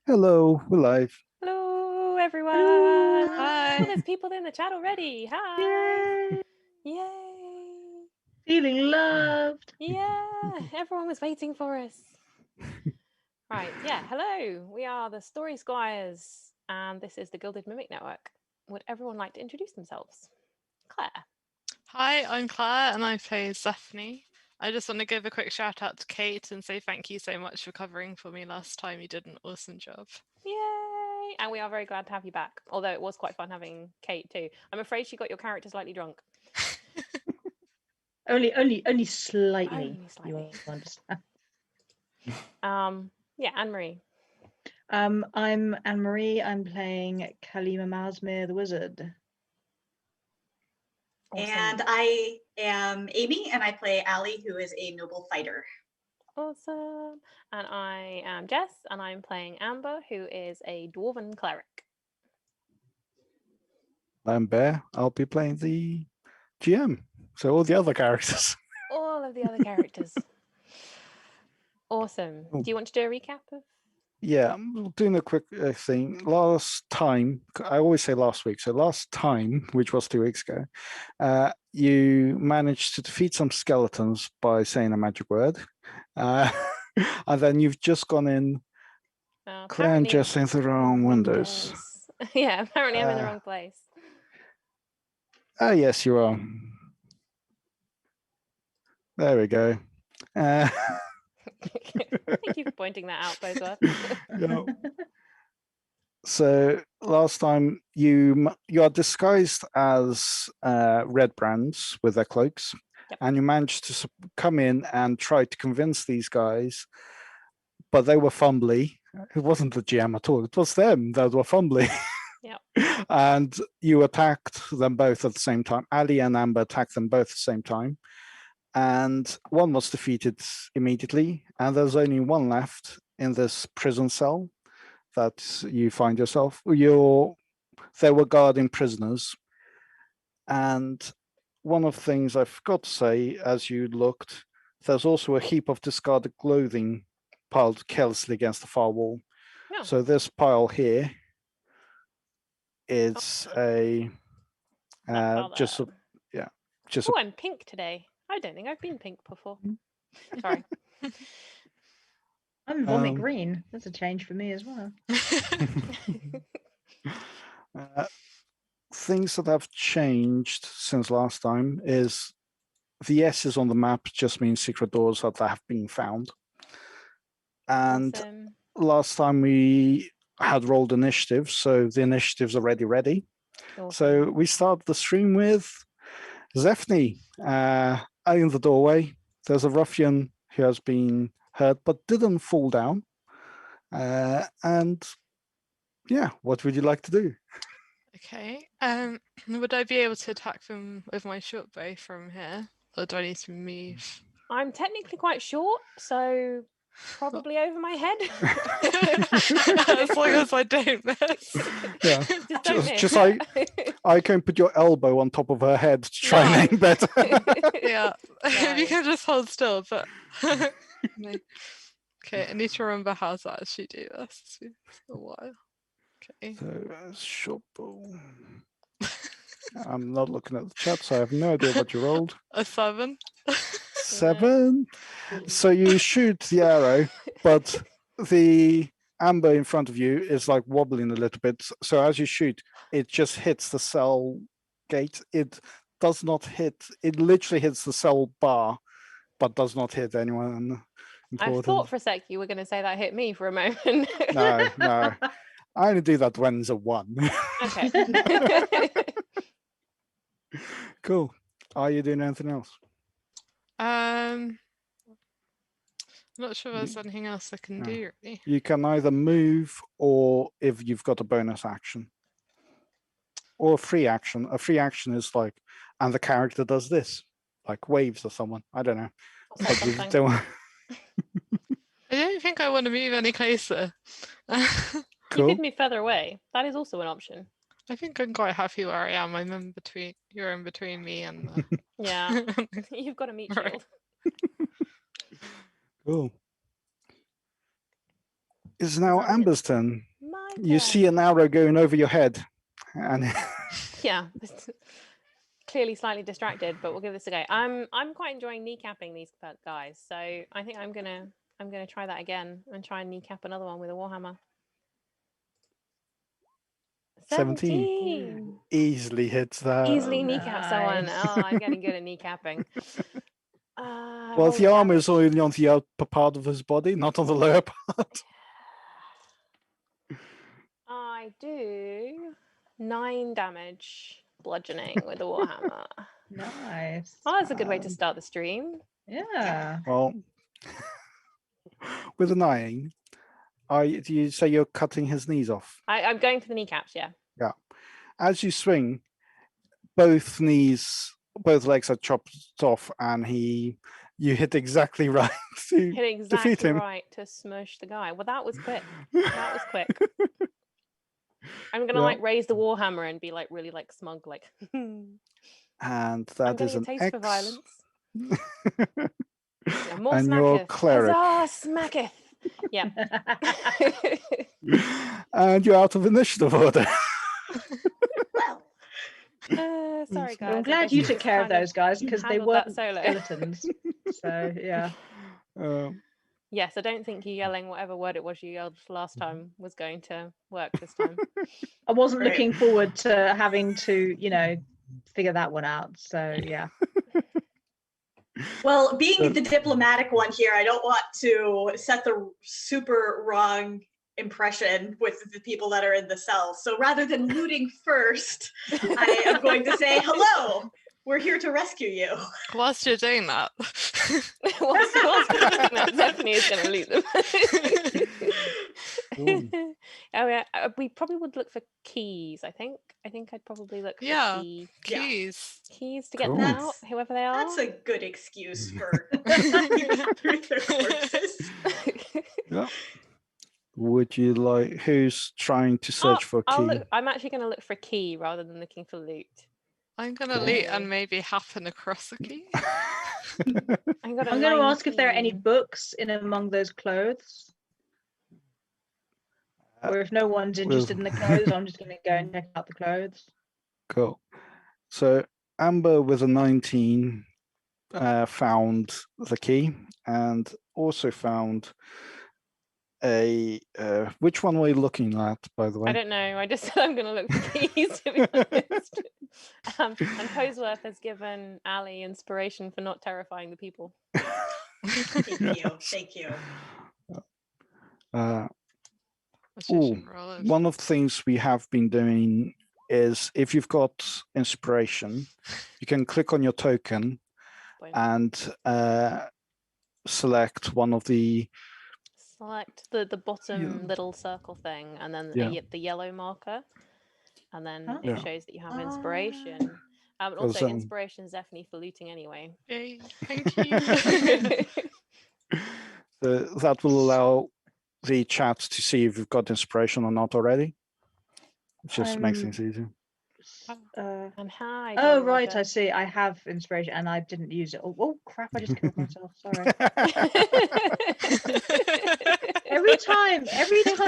Hello, we're live. Hello, everyone. Hello. Oh, there's people in the chat already. Hi. Yay. Yay. Feeling loved. Yeah, everyone was waiting for us. Right, yeah, hello. We are the Story Squires, and this is the Gilded Mimic Network. Would everyone like to introduce themselves? Claire. Hi, I'm Claire and I play Zephany. I just want to give a quick shout out to Kate and say thank you so much for covering for me last time. You did an awesome job. Yay! And we are very glad to have you back, although it was quite fun having Kate too. I'm afraid she got your character slightly drunk. Only slightly. Only slightly. You understand. Yeah, Anne-Marie. I'm Anne-Marie. I'm playing Kalima Masmir the Wizard. Awesome. And I am Amy, and I play Allie, who is a noble fighter. Awesome. And I am Jess, and I'm playing Amber, who is a dwarven cleric. I'm Bear. I'll be playing the GM. So all the other characters. All of the other characters. Awesome. Cool. Do you want to do a recap of? Yeah, I'm doing a quick thing. Last time, I always say last week. So last time, which was 2 weeks ago, you managed to defeat some skeletons by saying a magic word. And then you've just gone in, Claire and Jess into the wrong windows. Yeah, apparently I'm in the wrong place. Oh, yes, you are. There we go. Thank you for pointing that out, both Yeah. So last time you are disguised as red brands with their cloaks, Yep. and you managed to come in and try to convince these guys, but they were fumbly. It wasn't the GM at all. It was them that were fumbly. Yep. And you attacked them both at the same time. Ali and Amber attacked them both at the same time. And one was defeated immediately. And there's only one left in this prison cell that you find yourself. They were guarding prisoners. And one of the things I forgot to say as you looked, there's also a heap of discarded clothing piled carelessly against the far wall. Yeah. So this pile here is just a. Oh, I'm pink today. I don't think I've been pink before. Sorry. I'm vomit green. That's a change for me as well. Things that have changed since last time is the S's on the map just means secret doors that have been found. And Awesome. last time we had rolled initiative, so the initiative's already ready. Awesome. So we start the stream with Zephany in the doorway. There's a ruffian who has been hurt but didn't fall down. And yeah, what would you like to do? Okay. Would I be able to attack them with my short bow from here? Or do I need to move? I'm technically quite short, so probably over my head. As long as I don't miss. Yeah. Just like I can put your elbow on top of her head to try and aim better. Yeah. If you can just hold still, but no. Okay, I need to remember how to actually do this. It's been a while. Okay. So short bow. I'm not looking at the chat, so I have no idea what you rolled. A 7. 7. So you shoot the arrow, but the amber in front of you is like wobbling a little bit. So as you shoot, it just hits the cell gate. It does not hit. It literally hits the cell bar, but does not hit anyone important. I thought for a sec you were going to say that hit me for a moment. No. I only do that when it's a 1. Okay. Cool. Are you doing anything else? I'm not sure there's anything else I can do, really. You can either move or if you've got a bonus action. Or a free action. A free action is like, and the character does this, like waves or someone. I don't know. I don't think I want to move any closer. Cool. You could move further away. That is also an option. I think I'm quite happy where I am. I'm in between. You're in between me and. Yeah, you've got a meat shield. Cool. It's now Is that it? Amber's turn. My You turn. see an arrow going over your head, and Yeah. Clearly slightly distracted, but we'll give this a go. I'm quite enjoying kneecapping these guys, so I think I'm gonna try that again and try and kneecap another one with a warhammer. 17. easily hits that. Easily kneecap someone. Nice. Oh, I'm getting good at kneecapping. Well, the roll armor is damage. only on the upper part of his body, not on the lower part. I do 9 damage bludgeoning with a warhammer. Nice. Oh, that's a good way to start the stream. Yeah. Well, with a 9, do you say you're cutting his knees off? I'm going for the kneecaps, yeah. Yeah. As you swing, both legs are chopped off, and you hit exactly right to Hit defeat exactly him. right to smush the guy. Well, that was quick. That was quick. I'm gonna Yeah. like raise the warhammer and be like really like smug, like And I'm that is getting a an taste X. for violence. Yeah, more And your smacketh. cleric. Huzzah, smacketh. Yeah. And you're out of initiative order. Well, Sorry, guys. I'm I glad guess you we took just care of kind those guys because they handled weren't that solo. skeletons. So yeah. Yes, I don't think you yelling whatever word it was you yelled last time was going to work this time. I wasn't Right. looking forward to having to, figure that one out. So yeah. well, being the diplomatic one here, I don't want to set the super wrong impression with the people that are in the cells. So rather than looting first, I am going to say, hello, we're here to rescue you. Whilst you're doing that. whilst you're doing that, Stephanie is going to loot them. Oh yeah, we probably would look for keys. I think I'd probably look for Yeah, keys keys. to get them Cool. out, whoever they are. That's a good excuse for through their corpses. Yeah. Would you like? Who's trying to search for a key? I'm actually going to look for a key rather than looking for loot. I'm gonna Cool. loot and maybe happen across a key. I'm going I'm going to ask if there are any books in among those clothes. Or if no one's interested in the clothes, I'm just going to go and check out the clothes. Cool. So Amber with a 19 found the key and also found a. Which one were you looking at, by the way? I don't know. I just said I'm going to look for keys, to be honest. And Poseworth has given Ali inspiration for not terrifying the people. Thank you. One of the things we have been doing is if you've got inspiration, you can click on your token and select one of the. Select the bottom little circle thing, and then the yellow marker, and then it shows that you have inspiration. And also, inspiration is definitely for looting anyway. Yay, thank you. So that will allow the chat to see if you've got inspiration or not already. It just makes things easier. And hi. Oh, right, I see. I have inspiration and I didn't use it. Oh, crap, I just killed myself. Sorry. Every time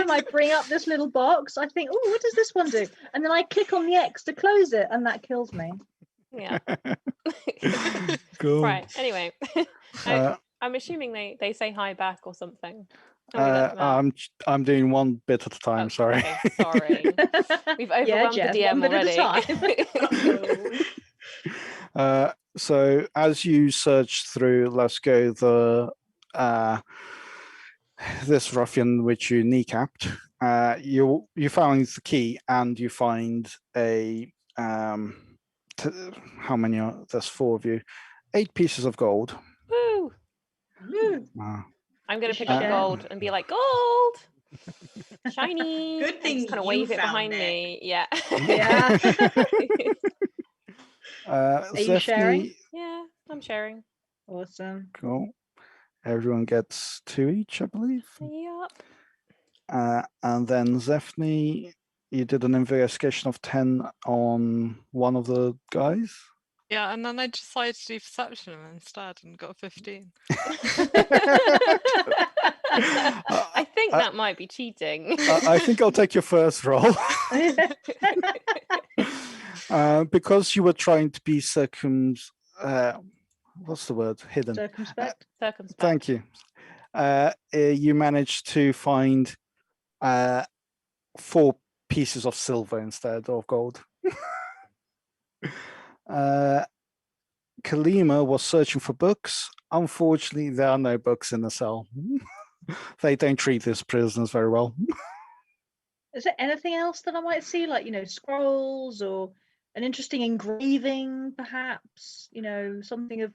I bring up this little box, I think, oh, what does this one do? And then I click on the X to close it, and that kills me. Yeah. Cool. Right. Anyway, I'm assuming they say hi back or something. I'm doing one bit at a time. Sorry. Okay, sorry. We've overwhelmed the DM already. So as you search through, let's go this ruffian which you kneecapped. You found the key and you find a how many are there's 4 of you? 8 pieces of gold. Woo! I'm going to pick up gold and be like, gold! Shiny! Good thing just kind of you wave it found behind it. me. Yeah. Yeah. Are you sharing? Yeah, I'm sharing. Awesome. Cool. Everyone gets 2 each, I believe. Yup. And then Zephany, you did an investigation of 10 on one of the guys. Yeah, and then I decided to do perception instead and got 15. I think that might be cheating. I think I'll take your first roll. Because you were trying to be what's the word? Hidden. Circumspect. Circumspect. Thank you. You managed to find 4 pieces of silver instead of gold. Kalima was searching for books. Unfortunately, there are no books in the cell. They don't treat these prisoners very well. Is there anything else that I might see, like, you know, scrolls or an interesting engraving, perhaps? You know, something of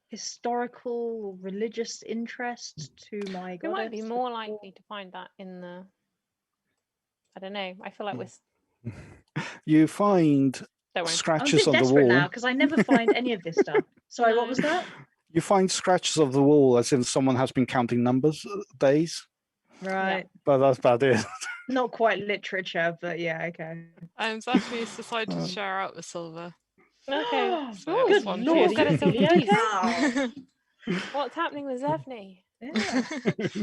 historical or religious interest to my We goddess? might be more likely to find that in the. I don't know. I feel like we're. You find Don't worry. I'm a scratches bit on the desperate wall. now because I never find any of this stuff. Sorry, what was that? You find scratches of the wall as if someone has been counting numbers, days, Right. but that's about it. Not quite literature, but yeah, okay. Zephy's decided to share out the silver. Okay. So Ooh, Good one lord, got are a you silver really piece. okay? Wow. What's happening with Zephne? Yeah.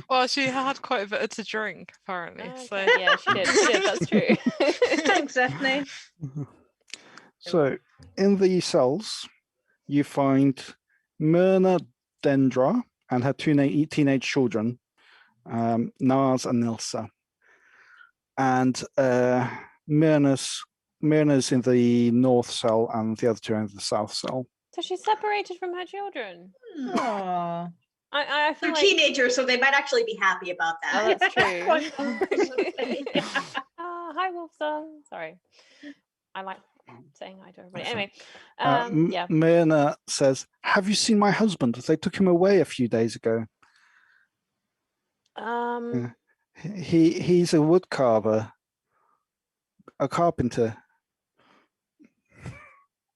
Well, she had quite a bit to drink, apparently. So Okay, yeah, she did. She did. That's true. Thanks, Ethne. So, in the cells, you find Myrna Dendra and her 2 teenage children, Naz and Nilsa. And Myrna's in the north cell and the other 2 are in the south cell. So she's separated from her children. Aww. I feel They're like. teenagers, so they might actually be happy about Oh, that. that's true. Quite possibly. Hi, Wolf Song. Sorry. I like saying hi to everybody. Anyway, yeah. Myrna says, "Have you seen my husband? They took him away a few days ago. He's a wood carver, a carpenter."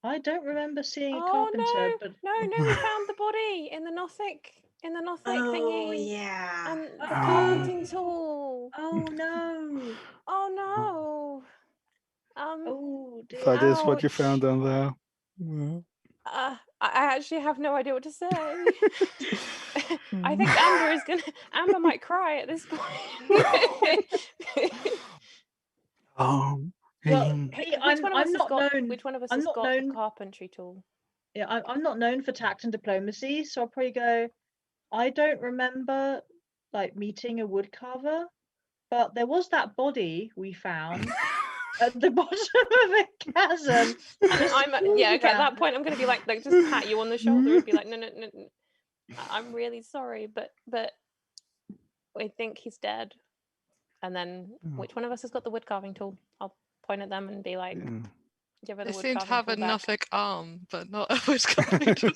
I don't remember seeing a Oh carpenter, but no, we found the body in the Nothic Oh, thingy. yeah. And the carpenting tool. oh no. Oh no. Oh dear. That is what you Ouch. found down there. Yeah. I actually have no idea what to say. I think Amber might cry at this point. Well, Which one of us has not got known. the carpentry tool? Yeah, I'm not known for tact and diplomacy, so I'll probably go. I don't remember like meeting a wood carver, but there was that body we found at the bottom of a chasm. At that point I'm going to be like just pat you on the shoulder and be like, no, I'm really sorry, but I think he's dead. And then which one of us has got the wood carving tool? I'll point at them and be like, give her the they wood seem to have a carving tool back. Nothic arm, but not a wood carving tool.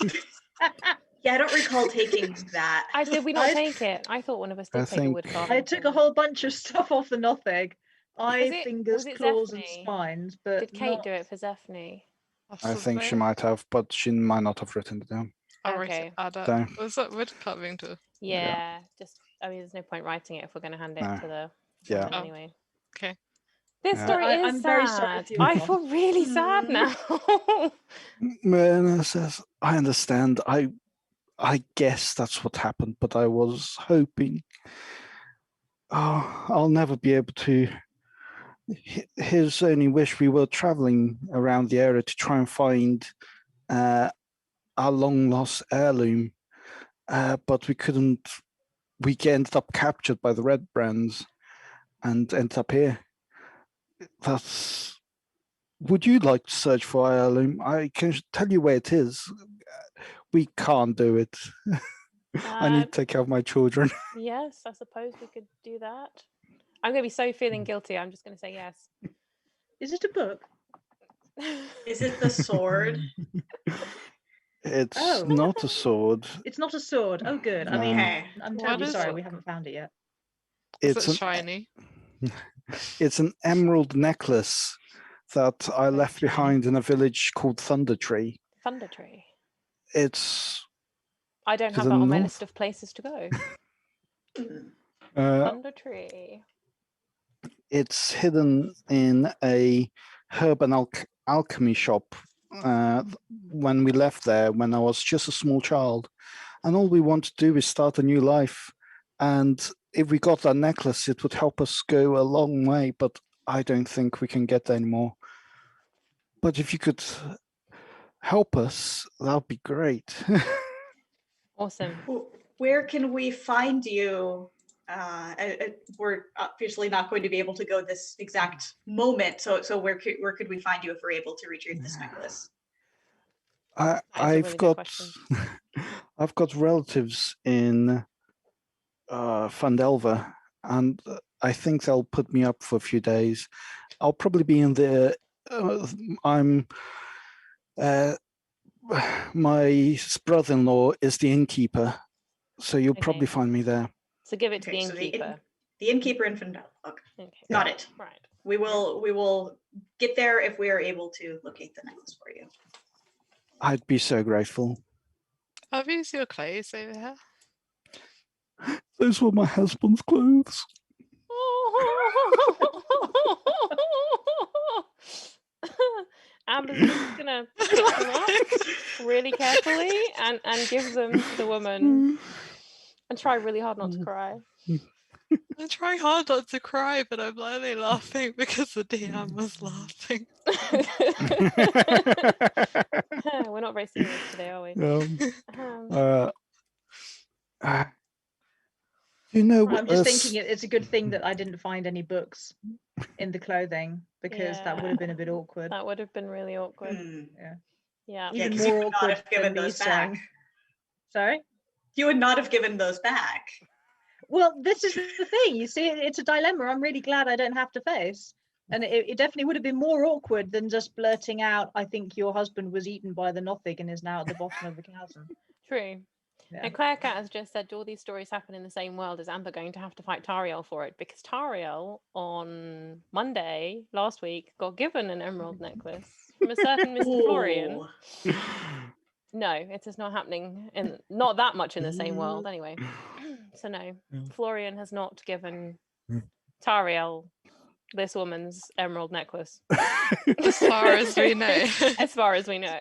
Yeah, I don't recall taking that. Did we not take it? I thought one of us did take the wood carving. I took a whole bunch of stuff off the Nothic. Fingers, was it claws, Zephne? and spines. But did Kate do it for Zephne? I think she might have, but she might not have written it down. Okay. Was that wood carving tool? Yeah. There's no point writing it if we're going to hand it to the woman anyway. Okay. This story is I'm sad. very sorry for you. I feel really sad now. Myrna says, "I understand. I guess that's what happened, but I was hoping. Oh, I'll never be able to. His only wish, we were traveling around the area to try and find our long lost heirloom, but we couldn't. We ended up captured by the Red Brands and ended up here. Would you like to search for our heirloom? I can tell you where it is. We can't do it. I need to take care of my children." Yes, I suppose we could do that. I'm going to be so feeling guilty. I'm just going to say yes. Is it a book? Is it the sword? It's not a sword. It's not a sword. Oh, good. I mean, I'm terribly sorry we haven't found it yet. It's shiny. It's an emerald necklace that I left behind in a village called Thunder Tree. Thunder Tree. I don't have that on my list of places to go. Thunder Tree. It's hidden in a herb and alchemy shop when we left there when I was just a small child, and all we want to do is start a new life. And if we got that necklace, it would help us go a long way. But I don't think we can get there anymore. But if you could help us, that would be great. Awesome. Where can we find you? We're obviously not going to be able to go this exact moment. So where could we find you if we're able to retrieve this necklace? I've got I've got relatives in Phandelver, and I think they'll put me up for a few days. I'll probably be in the. My brother-in-law is the innkeeper, so you'll probably find me there. So give it to the So innkeeper. the innkeeper in Phandelver. Okay, got it. Right. We will get there if we are able to locate the necklace for you. I'd be so grateful. Have you seen your clothes over here? Those were my husband's clothes. Amber's just gonna pick them up really carefully and give them to the woman and try really hard not to cry. I'm trying hard not to cry, but I'm only laughing because the DM was laughing. We're not very serious today, are we? You know, I'm just thinking it's a good thing that I didn't find any books in the clothing, because that would have been a bit awkward. That would have been really awkward. Yeah. Even more more you would awkward not have given than those me back. saying. Sorry? You would not have given those back. Well, this is the thing. You see, it's a dilemma I'm really glad I don't have to face. And it definitely would have been more awkward than just blurting out, I think your husband was eaten by the Nothig and is now at the bottom of the chasm. True. Yeah. And Claire Cat has just said, do all these stories happen in the same world? Is Amber going to have to fight Tariel for it? Because Tariel, on Monday last week, got given an emerald necklace from a certain Mr. Florian. No, it is not happening, not that much in the same world anyway. So no, Florian has not given Tariel this woman's emerald necklace. As far as we know. As far as we know.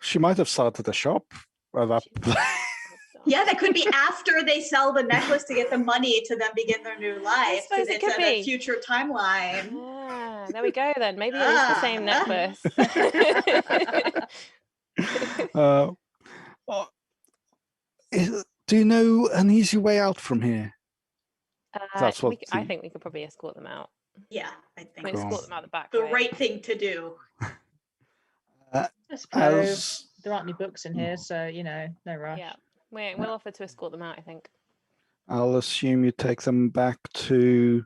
She might have started a shop. Yeah, that could be after they sell the necklace to get the money to then begin their new life. suppose it It's could at be. a future timeline. Yeah, there we go then. Maybe it is the same necklace. Do you know an easy way out from here? That's what I think we could probably escort them out. Yeah, I think Escort them out the back the way. right thing to do. I suppose there aren't any books in here, so no rush. Yeah, we'll offer to escort them out, I think. I'll assume you take them back to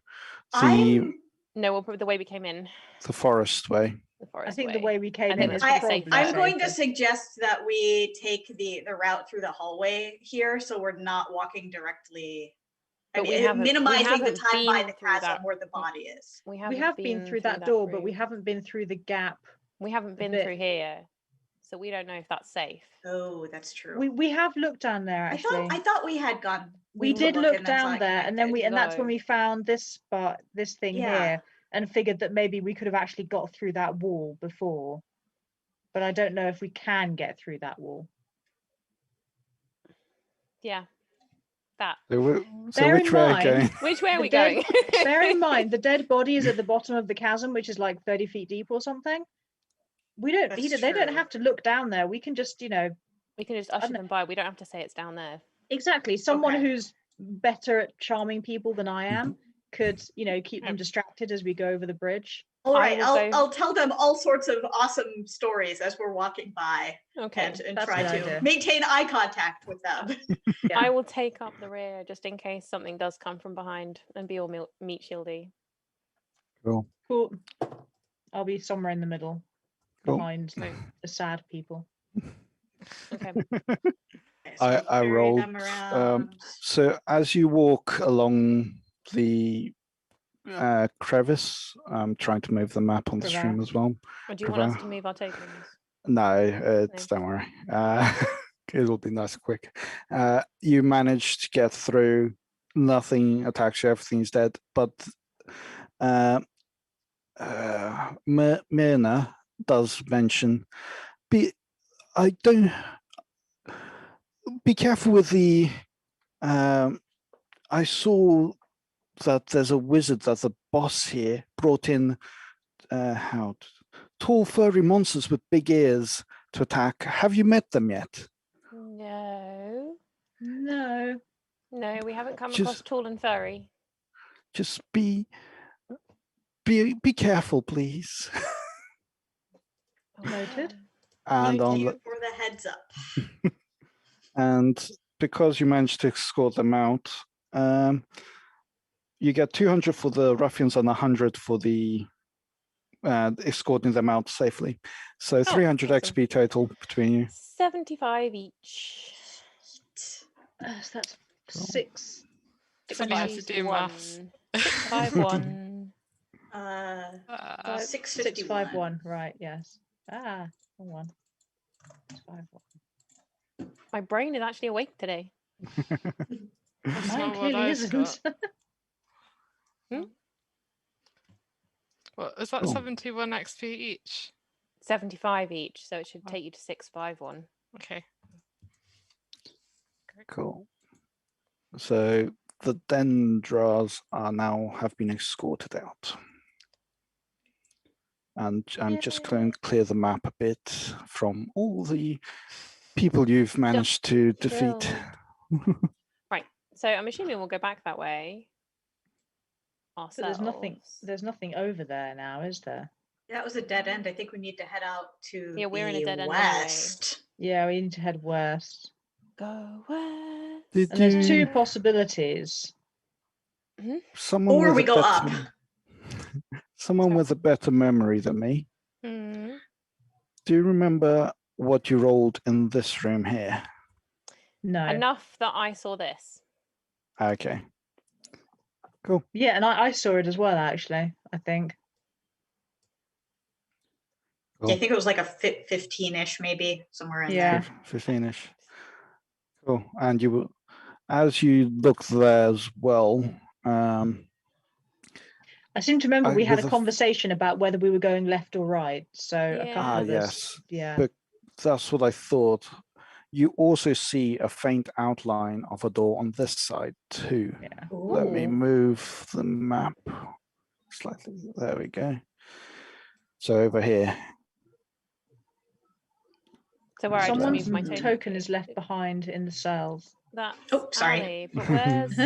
No, the way we came in. The forest way. I think the way we came in is probably I'm going to suggest that we take the route through the hallway here, so we're not walking directly. Minimizing the time by the chasm where the body is. We have been through that door, but we haven't been through the gap. We haven't been through here, so we don't know if that's safe. Oh, that's true. We have looked down there actually. I thought we had gone. We did look down there, and then that's when we found this spot, this thing here, and figured that maybe we could have actually got through that wall before. But I don't know if we can get through that wall. Yeah. That. So which way are we going? Which way are we going? Bear in mind, the dead body is at the bottom of the chasm, which is like 30 feet deep or something. They don't have to look down there. We can just, we can just usher them by. We don't have to say it's down there. Exactly. Someone who's better at charming people than I am could, keep them distracted as we go over the bridge. All right, I'll tell them all sorts of awesome stories as we're walking by. Okay. And try to maintain eye contact with them. Yeah. I will take up the rear just in case something does come from behind and be all meat shieldy. Cool. I'll be somewhere in the middle behind the sad people. Okay. I rolled. So as you walk along the crevice, I'm trying to move the map on the stream as well. Or do you want us to move our tokens? No, don't worry. It'll be nice and quick. You managed to get through. Nothing attacks you. Everything's dead. But Myrna, does mention, be careful with the. I saw that there's a wizard that the boss here brought in. Tall furry monsters with big ears to attack. Have you met them yet? No. No. No, we haven't come Just- across tall and furry. Just be careful, please. Noted. And Thank on you the, for the heads up. and because you managed to escort them out, you get 200 for the ruffians and 100 for the escorting them out safely. So 300 awesome. XP total between you. 75 each. So that's Cool. 6. Somebody has to do maths. 651. 651. 651. Right. Yes. Ah. One. 651. My brain is actually awake today. That's Mine not what clearly I've isn't. got. Hmm? What is that? Cool. 71 XP each. 75 each, so it should Oh. take you to 651. Okay. Cool. So the Dendras have been escorted out. And I'm just going to clear the map a bit from all the people you've managed to defeat. Right, so I'm assuming we'll go back that way. But there's nothing over there now, is there? That was a dead end. I think we need to head out to Yeah, we're in a the dead end anyway. west. Yeah, we need to head west. Go west. Did And there's you- 2 possibilities. Someone Or with we a go better- up. Someone with a better memory than me. Hmm. Do you remember what you rolled in this room here? No. Enough that I saw this. Okay. Yeah, and I saw it as well, actually, I think. Cool. Yeah, I think it was like a 15-ish, maybe somewhere in Yeah. there. 15-ish. Cool. And as you look there as well, I seem to remember we had a with a- conversation about whether we were going left or right. So a couple Ah, of us. yes. Yeah. But that's what I thought. You also see a faint outline of a door on this side too. Yeah. Let me Ooh. move the map slightly. There we go. So over here. So where I just Someone's moved my token is left behind in the cells. That's Oh, sorry. Ali, but where's...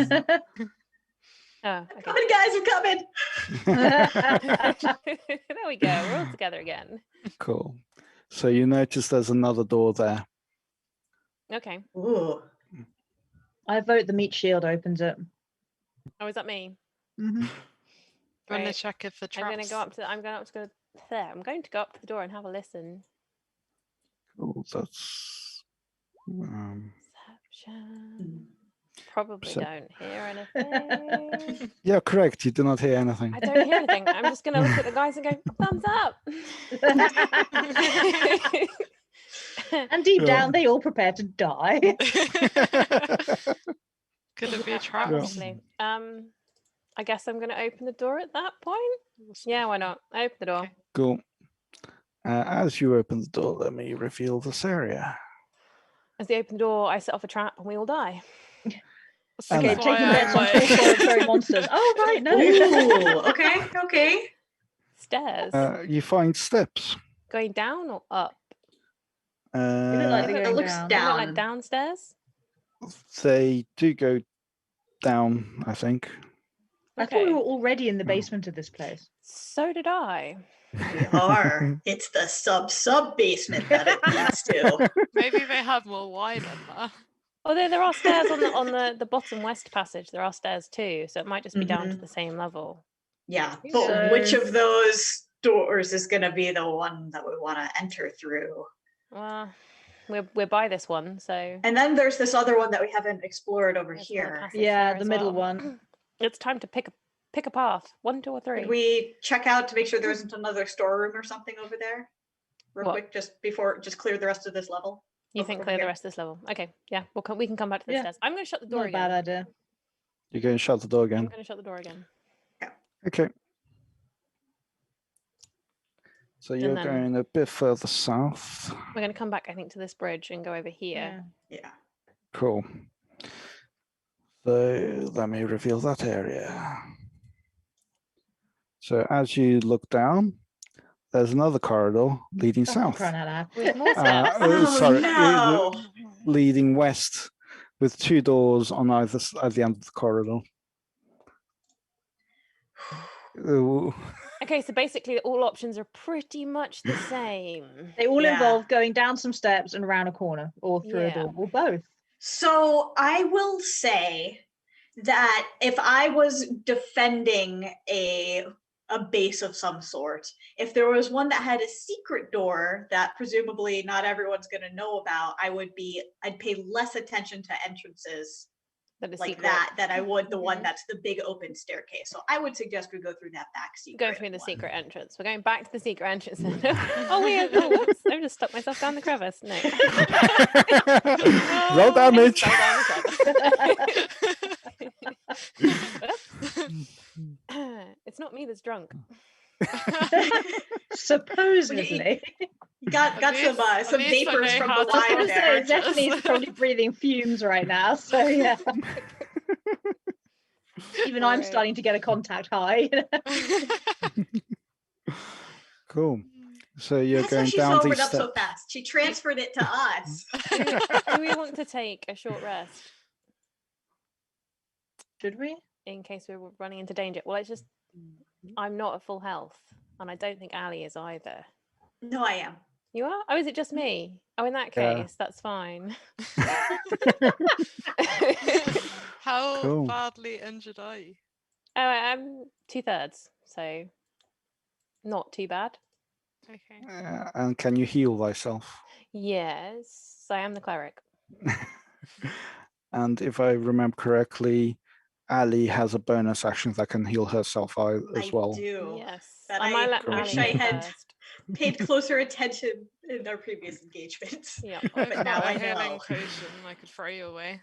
Oh, okay. Coming, guys, I'm coming. There we go. We're all together again. Cool. So you notice there's another door there. Okay. Ooh. I vote the meat shield opens it. Oh, is that me? Mm-hmm. When they Great. check if the I'm traps. going to go up to. I'm going to go up to the door and have a listen. Cool. That's Perception. Probably So- don't hear anything. yeah, correct. You do not hear anything. I don't hear anything. I'm just going to look at the guys and go, thumbs up. And deep Yeah. down, they all prepare to die. Could it be a trap? Probably. I guess I'm going to open the door at that point. Yeah, why not? I open the door. Okay. Cool. As you open the door, let me reveal this area. As they open the door, I set off a trap and we all die. And Okay, then- taking bets on tall furry monsters. Oh, right, no. Ooh. Okay. Okay. Stairs. You find steps. Going down or up? They look like It they're going looks down. They look down. like downstairs? They do go down, I think. I thought we Okay. were already in the basement of this place. So did I. We are. It's the sub basement that it leads to. Maybe they have more wine in there. Oh, there are stairs on the bottom west passage. There are stairs too, so it might just be down to Mhm. the same level. Yeah. Who But knows? which of those doors is going to be the one that we want to enter through? Well, we're by this one, so And then there's this other one that we haven't explored over there's another here. passage Yeah, there the as middle well. one. It's time to pick a path. 1, 2, or 3. Could we check out to make sure there isn't another storeroom or something over there? Real What? quick, just clear the rest of this level. You over- think over clear the here. rest of this level? Okay, yeah, we can come back to the Yeah. stairs. I'm going to shut the door Not a again. bad idea. You're going to shut the door I'm again. going to shut the door again. Okay. So you're then- going a bit further south. We're going to come back, I think, to this bridge and go over here. Yeah. Cool. So let me reveal that area. So as you look down, there's another corridor leading Oh, south. crying out loud. With more Uh, steps. Oh, no. Leading west with 2 doors on either at the end of the corridor. Ooh. Okay, so basically all options are pretty much the same. They all Yeah. involve going down some steps and around a corner, or through a Yeah. door, or both. So I will say that if I was defending a base of some sort, if there was one that had a secret door that presumably not everyone's going to know about, I'd pay less attention to entrances That is like secret. that I would the one Mhm. that's the big open staircase. So I would suggest we go through that back secret. Go through the one. secret entrance. We're going back to the secret entrance. Oh, weird. Oh, whoops. I've just stuck myself down the crevice. No. Roll I damage. just fell down the crevice. It's not me that's drunk. Supposedly. Got At some least I vapors know from how the to I was wine going to there. say, Zephyne's probably breathing fumes right now, so yeah. Even I'm Right. starting to get a contact high. Cool. So you're That's why going she down sobered these up so steps. fast. She transferred it to us. Do we want to take a short rest Should we? in case we're running into danger? Well, it's just I'm not at full health, and I don't think Ali is either. No, I am. You are? Oh, is it just me? Oh, in that Yeah. case, that's fine. How Cool. badly injured are you? Oh, I'm 2/3, so not too bad. Okay. And can you heal thyself? Yes, I am the cleric. And if I remember correctly, Ali has a bonus action that can heal herself as I well. do. Yes, That I might I let wish Ali I go had- first. Paid closer attention in our previous engagements. Yeah. I've But now got I a healing know. potion I could throw you away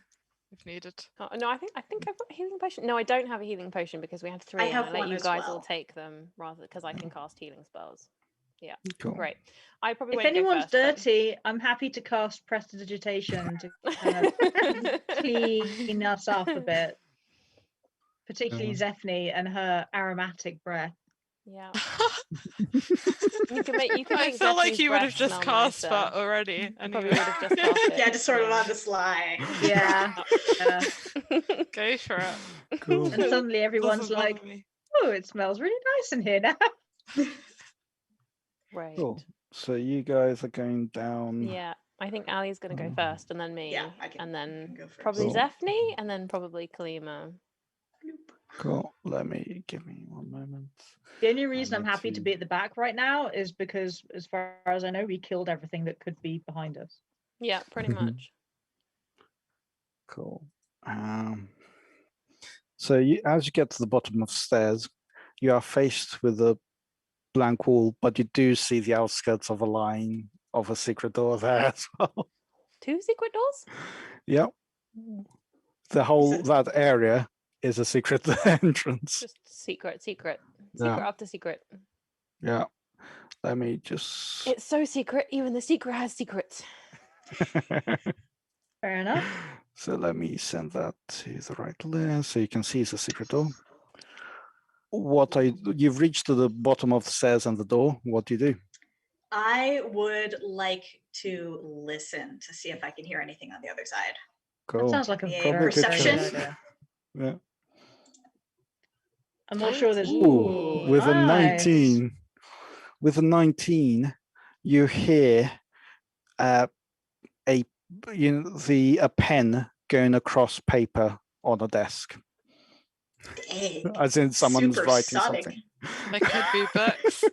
if needed. Oh, no, I think I've got a healing potion. No, I don't have a healing potion because we had 3, and have I let one you as guys all well. take them rather because I can cast healing spells. Cool. Great. I probably If won't go anyone's first, but- dirty, I'm happy to cast Prestidigitation to kind of clean us up a bit. Particularly Zephne and her aromatic breath. Yeah. You can make. I feel like Zephyne's you would have breath just smell cast nicer. that already. I probably Anyway. would have just cast it. Yeah, just sort of on the sly. Yeah. yeah. Go for it. Cool. And suddenly everyone's Doesn't bother like, me. oh, it smells really nice in here now. Right. Cool. So you guys are going down. Yeah. I think Ali's going to go first, and then me, Yeah, I can and then go first. probably Cool. Zephne, and then probably Kalima. Cool. Give me 1 moment. The only reason I'm need happy to to- be at the back right now is because, as far as I know, we killed everything that could be behind us. Yeah, pretty much. Cool. So as you get to the bottom of the stairs, you are faced with a blank wall, but you do see the outskirts of a line of a secret door there as well. 2 secret doors? Yep. That area is a secret entrance. Just secret Yeah. after secret. Yeah. Let me just. It's so secret, even the secret has secrets. Fair enough. So let me send that to the right layer so you can see it's a secret door. You've reached to the bottom of the stairs and the door. What do you do? I would like to listen to see if I can hear anything on the other side. Cool. That sounds like a Yeah, very perception. good idea. Yeah. I'm not sure there's. Ooh, with a nice. 19. With a 19, you hear a pen going across paper on a desk. Dang. As in someone's Super writing sonic. something. There could be books.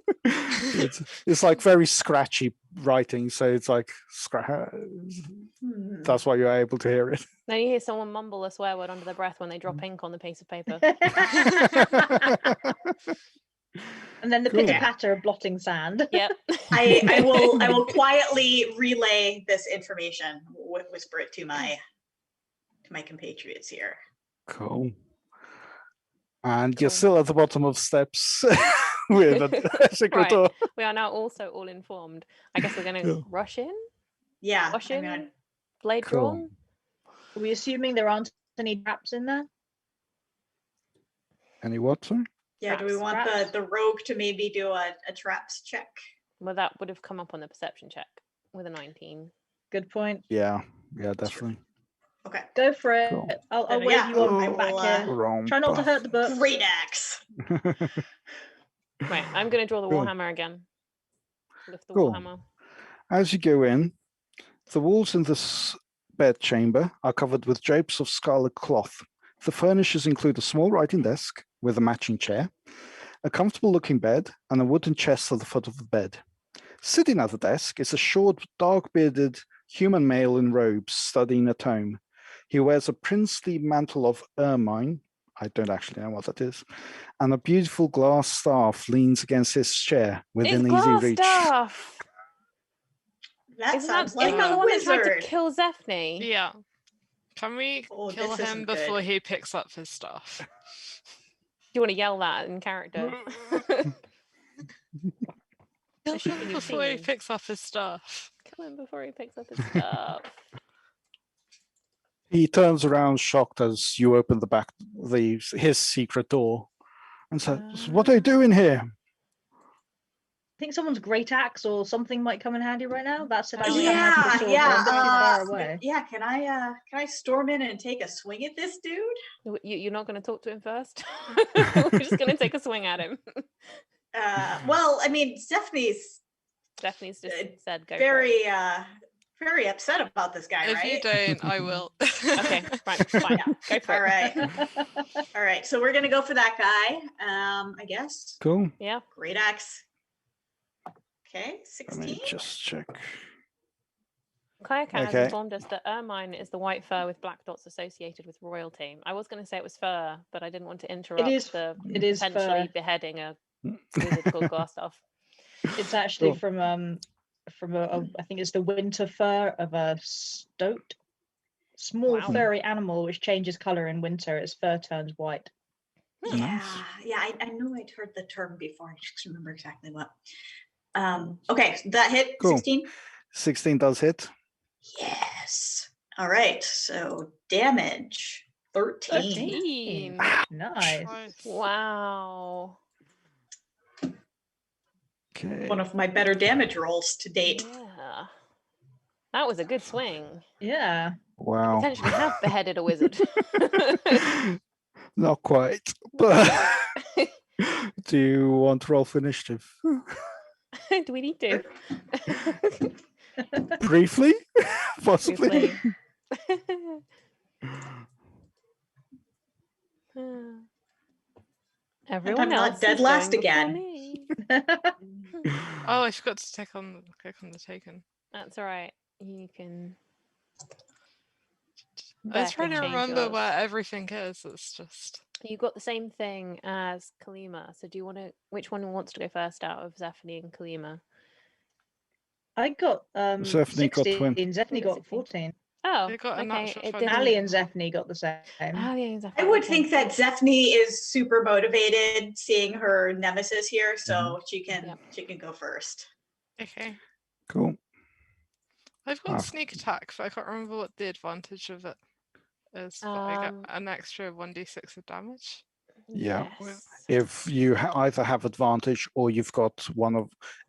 it's like very scratchy writing, so it's like that's why you're able to hear it. Then you hear someone mumble a swear word under their breath when they drop ink on the piece of paper. And then the Cool. pitter patter of blotting sand. Yep. I will quietly relay this information, whisper it to my compatriots here. Cool. And you're Cool. still at the bottom of steps. with a secret Right. door. We are now also all informed. I guess we're going to Cool. rush in, Yeah. rush I in, mean, blade Cool. drawn. Are we assuming there aren't any traps in there? Any what? Sorry? yeah. Do we want Traps. the rogue to maybe do a traps check? Well, that would have come up on the perception check with a 19. Good point. Yeah, definitely. Okay. Go for it. Cool. I'll Yeah, wave you on I from back will, here. Wrong Try not to buff. hurt the book. Great axe. Right, I'm going to draw the Cool. warhammer again. Lift the Cool. warhammer. As you go in, the walls in this bed chamber are covered with drapes of scarlet cloth. The furnishings include a small writing desk with a matching chair, a comfortable-looking bed, and a wooden chest at the foot of the bed. Sitting at the desk is a short, dark-bearded human male in robes studying a tome. He wears a princely mantle of ermine, I don't actually know what that is, and a beautiful glass staff leans against his chair within It's easy glass reach. staff. That Isn't sounds that like the a one that tried to wizard. kill Zephne? Yeah. Can we Oh, kill this him isn't before good. he picks up his stuff? Do you want to yell that in character? Kill Is she him being before he seen? picks up his stuff. Kill him before he picks up his stuff. He turns around shocked as you open his secret door and says, "What are you doing here?" I think someone's great axe or something might come in handy right now. That said, I only Yeah, have magical sword, but I'm a bit too far away. yeah. Can I storm in and take a swing at this dude? You're not going to talk to him first? We're just going to take a swing at him. Well, I mean, Stephanie's Stephanie's just said go for it. very upset about this guy, If right? you don't, I will. Okay, right, fine. Go for All it. right. All right. So we're gonna go for that guy. I guess. Cool. Yeah. Great axe. Okay, Let me 16. just check. Kayakan has Okay. informed us that ermine is the white fur with black dots associated with royalty. I was going to say it was fur, but I didn't want to interrupt is potentially fur. beheading a wizard called Glassstaff. It's actually Cool. from I think it's the winter fur of a stoat. Small Wow. furry animal which changes color in winter. Its fur turns white. Yeah, I know I'd heard the term before. I just remember exactly what. Okay, so that hit Cool. 16. 16 does hit. Yes. All right. So damage 13. 13. Nice. Nice. Wow. Okay. One of my better damage rolls to date. Yeah. That was a good swing. Yeah. Wow. Potentially have beheaded a wizard. Not quite. But do you want to roll for initiative? Do we need to? Briefly? Possibly. Briefly. Everyone I'm not else dead is last going before again. me. Oh, I forgot to click on the token. That's all right. You can. I was Beck trying and to change remember yours. where everything is. It's just. You got the same thing as Kalima. So do you want to? Which one wants to go first out of Zephany and Kalima? I got Zephany got 16. 20. Zephany got 16. 14. Oh, They got a okay. natural It 20. didn't. Ali and Zephany got the same. Ali and Zephany. I would okay. think that Zephany is super motivated seeing her nemesis here, so she can go first. Okay. Cool. I've got Ah. sneak attack, but I can't remember what the advantage of it is. But I get an extra 1d6 of damage. Yeah. Yes. If you either have advantage or you've got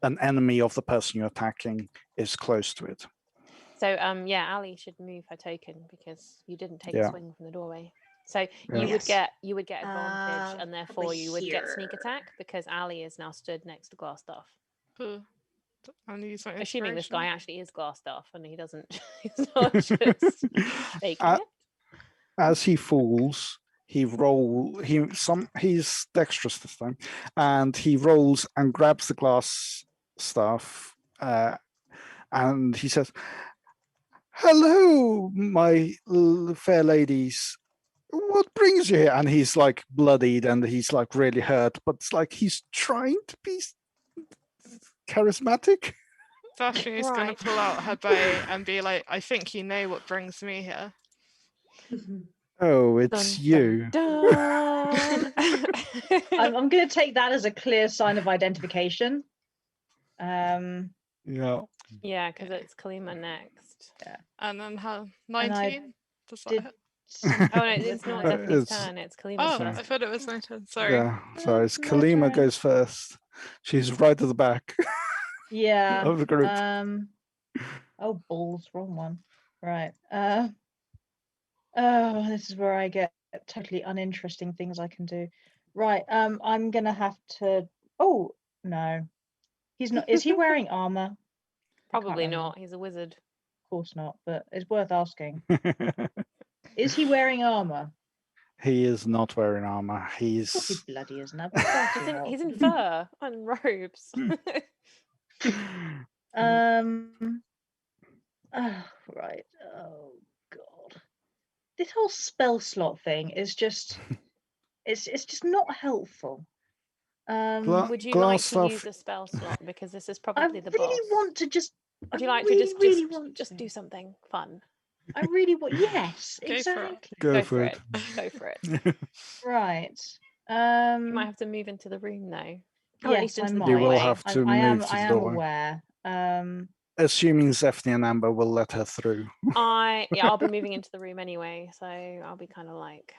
an enemy of the person you're attacking is close to it. So yeah, Ali should move her token because you didn't take a Yeah. swing from the doorway. So Yeah. you would Yes. get advantage, and therefore probably you would get sneak here. attack because Ali is now stood next to Glassstaff. Cool. And use my Assuming this inspiration. guy actually is Glassstaff and he doesn't. He's not just faking it. As he falls, he's dexterous this time, and he rolls and grabs the glass staff, and he says, "Hello, my fair ladies. What brings you here?" And he's like bloodied and he's like really hurt, but it's like he's trying to be charismatic. Daphne's going Right. to pull out her bow and be like, I think you know what brings me here. Oh, it's Dun, you. dun, dun. I'm going to take that as a clear sign of identification. Yeah. Yeah, because it's Kalima next. And then how? And I 19? Does that did hit? something Oh no, it's with not my- Stephanie's It's- turn. It's Kalima's Oh, turn. I thought it was 19. Sorry. Yeah. So it's my Kalima turn. goes first. She's right at the back Yeah. of the group. Oh, balls, wrong one. Right. Oh, this is where I get totally uninteresting things I can do. Right. I'm gonna have to. Oh no, he's not. Is he wearing armor? Probably remember. not. He's a wizard. Of course not, but it's worth asking. Is he wearing armor? He is not wearing armor. Of course he He's bloody isn't. I'd be far He's too in hot. he's in fur and robes. Oh, right. Oh God. This whole spell slot thing is just it's just not helpful. Would you like to Glassstaff- use a spell slot because this is I probably the really boss? want to just Would I you like really, to really want just to. do something fun? I really want yes, Go for it. exactly. Go for it. Go for it. Right. You might have to move into the room though. Or at least Yes, I into the might. You will doorway. have to I am move to I the am door. aware. Assuming Zephany and Amber will let her through. I'll be moving into the room anyway, so I'll be kind of like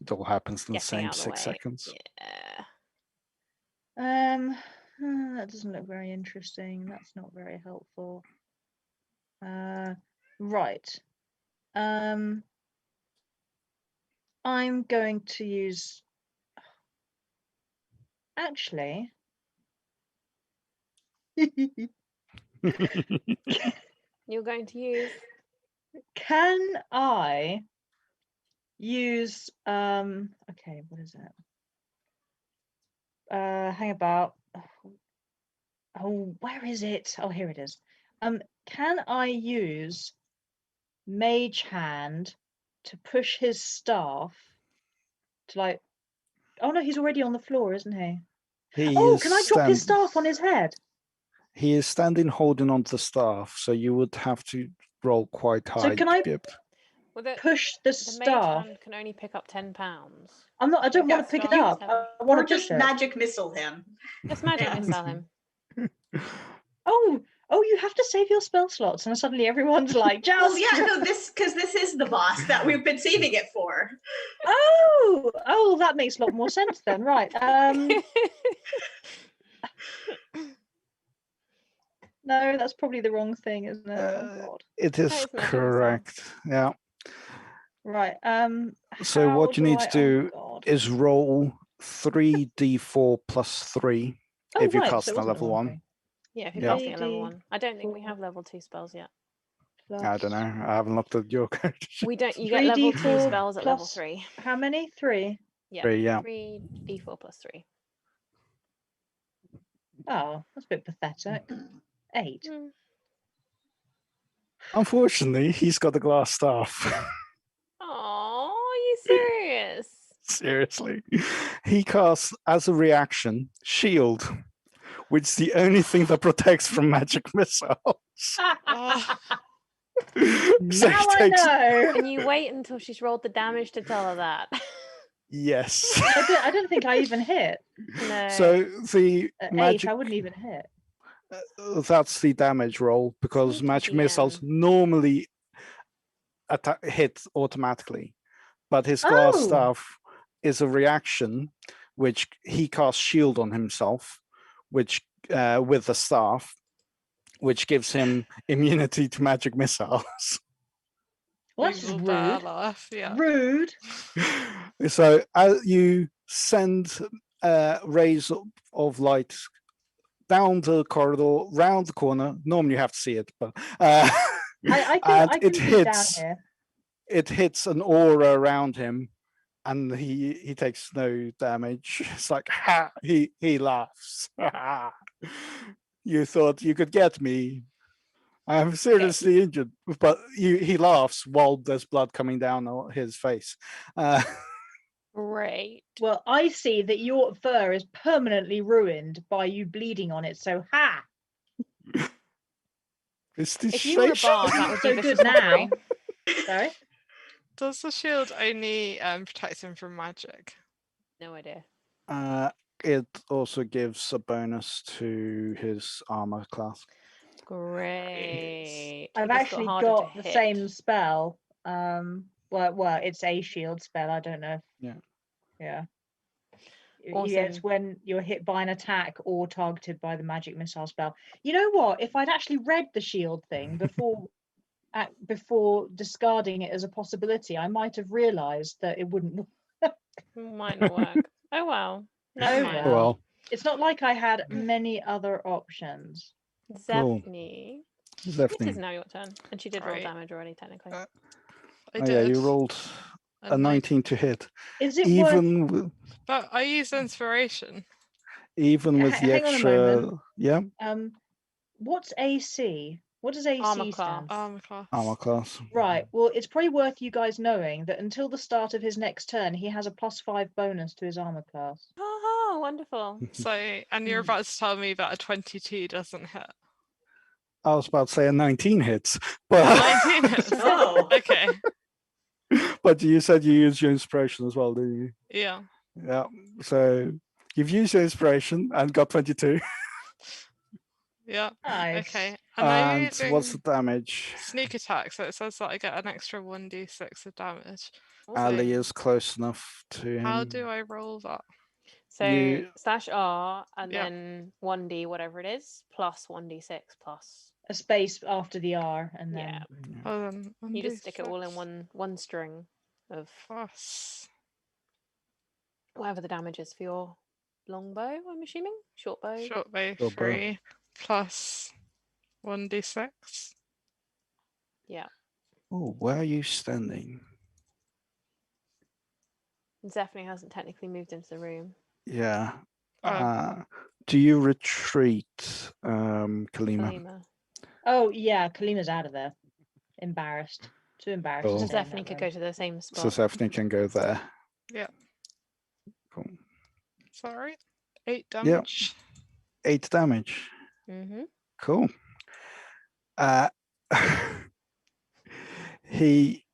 It all happens in the getting same out of the 6 way. seconds. Yeah. That doesn't look very interesting. That's not very helpful. Right. I'm going to use. Actually, You're going to use can I use? Okay, what is it? Hang about. Oh, where is it? Oh, here it is. Can I use Mage Hand to push his staff to like? Oh no, he's already on the floor, isn't he? He Oh, is can I drop his staff on his head? He is standing holding onto the staff, so you would have to roll quite high. So can I to be able to- well, the push the mage staff? hand can only pick up 10 pounds. I'm not. I don't Yeah, want to pick it staff up. is I want Or to just push it. magic missile him. Just magic Yeah. missile him. Oh, you have to save your spell slots, and suddenly everyone's like, just. Well, yeah, no, this is the boss that we've been saving it for. Oh, that makes a lot more sense then, right? No, that's probably the wrong thing, isn't it? Oh God. It is it's magic missile. correct. Yeah. Right. So how what you need I- to do oh, God. is roll 3d4 plus 3 Oh, if you right, cast so it a wasn't the level wrong 1. thing. Yeah, if you're Yeah. casting at level 1. I don't think we 3d4 have level 2 spells yet. I don't know. I haven't looked at your character. We don't. You get level 2 3d4 spells at level plus- 3. How many? 3. Yeah. 3, yeah. 3d4 plus 3. Oh, that's a bit pathetic. 8. Unfortunately, he's got the glass staff. Oh, are you serious? Seriously. He casts, as a reaction, shield, which is the only thing that protects from magic missiles. Oh, So Now he I takes- know. Can you wait until she's rolled the damage to tell her that? Yes. I don't think I even hit. No. So the At 8, magic I wouldn't even hit. that's the damage roll because Sneaky magic DM. missiles normally hit automatically, but his glass Oh. staff is a reaction which he casts shield on himself, which with the staff, which gives him immunity to magic missiles. Well, that's evil just bear rude. laugh. Yeah. Rude. So you send rays of light down the corridor, round the corner. Normally you have to see it, but I and can it be down hits. here. It hits an aura around him, and he takes no damage. It's like ha! He laughs. You thought you could get me. I'm seriously injured, but he laughs while there's blood coming down on his face. Great. Well, I see that your fur is permanently ruined by you bleeding on it. So ha! It's the If you were a shape- bard, that would So be good vicious now. mockery. Sorry. Does the shield only protect him from magic? No idea. It also gives a bonus to his armor class. Great. I've He just actually harder to got the hit. same spell. Well, it's a shield spell. I don't know. Yeah. Yeah. Yeah, Awesome. it's when you're hit by an attack or targeted by the magic missile spell. You know what? If I'd actually read the shield thing before discarding it as a possibility, I might have realised that it wouldn't work. Might not work. Oh well. Never Oh, mind. Well, It's not like I had many other options. Cool. Zephany. It is Zephany. now your turn. And she did roll Right. damage already, technically. I Oh, did. yeah, you rolled a 19 to hit. Is it worth? Even with, But I use inspiration. even with the Hang on a extra, moment. yeah, What's AC? What does AC Armor stand class. for? Armor class. armor class. Right. Well, it's probably worth you guys knowing that until the start of his next turn, he has a +5 bonus to his armor class. Oh, wonderful. So, and you're about to tell me that a 22 doesn't hit. I was about to say a 19 hits, but 19 hits. Oh. Okay. but you said you used your inspiration as well, didn't you? Yeah. Yeah. So you've used your inspiration and got 22. Yeah. Nice. Okay. And I'm And using what's the damage? sneak attack, so it says that I get an extra 1d6 of damage. Ali So is close enough to him. how do I roll that? So You- /R and Yeah. then 1d whatever it is plus 1d6 plus. A space after the R, and then Yeah. Oh, then You just stick it all in 1d6 one string of plus. whatever the damage is for your longbow, I'm assuming? Short bow? Short bow Short bow. 3 plus 1d6. Yeah. Oh, where are you standing? Zephany hasn't technically moved into the room. Yeah. Oh. Do you retreat, Kalima? Kalima. oh yeah, Kalima's out of there. Embarrassed. Too embarrassed. Cool. To So stay in Zephany that could room. go to the same So spot. Zephany can go there. Yeah. Cool. Is that right? 8 damage. 8 damage. Mm-hmm. Cool. He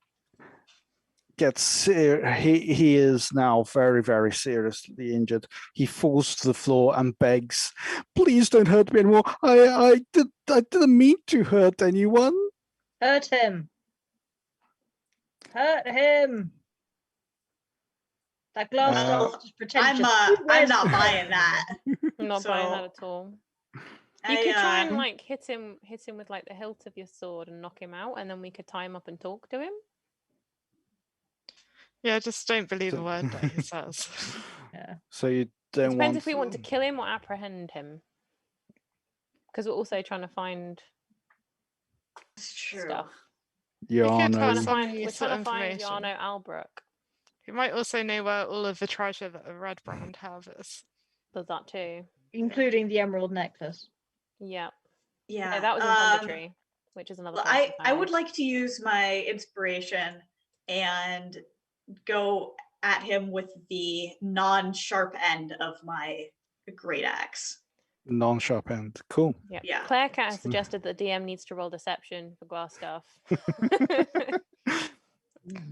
gets he is now very, very seriously injured. He falls to the floor and begs, "Please don't hurt me anymore. I didn't mean to hurt anyone." Hurt him. Hurt him. That glass Well, stuff is pretentious. I'm Who wears not that? buying that. I'm not buying that So, at all. You could try and like hit him with like the hilt of your sword and knock him out, and then we could tie him up and talk to him. Yeah, just don't believe a word that he says. Yeah. So you It don't depends want if we want to kill him or apprehend him. Because we're also trying to find It's true. stuff. You could Yarno. have We're some trying useful to find information. Yarno Albrook. You might also know where all of the treasure that a red brand have is. Does that too. Including the emerald necklace. Yeah. Yeah. No, that was in Thundertree, which is another Well, place I would like to use my inspiration and go at him with the non-sharp end of my great axe. Non-sharp end. Cool. Yeah. Yeah. Claire Cat has suggested that DM needs to roll deception for Glassstaff.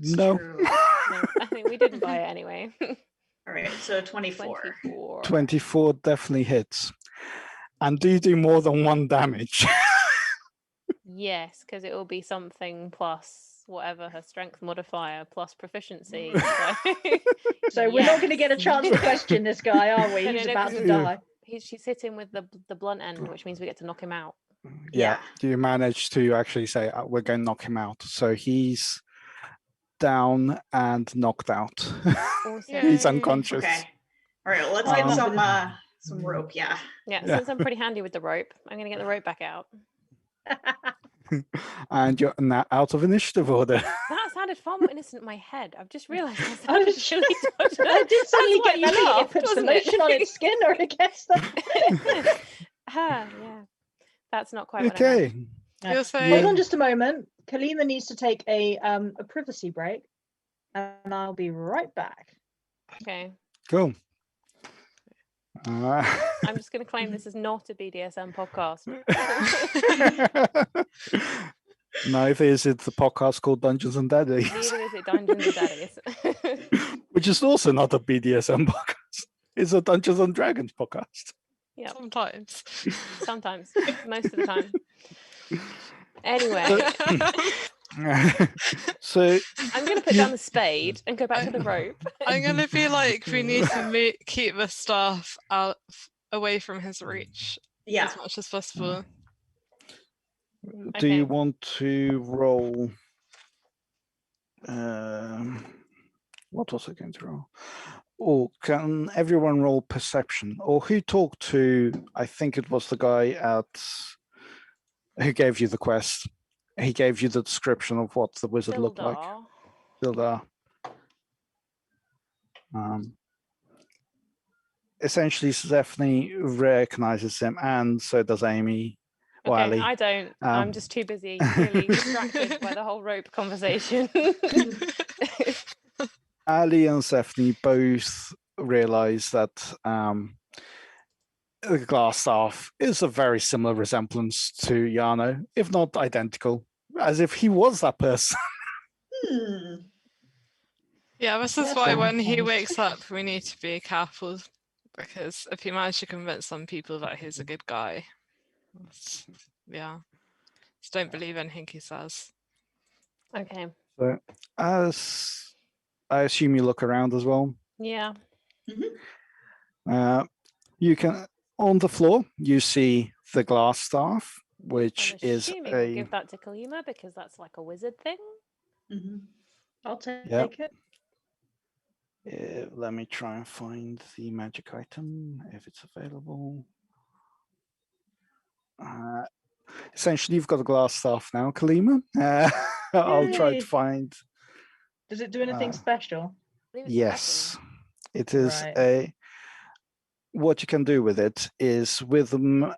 No. True. No, I think we didn't buy it anyway. All right, so 24. 24. 24 definitely hits. And do you do more than 1 damage? Yes, because it will be something plus whatever her strength modifier plus proficiency. So we're not going to get a chance to question this guy, are we? No, He's no, about 'cause to die. She's hitting with the blunt end, which means we get to knock him out. Yeah. Do you manage to actually say, we're going to knock him out? So he's down and knocked out. Awesome. He's Yay. unconscious. Okay. All right, let's Um, get some rope. Yeah. Yeah, Yeah. since I'm pretty handy with the rope, I'm going to get the rope back out. And you're now out of initiative order. That sounded far more innocent in my head. I've just realised that I sounded was- really dodgy. I did suddenly That's get why the you feeling it laughed, puts the wasn't it? lotion on its skin or it gets the... Yeah. That's not quite what I meant. Okay. No. You'll say, Hold on just a moment. Kalima needs to take a privacy break, and I'll be right back. Okay. Cool. I'm just going to claim this is not a BDSM podcast. Neither is it the podcast called Dungeons and Daddies, Neither is it Dungeons and Daddies. which is also not a BDSM podcast. It's a Dungeons and Dragons podcast. Yeah, Sometimes. sometimes, most of the time. Anyway, So I'm going to put down the spade and go back to the rope. I'm going to be like, we need to keep the staff out away from his reach Yeah. as much as possible. do you Okay. want to roll? What was I going to roll? Or can everyone roll perception? Or who talked to? I think it was the guy who gave you the quest. He gave you the description of what the wizard looked like. Sildar. Sildar. Essentially, Stephanie recognizes him, and so does Amy. Or Okay, Ali. I don't. I'm just too busy, clearly distracted by the whole rope conversation. Ali and Stephanie both realize that the Glassstaff is a very similar resemblance to Yano, if not identical, as if he was that person. Yeah, this is Yes, why that when makes he sense. wakes up, we need to be careful, because if he managed to convince some people that he's a good guy, yeah, just don't believe anything he says. Okay. So, as I assume you look around as well, Yeah. you can on the floor you see the Glassstaff, which I'm is assuming we'll a give that to Kalima because that's like a wizard thing. I'll take Yep. it. let me try and find the magic item if it's available. Essentially, you've got a Glassstaff now, Kalima. I'll try Yay. to find. Does it do anything special? I believe it's a Yes, weapon. it is Right. a. What you can do with it is with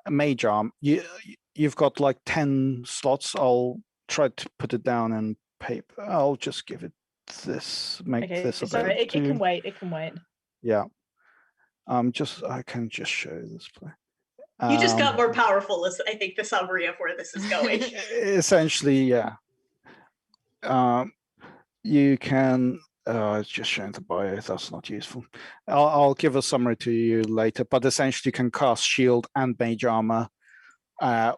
mage arm. You've got like 10 slots. I'll try to put it down in paper. I'll just give it this. Make Okay, this sorry, available it to can you. wait. It can wait. Yeah. I can just show this play. You just got more powerful, is I think the summary of where this is going. Essentially, yeah. You can. It's just showing the bio. That's not useful. I'll give a summary to you later. But essentially, you can cast shield and mage armor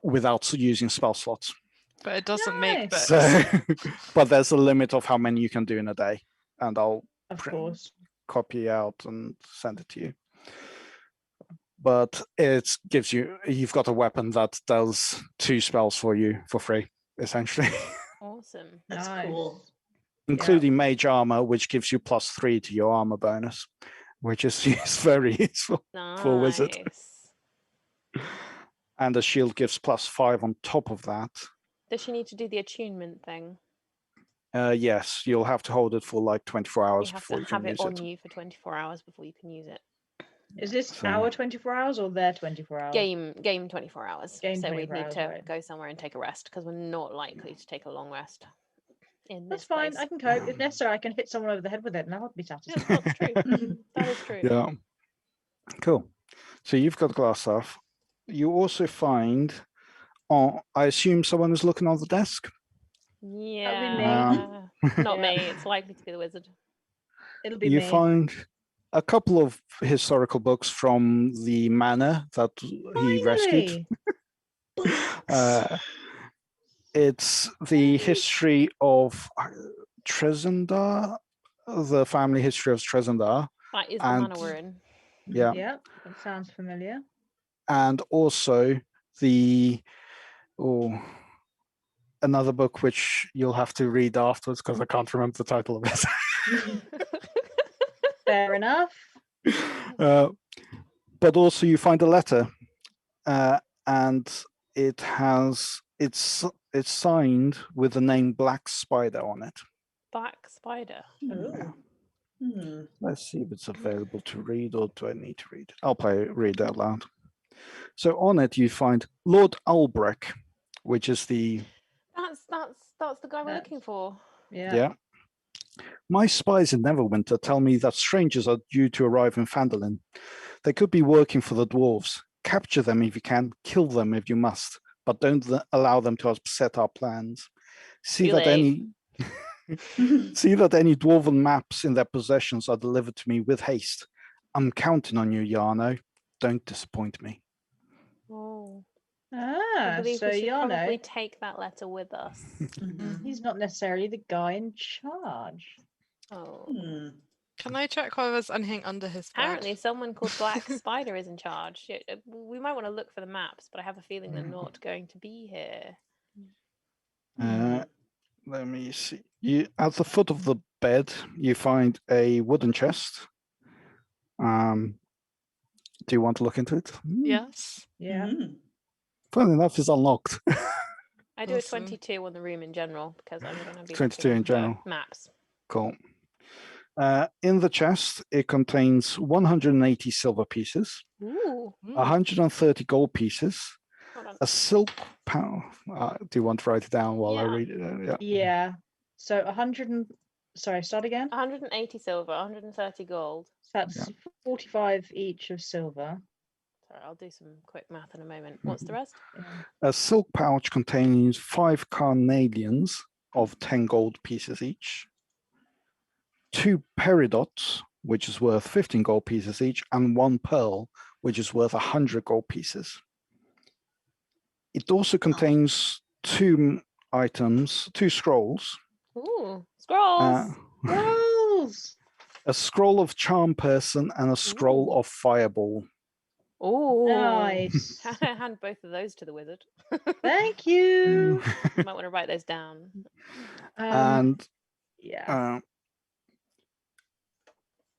without using spell slots. But it doesn't make Nice. books. So, but there's a limit of how many you can do in a day, and I'll Of course. copy out and send it to you. But it gives you've got a weapon that does 2 spells for you for free, essentially, Awesome. That's Nice. cool. including mage armor, which gives you +3 to your armor bonus, which is very useful. Nice. For a wizard. And the shield gives +5 on top of that. Does she need to do the attunement thing? Yes, you'll have to hold it for like 24 hours You have before to you can have it use on it. you for 24 hours before you can use it. Is this So- our 24 hours or their 24 hours? Game 24 hours. Game so 24 we'd need hours, to right. go somewhere and take a rest because we're not likely to take a long rest in That's this fine. place. I can cope. If necessary, I can hit someone over the head with it, and I'll be Yeah, satisfied. that's true. That is true. Yeah. Cool. So you've got Glassstaff. You also find, I assume someone is looking on the desk. Yeah. Not Yeah. me. It's likely to be the wizard. It'll be You me. find a couple of historical books from the manor that he rescued. Finally! It's the history of Trezendar, the family history of Trezendar. That is the And- manor we're in. Yeah. Yeah, that sounds familiar. And also another book which you'll have to read afterwards because I can't remember the title of it. Fair enough. But also you find a letter, and it's signed with the name Black Spider on it. Black spider. Ooh. Let's see if it's available to read, or do I need to read? I'll read out loud. So on it you find Lord Albrecht, which is the That's the guy we're That's- looking for. Yeah. My spies in Neverwinter tell me that strangers are due to arrive in Phandelver. They could be working for the dwarves. Capture them if you can, kill them if you must, but don't allow them to upset our plans. See Too that late. see that any dwarven maps in their possessions are delivered to me with haste. I'm counting on you, Yarno. Don't disappoint me. Oh, I Ah, believe so we should probably Yano, take that letter with us. he's not necessarily the guy in charge. Oh, Can I check whether there's anything under his bed? apparently someone called Black Spider is in charge. We might want to look for the maps, but I have a feeling they're not going to be here. Let me see. At the foot of the bed, you find a wooden chest. Do you want to look into it? Yes. Yeah. Funny enough, it's unlocked. I do a Awesome. 22 on the room in general because I'm going to be 22 looking in for general. maps. Cool. In the chest, it contains 180 silver pieces, Ooh, 130 gold pieces, hold on. a silk pouch. Do you want to write it down while I Yeah. read it? Yeah. Yeah. So 100 and sorry, start again. 180 silver, 130 gold. So that's 45 each of silver. Sorry, I'll do some quick math in a moment. What's the rest? A silk pouch contains 5 carnelians of 10 gold pieces each, 2 peridots, which is worth 15 gold pieces each, and 1 pearl, which is worth 100 gold pieces. It also contains 2 items, 2 scrolls. Ooh, scrolls! Rolls. A scroll of charm person and a scroll of fireball. Ooh, Nice. hand both of those to the wizard. Thank you. Might want to write those down. And Yeah.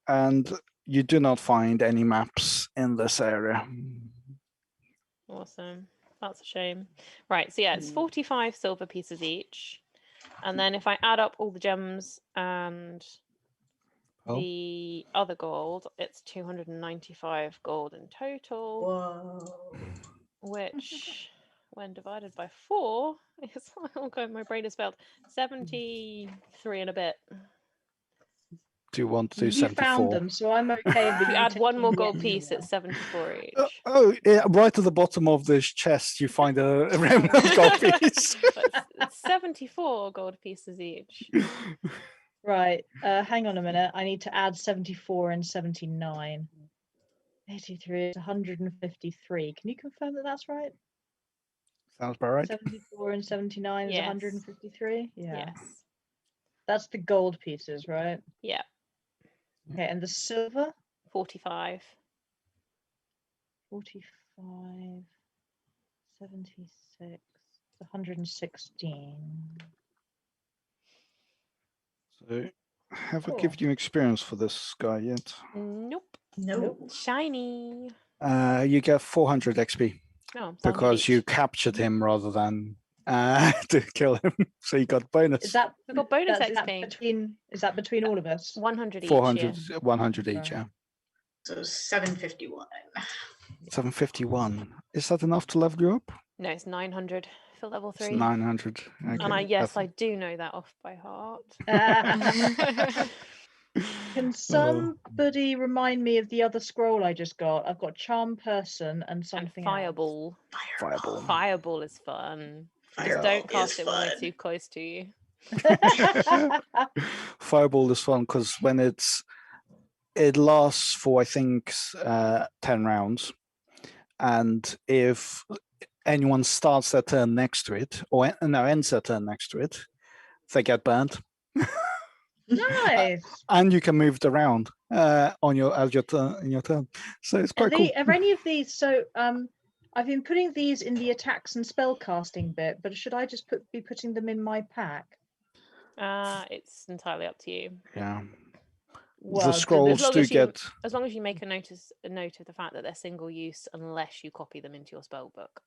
and you do not find any maps in this area. Awesome. That's a shame. Right, so yeah, it's 45 silver pieces each. And then if I add up all the gems and the other gold, it's 295 gold in total. Whoa. Which, when divided by 4, is, oh god, my brain is spelled 73 and a bit. Do you want to do You 74? found them, so I'm okay with If you you add one taking more the gold extra piece, one. it's 74 each. Yeah, right at the bottom of this chest, you find a remnant gold piece. But it's 74 gold pieces each. Right. Hang on a minute. I need to add 74 and 79. 83 is 153. Can you confirm that that's right? Sounds about right. 74 and 79 is Yes. 153? Yeah. Yes. That's the gold pieces, right? Yeah. Okay, and the silver? 45. 45, 76, 116. So, have I Cool. given you experience for this guy yet? Nope. No. Shiny. You get 400 XP No, because you captured him rather than to kill him. So you got bonus. Is that We've got bonus that's XP. that between all of us? 100 each. 400, Yeah. 100 each, Right. yeah. So 751. 751. Is that enough to level you up? No, it's 900 for level It's 3. 900. Okay. And I do know that off by heart. Can somebody remind me of the other scroll I just got? I've got charm person and something And fireball. Fireball. Fireball is fun. Just Fireball don't cast is it when we're fun. too close to you. else. Fireball is fun because when it lasts for I think 10 rounds, and if anyone starts their turn next to it or ends their turn next to it, they get burned. Nice. And you can move it around on your in your turn. So it's quite cool. Are any of these so I've been putting these in the attacks and spell casting bit, but should I just be putting them in my pack? It's entirely up to you. Yeah. Well, The scrolls do get. As long as you make a note of the fact that they're single use, unless you copy them into your spell book.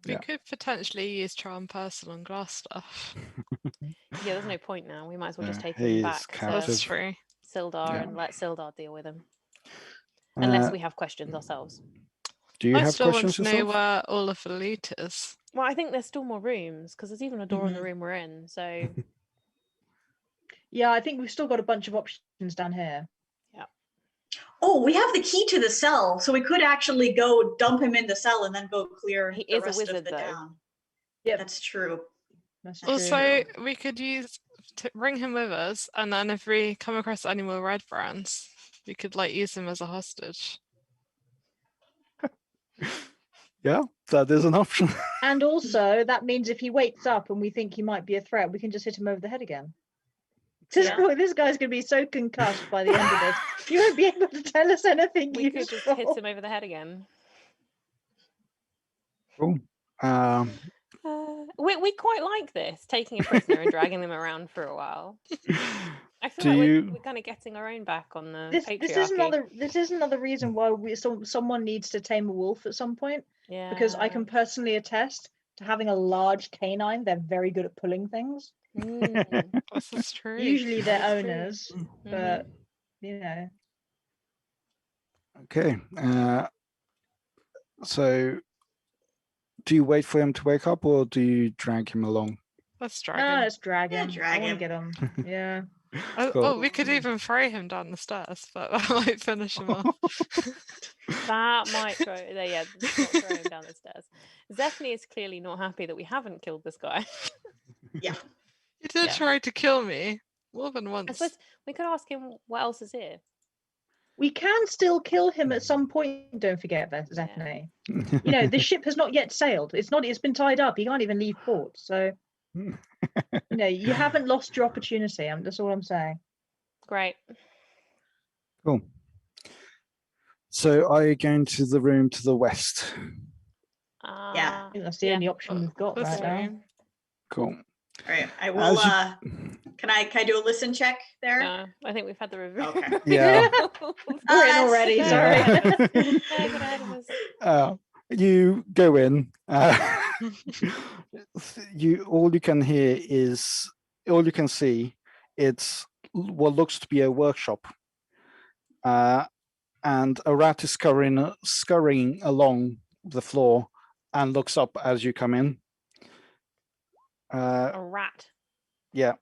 We could potentially use charm person on Glassstaff. Yeah, there's no point now. We might as well just take he him is back captive. That's to true. Sildar and let Sildar deal with him. Unless we have questions ourselves. Do you I have still want questions to know yourself? where all of the loot is. Well, I think there's still more rooms because there's even a door in the room we're in. So Yeah, I think we've still got a bunch of options down here. Oh, we have the key to the cell, so we could actually go dump him in the cell and then go clear He the is a rest wizard, of the though. town. Yep. That's true. That's true. Also, we could use to bring him with us, and then if we come across any more red brands, we could like use him as a hostage. Yeah, that is an option. And also, that means if he wakes up and we think he might be a threat, we can just hit him over the head again. Yeah. This guy's going to be so concussed by the end of this. You won't be able to tell us anything We could just useful. hit him over the head again. Cool. We quite like this, taking a prisoner and dragging them around for a while. I feel Do like you- we're kind of getting our own back on the This patriarchy. is another reason why someone needs to tame a wolf at some point. Yeah. Because I can personally attest to having a large canine. They're very good at pulling things. Mm, This is true. Usually That they're is true. owners, mhm. but you know. Okay. So, do you wait for him to wake up, or do you drag him along? Let's No, drag him. let's drag Yeah, him. drag I want to him. get him. Yeah. Oh, we could even throw him down the stairs, but that might finish him off. That might throw. Yeah, let's not throw him down the stairs. Zephany is clearly not happy that we haven't killed this guy. Yeah. He did Yeah. try to kill me more than I once. suppose we could ask him what else is here. We can still kill him at some point, don't forget that, Zephany. You know, the ship has not yet sailed. It's been tied up. He can't even leave port. So, you know, you haven't lost your opportunity. That's all I'm saying. Great. Cool. So, are you going to the room to the west? Yeah. I think that's the Yeah. only option we've got This right now. room. Cool. All right. I will. As Can I do a listen check there? No, I think we've had the review. Okay. Yeah. We're in already, Yeah. sorry. Get ahead of us. You go in. All you can hear is all you can see. It's what looks to be a workshop, and a rat is scurrying along the floor, and looks up as you come in. A rat. Yeah,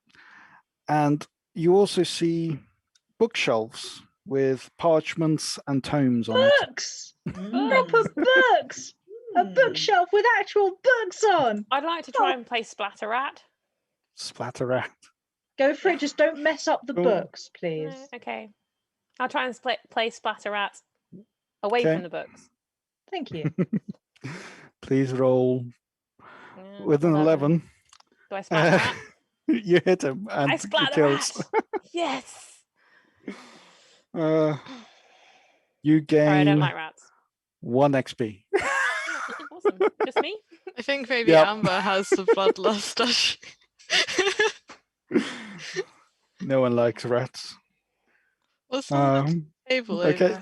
and you also see bookshelves with parchments and tomes on it. Books! Mm. Proper books! A Hmm. bookshelf with actual books on! I'd like to try and play Splatter Rat. Splatter rat. Go for it, just don't mess up the Oh. books, please. Okay. I'll try and play Splatter Rat away Okay. from the books. Thank you. Please roll Yeah, with an 11. Do I splatter rat? You hit him and I he splat the kills. rat. Yes. You gain Sorry, I don't like rats. 1 XP. Awesome. Just me? I think maybe Yep. Amber has the bloodlust, does she? No one likes rats. What's on the Um, table okay. over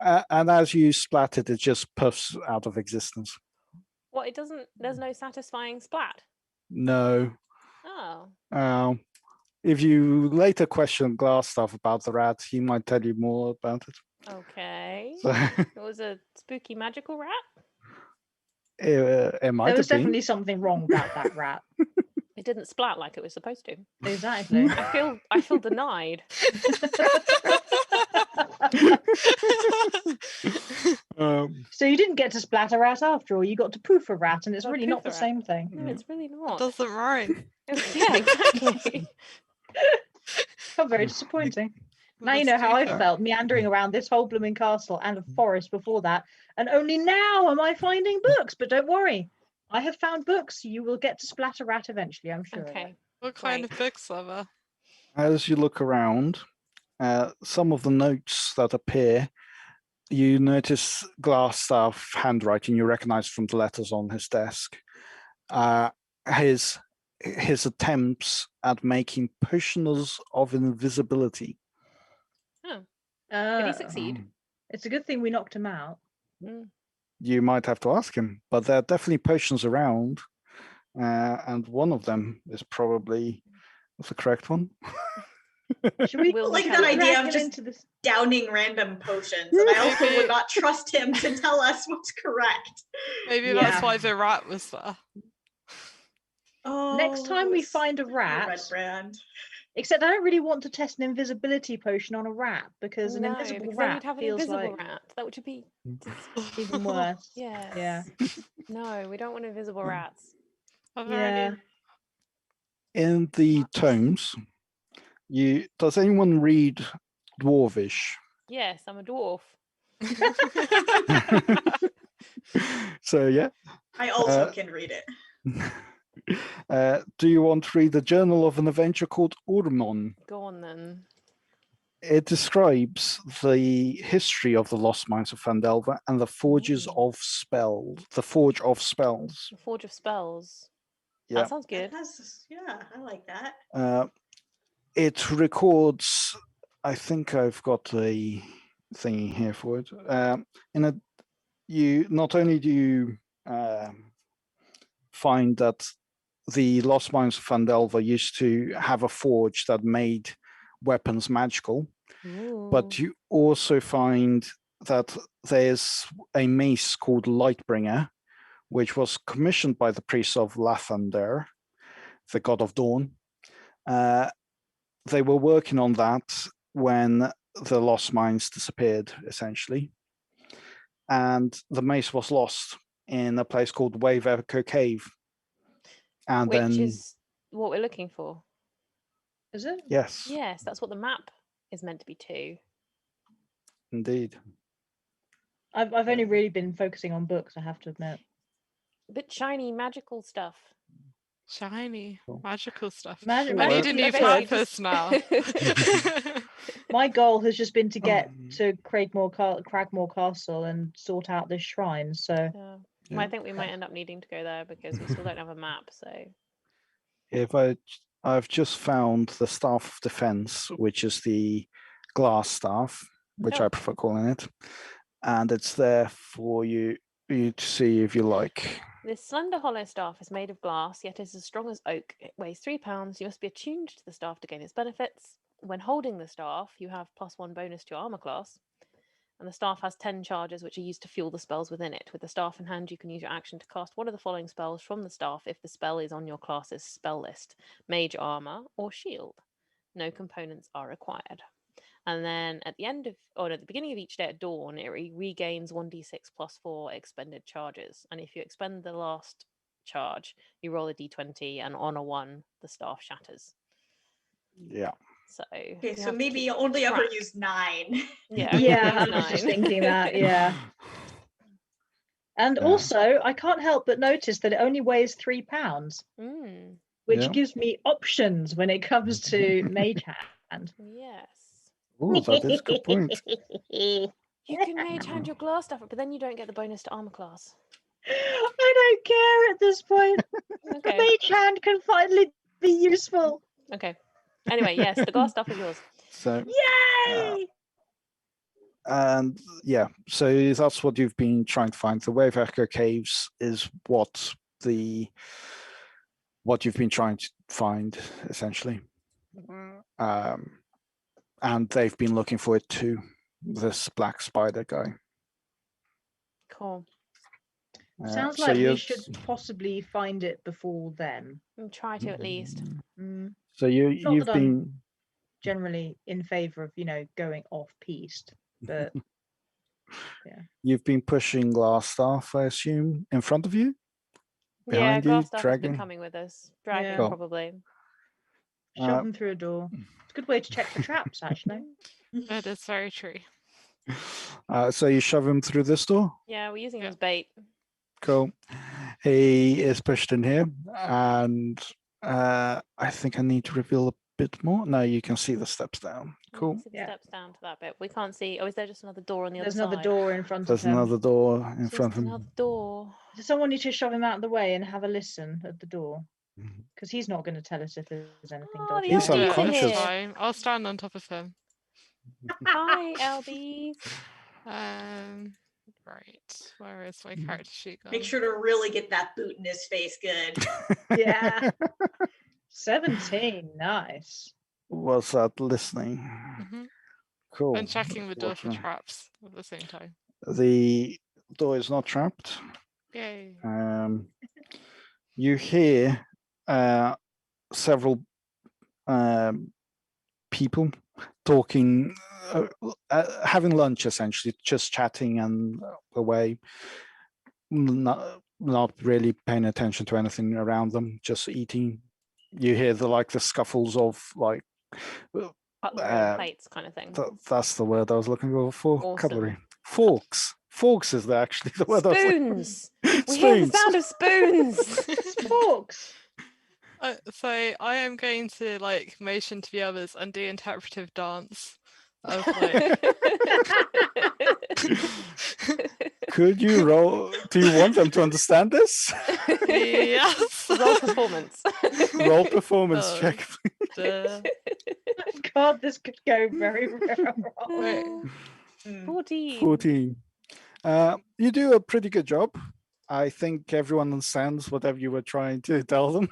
her? And as you splat it, it just puffs out of existence. What? It doesn't. There's no satisfying splat. No. Oh. If you later question Glassstaff about the rat, he might tell you more about it. Okay. So, It was a spooky magical rat. it might There was have been. definitely something wrong about that rat. It didn't splat like it was supposed to. Exactly. I feel denied. So you didn't get to splat a rat after all. You got to poof a rat, and it's Got really poof not a the rat. same thing. No, it's really not. Doesn't rhyme. Yeah, exactly. How very disappointing. Now you With know a how I speaker. felt meandering around this whole blooming castle and a forest before that, and only now am I finding books. But don't worry, I have found books. You will get to splat a rat eventually, I'm sure. of it. Okay. What kind Right. of books are there? As you look around, some of the notes that appear, you notice Glassstaff handwriting you recognize from the letters on his desk. His attempts at making potions of invisibility. Did he Uh, succeed? It's a good thing we knocked him out. You might have to ask him, but there are definitely potions around, and one of them is probably the correct one. Should we Will like we that have- idea drag of him just into this? downing random potions, and I also would not trust him to tell us what's correct. Maybe that's Yeah. why the rat was there. Oh, Next time we find a red rat, brand. except I don't really want to test an invisibility potion on a rat because an No, invisible because then rat we'd have an feels invisible like rat. That would be even worse. yes. Yeah. No, we don't want invisible rats. Are there any? In the tomes, does anyone read Dwarvish? Yes, I'm a dwarf. So yeah. I also can read it. Do you want to read the Journal of an Adventure called Urmon? Go on then. It describes the history of the lost mines of Phandelver and the forges Ooh. of spells. The Forge of Spells. The Forge of Spells. Yeah. That sounds good. Yeah, I like that. It records. I think I've got a thingy here for it. You not only do you find that the lost mines of Phandelver used to have a forge that made weapons magical, but Ooh. you also find that there's a mace called Lightbringer, which was commissioned by the priests of Lathander, the god of dawn. They were working on that when the lost mines disappeared, essentially. And the mace was lost in a place called Wave Echo Cave. And Which then, is what we're looking for. Is it? yes, Yes, that's what the map is meant to be too. indeed. I've only really been focusing on books, I have to admit. A bit shiny, magical stuff. Shiny, magical stuff. Magic- I need magic a new is good. purpose now. My goal has just been to get to Cragmore Castle and sort out this shrine. So I think we might end up needing to go there because we still don't have a map. So If I've just found the Staff of Defense, which is the Glassstaff, which I prefer calling it, and it's there for you to see if you like. this slender hollow staff is made of glass, yet is as strong as oak. It weighs 3 pounds. You must be attuned to the staff to gain its benefits. When holding the staff, you have +1 bonus to your armor class. And the staff has 10 charges, which are used to fuel the spells within it. With the staff in hand, you can use your action to cast one of the following spells from the staff if the spell is on your class's spell list: Mage Armor or Shield. No components are required. And then at the end of, or at the beginning of each day at dawn, it regains 1d6 + 4 expended charges. And if you expend the last charge, you roll a d20, and on a 1, the staff shatters. Yeah. So okay, so maybe you only ever use 9. Yeah, I was just thinking that. Yeah. And also, I can't help but notice that it only weighs 3 pounds, which gives me options when it comes to Mage Hand. Yes. Oh, that is a good point. You can Mage Hand your glass stuff, but then you don't get the bonus to armor class. I don't care at this point. Okay. Mage Hand can finally be useful. Okay. Anyway, yes, the glass stuff is yours. So, yay! And yeah, so that's what you've been trying to find. The Wave Echo Caves is what you've been trying to find, essentially. And they've been looking for it too, this black spider guy. Cool. Sounds like we should possibly find it before then. Try to at least. So you've been I'm generally in favor of, going off piste, but yeah. You've been pushing Glassstaff, I assume, in front of you? Yeah, Behind you, Glassstaff has dragging? been coming with us. Dragging, Yeah. probably. Shove them through a door. It's a good way to check for traps, actually. That is very true. So you shove him through this door? Yeah, we're using him as bait. Cool. He is pushed in here, and I think I need to reveal a bit more. No, you can see the steps down. Cool. See the steps down to that bit. We can't see. Oh, is there just another door on the There's other side? another door in front There's of him. another door in Just front of him. another door. Does someone need to shove him out of the way and have a listen at the door? Because he's not going to tell us if there's anything dodgy. He's LBs are unconscious. here. Fine. I'll stand on top of him. Hi, LBs. Right. Where is my character sheet gone? Make sure to really get that boot in his face good. Yeah. 17. Nice. Was that listening? Cool. And checking the door for traps at the same time. The door is not trapped. Yay. You hear several people talking, having lunch, essentially, just chatting and away. not really paying attention to anything around them, just eating. You hear the scuffles of like Cutlery Uh, and plates kind of thing. that's the word I was looking for. Awesome. Cutlery. Forks. Forks is actually the word I was looking Spoons. for. We hear the Spoons. sound of spoons. Forks. So I am going to like motion to the others and do interpretive dance. Of like, Could you roll? Do you want them to understand this? yes. Roll performance. Roll performance Oh. check. Duh. God, this could go very, very wrong. Wait. 14. 14. You do a pretty good job. I think everyone understands whatever you were trying to tell them.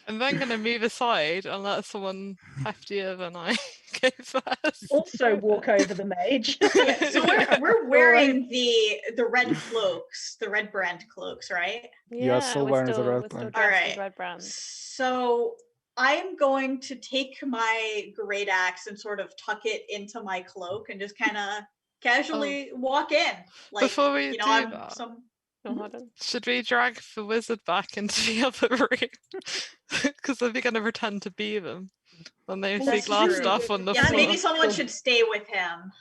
I'm then going to move aside and let someone heftier than I go first. Also walk over the mage. Yeah, so we're wearing the red cloaks, the red brand cloaks, right? You are still we're wearing the still, red we're still brand. dressed Alright. as red brands. So I'm going to take my great axe and sort of tuck it into my cloak and just kind of casually walk in. Like, Before we do I'm that, some. Oh, hold on. should we drag the wizard back into the other room? Because they're going to pretend to be them when they see That's Glassstaff true. on the Yeah, floor. maybe someone should stay with him.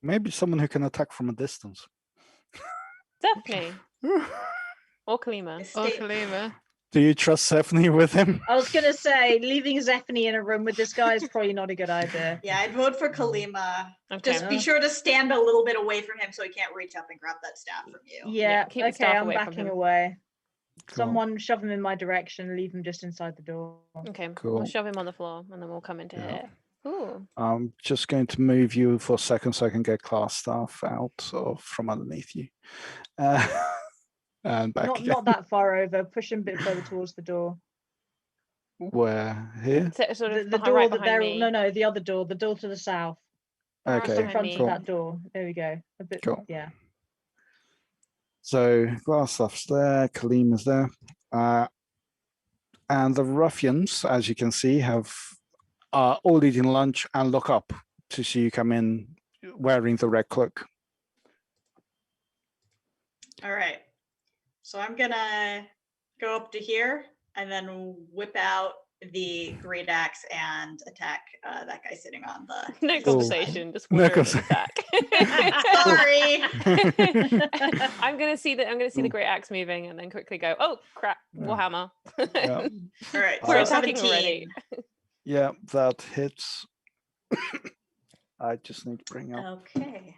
Maybe someone who can attack from a distance. Stephanie or Kalima. Or Stay- Kalima. Do you trust Stephanie with him? I was gonna say leaving Zephany in a room with this guy is probably not a good idea. Yeah, I'd vote for Kalima. Okay. Just be sure to stand a little bit away from him so he can't reach up and grab that staff from you. Yeah, keep the okay, staff I'm away from backing him. away. Cool. Someone shove him in my direction, leave him just inside the door. Okay, Cool. we'll shove him on the floor and then we'll come into Yeah. here. Ooh. I'm just going to move you for a second so I can get Glassstaff out of from underneath you. And back Not again. not that far over. Push him a bit further towards the door. Where? Here? So, sort of The behind, door right that behind they're me. no, the other door, the door to the south. Right Okay, Just in behind front me. of that door. There we go. A bit Cool. yeah. So Glassstaff's there, Kalima's there. And the ruffians, as you can see, are all eating lunch and look up to see you come in wearing the red cloak. All right. So I'm gonna go up to here and then whip out the great axe and attack that guy sitting on the. No conversation, just No wander in and conversation. attack. Sorry. I'm gonna see the great axe moving and then quickly go, oh crap, Warhammer. Yeah. All right. We're So attacking 17. already. Yeah, that hits. I just need to bring up. Okay.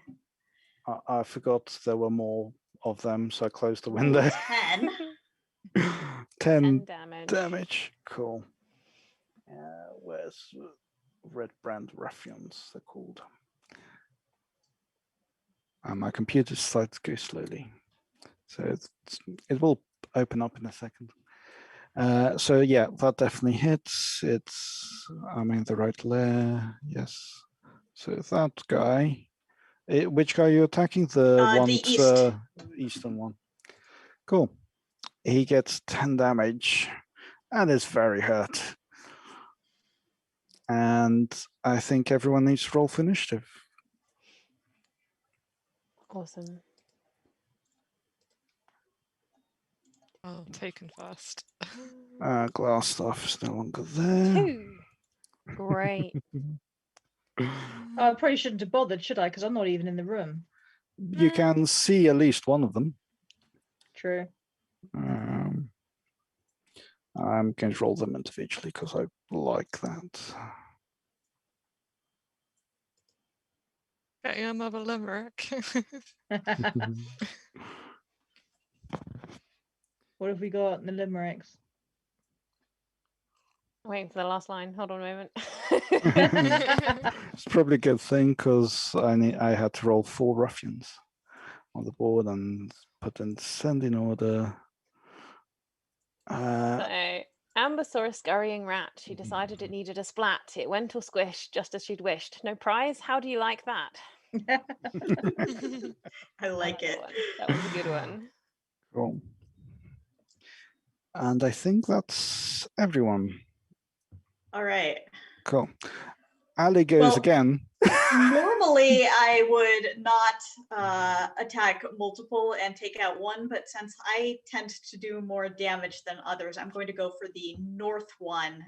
I forgot there were more of them, so I closed the window. 10. 10 damage. damage. Cool. Where's Red Brand Ruffians? They're called. My computer decides to go slowly, so it will open up in a second. So yeah, that definitely hits. I'm in the right layer. Yes. So that guy. Which guy are you attacking? The one, The east. Eastern one. Cool. He gets 10 damage and is very hurt. And I think everyone needs to roll for initiative. Awesome. Oh, taken first. Glassstaff is no longer there. 2. Great. I probably shouldn't have bothered, should I? Because I'm not even in the room. You can see at least one of them. True. I'm going to roll them individually because I like that. Getting another limerick. What have we got in the limericks? Waiting for the last line. Hold on a moment. It's probably a good thing because I had to roll 4 ruffians on the board and put in descending order. So Amber saw a scurrying rat. She decided it needed a splat. It went or squished just as she'd wished. No prize? How do you like that? I like it. That was a good one. Cool. And I think that's everyone. All right. Cool. Ali goes Well- again Normally, I would not attack multiple and take out one, but since I tend to do more damage than others, I'm going to go for the north one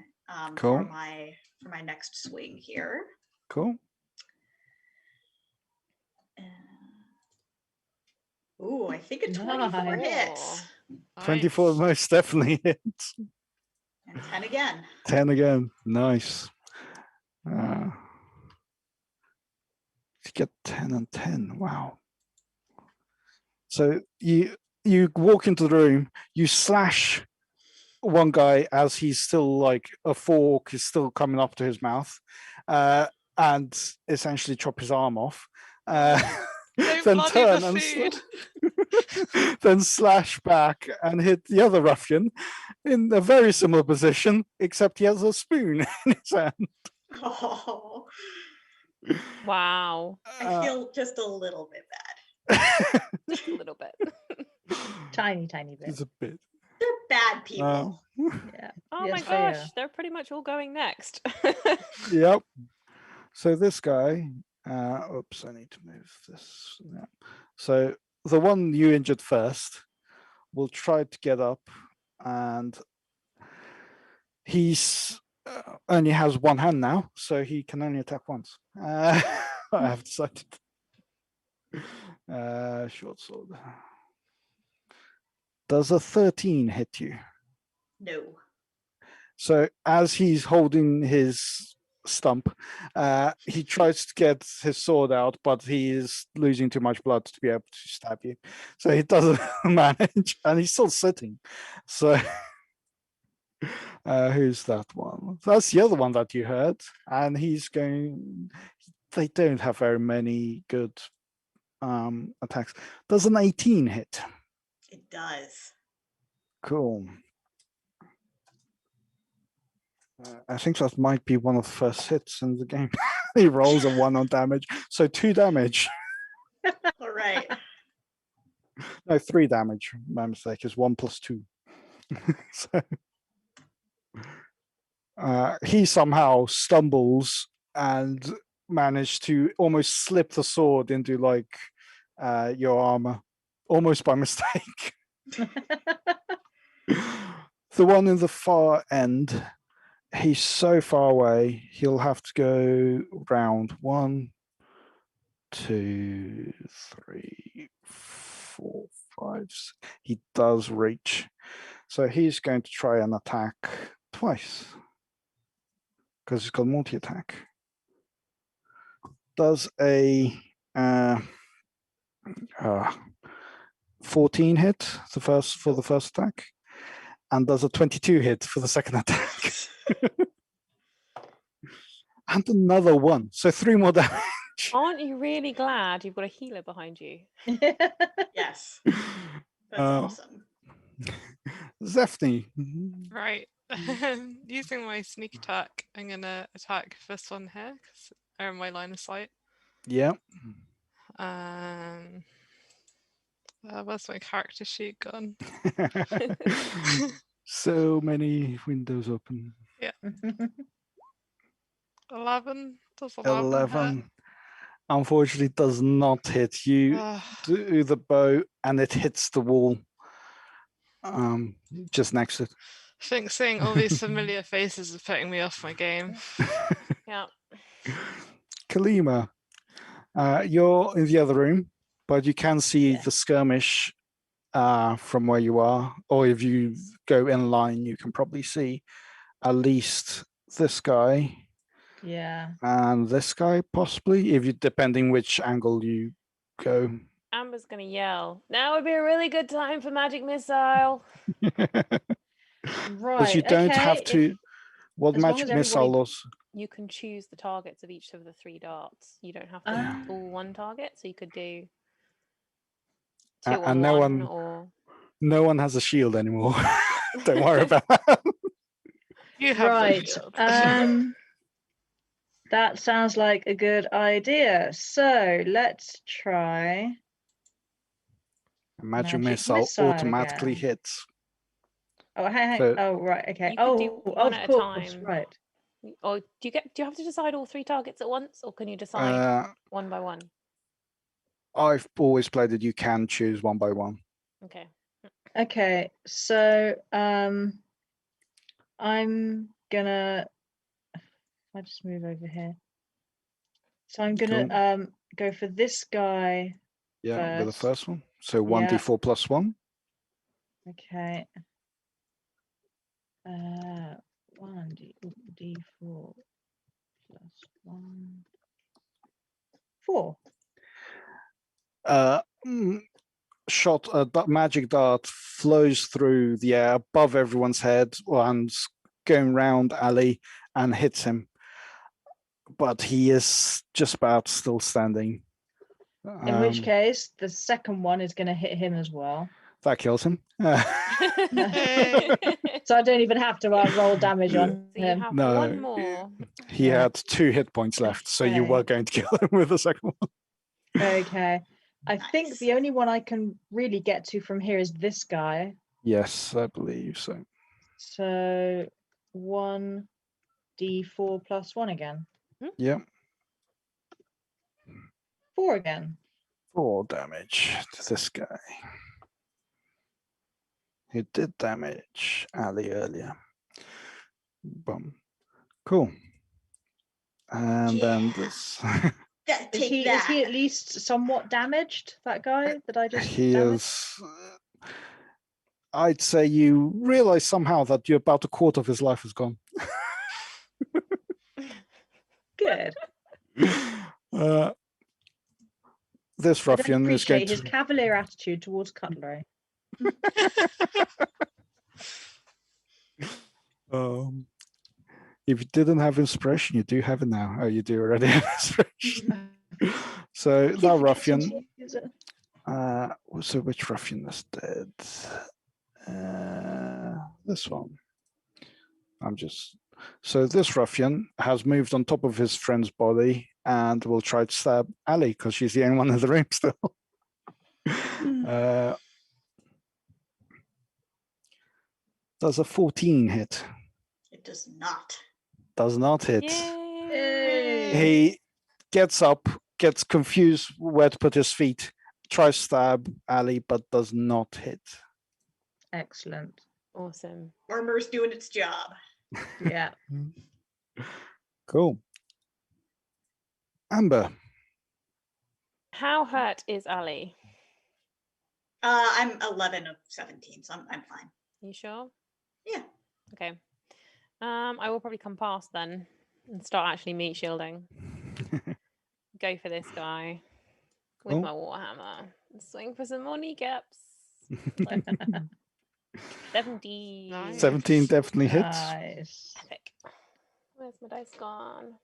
Cool. for my next swing here. Cool. Ooh, I think a 24 hits. 24 Nice. most definitely hits. And 10 again. 10 again. Nice. You get 10 and 10. Wow. So you walk into the room, you slash one guy as he's still like a fork is still coming up to his mouth, and essentially chop his arm off. Don't Then bloody turn the and food. then slash back and hit the other ruffian in a very similar position, except he has a spoon in his hand. Oh, Wow. I feel just a little bit bad. Just a little bit. Tiny bit. It's a bit. They're bad people. Yeah. Oh Yes, my they are. gosh, they're pretty much all going next. Yep. So this guy, oops, I need to move this. Yeah. So the one you injured first will try to get up, and he's only has one hand now, so he can only attack once. I have decided. Short sword. Does a 13 hit you? No. So as he's holding his stump, he tries to get his sword out, but he is losing too much blood to be able to stab you. So he doesn't manage, and he's still sitting. So who's that one? That's the other one that you heard, and he's going. They don't have very many good attacks. Does an 18 hit? It does. Cool. I think that might be one of the first hits in the game. He rolls a 1 on damage, so 2 damage. All right. No, 3 damage. My mistake is 1 plus 2. So, he somehow stumbles and managed to almost slip the sword into like your armor, almost by mistake. The one in the far end, he's so far away, he'll have to go round 1, 2, 3, 4, 5. He does reach. So he's going to try and attack twice because he's got multi-attack. Does a 14 hit for the first attack, and does a 22 hit for the second attack. And another 1, so 3 more damage. Aren't you really glad you've got a healer behind you? Yes. That's awesome. Zephany. Right. Using my sneak attack, I'm gonna attack this one here because they're in my line of sight. Yeah. Where's my character sheet gone? So many windows open. Yeah. 11. Does 11 hit? 11. Unfortunately, does not hit you. Do the bow, and it hits the wall. Just next to it. I think seeing all these familiar faces is putting me off my game. Yeah. Kalima, you're in the other room, but you can see the skirmish from where you are, or if you go in line, you can probably see at least this guy. Yeah. And this guy, possibly, if you depending which angle you go. Amber's gonna yell. Now would be a really good time for magic missile. Right. But you don't have to. What As long magic as missile everybody- was? You can choose the targets of each of the 3 darts. You don't have to all one target, so you could do 2 on and one, or no one has a shield anymore. Don't worry about that. You have Right. the shield. That sounds like a good idea. So let's try. Magic Magic missile missile automatically again. hits. Oh, hang. So- Oh, right. Okay. You could do Oh, one of at a course. time. Right. Or do you have to decide all 3 targets at once, or can you decide one by one? I've always played it. You can choose one by one. Okay. Okay, so I'm gonna. I'll just move over here. So I'm gonna go for this guy. Yeah, with the first. first one. So Yeah. 1d4 plus 1. Okay. 1d4 plus 1. 4. Shot a magic dart flows through the air above everyone's head and going round Ali and hits him, but he is just about still standing. In which case, the second one is going to hit him as well. That kills him. So I don't even have to roll damage on So you him. have No, one more. He had 2 hit points left, so you were going to kill him with the second one. Okay. I think Nice. the only one I can really get to from here is this guy. Yes, I believe so. So 1d4 plus 1 again. Yeah. 4 again. 4 damage to this guy. Who did damage Ali earlier. Boom. Cool. And then this. Is he at least somewhat damaged, that guy that I just He damaged? is. I'd say you realize somehow that you're about a quarter of his life is gone. Good. This I don't ruffian is appreciate going his to. cavalier attitude towards cutlery. If you didn't have inspiration, you do have it now. Oh, you do already have inspiration. So that ruffian. So which ruffian is dead? This one. So this ruffian has moved on top of his friend's body and will try to stab Ali because she's the only one in the room still. Does a 14 hit? It does not. Does not hit. Yay. He gets up, gets confused where to put his feet, tries to stab Ali, but does not hit. Excellent. Awesome. Armor's doing its job. Yeah. Cool. Amber. How hurt is Ali? I'm 11 of 17, so I'm fine. You sure? Yeah. Okay. I will probably come past then and start actually meat shielding. Go for this guy with Cool. my warhammer. And swing for some more kneecaps. 17. Nice. 17 definitely hits. Nice. Epic. Where's my dice gone?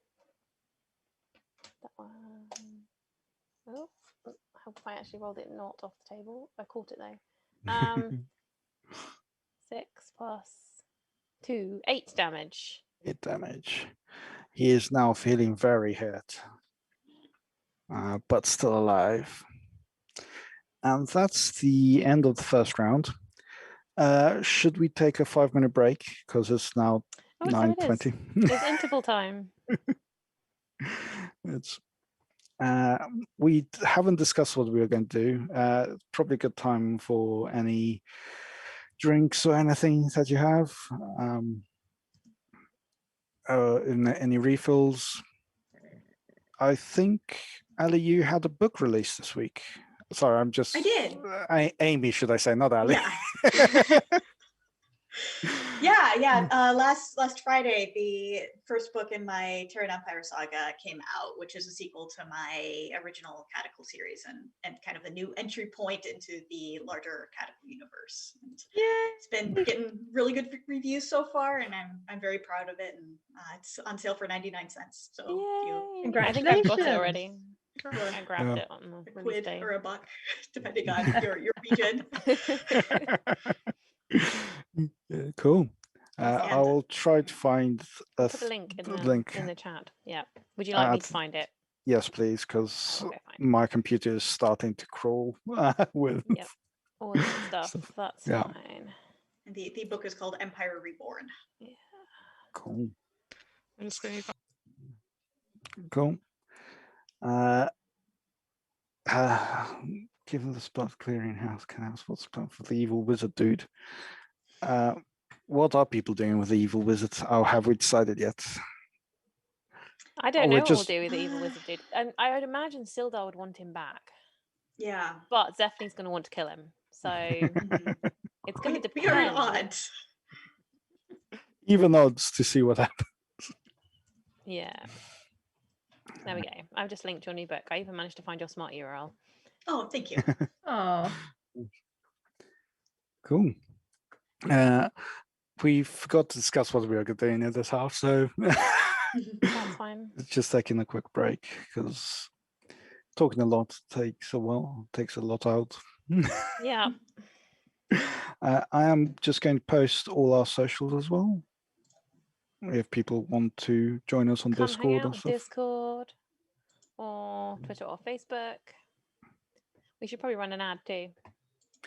That one. Oh, I hope I actually rolled it not off the table. I caught it though. 6 plus 2, 8 damage. 8 damage. He is now feeling very hurt, but still alive. And that's the end of the first round. Should we take a 5-minute break? Because it's now 9:20. It's interval time. It's we haven't discussed what we were going to do. Probably a good time for any drinks or anything that you have. Any refills? I think, Ali, you had a book release this week. Sorry, I'm just. I did. Amy, should I say, not Ali? Yeah. Last Friday, the first book in my Terran Empire saga came out, which is a sequel to my original Cataclysm series and kind of a new entry point into the larger Cataclysm universe. And it's been getting really good reviews so far, and I'm very proud of it. And it's on sale for 99 cents. So if you I think I've got it already. I grabbed it on the a quid day. or a buck, depending on your region. Yeah, cool. I will try to find I'll put a link in the chat. Yeah. Would you like me to find it? Yes, please, because Okay, my computer is starting to crawl with all the stuff. That's fine. And the book is called Empire Reborn. Yeah. Cool. I'm just going to. Cool. Given the spot clearing house canals, what's the plan for the evil wizard dude? What are people doing with the evil wizard? Oh, have we decided yet? I don't Oh, know we're what just- we'll do with the evil wizard dude. And I would imagine Sildar would want him back. Yeah. But Zephyne's going to want to kill him. So it's going to We are at depend. odds. Even odds to see what happens. Yeah. There we go. I've just linked your new book. I even managed to find your smart URL. Oh, thank you. Oh, Cool. We forgot to discuss what we are doing in this half, so That's fine. just taking a quick break because talking a lot takes a while, takes a lot out. Yeah. I am just going to post all our socials as well. If people want to join us on Come hang Discord out and on stuff. Discord or Twitter or Facebook. We should probably run an ad too.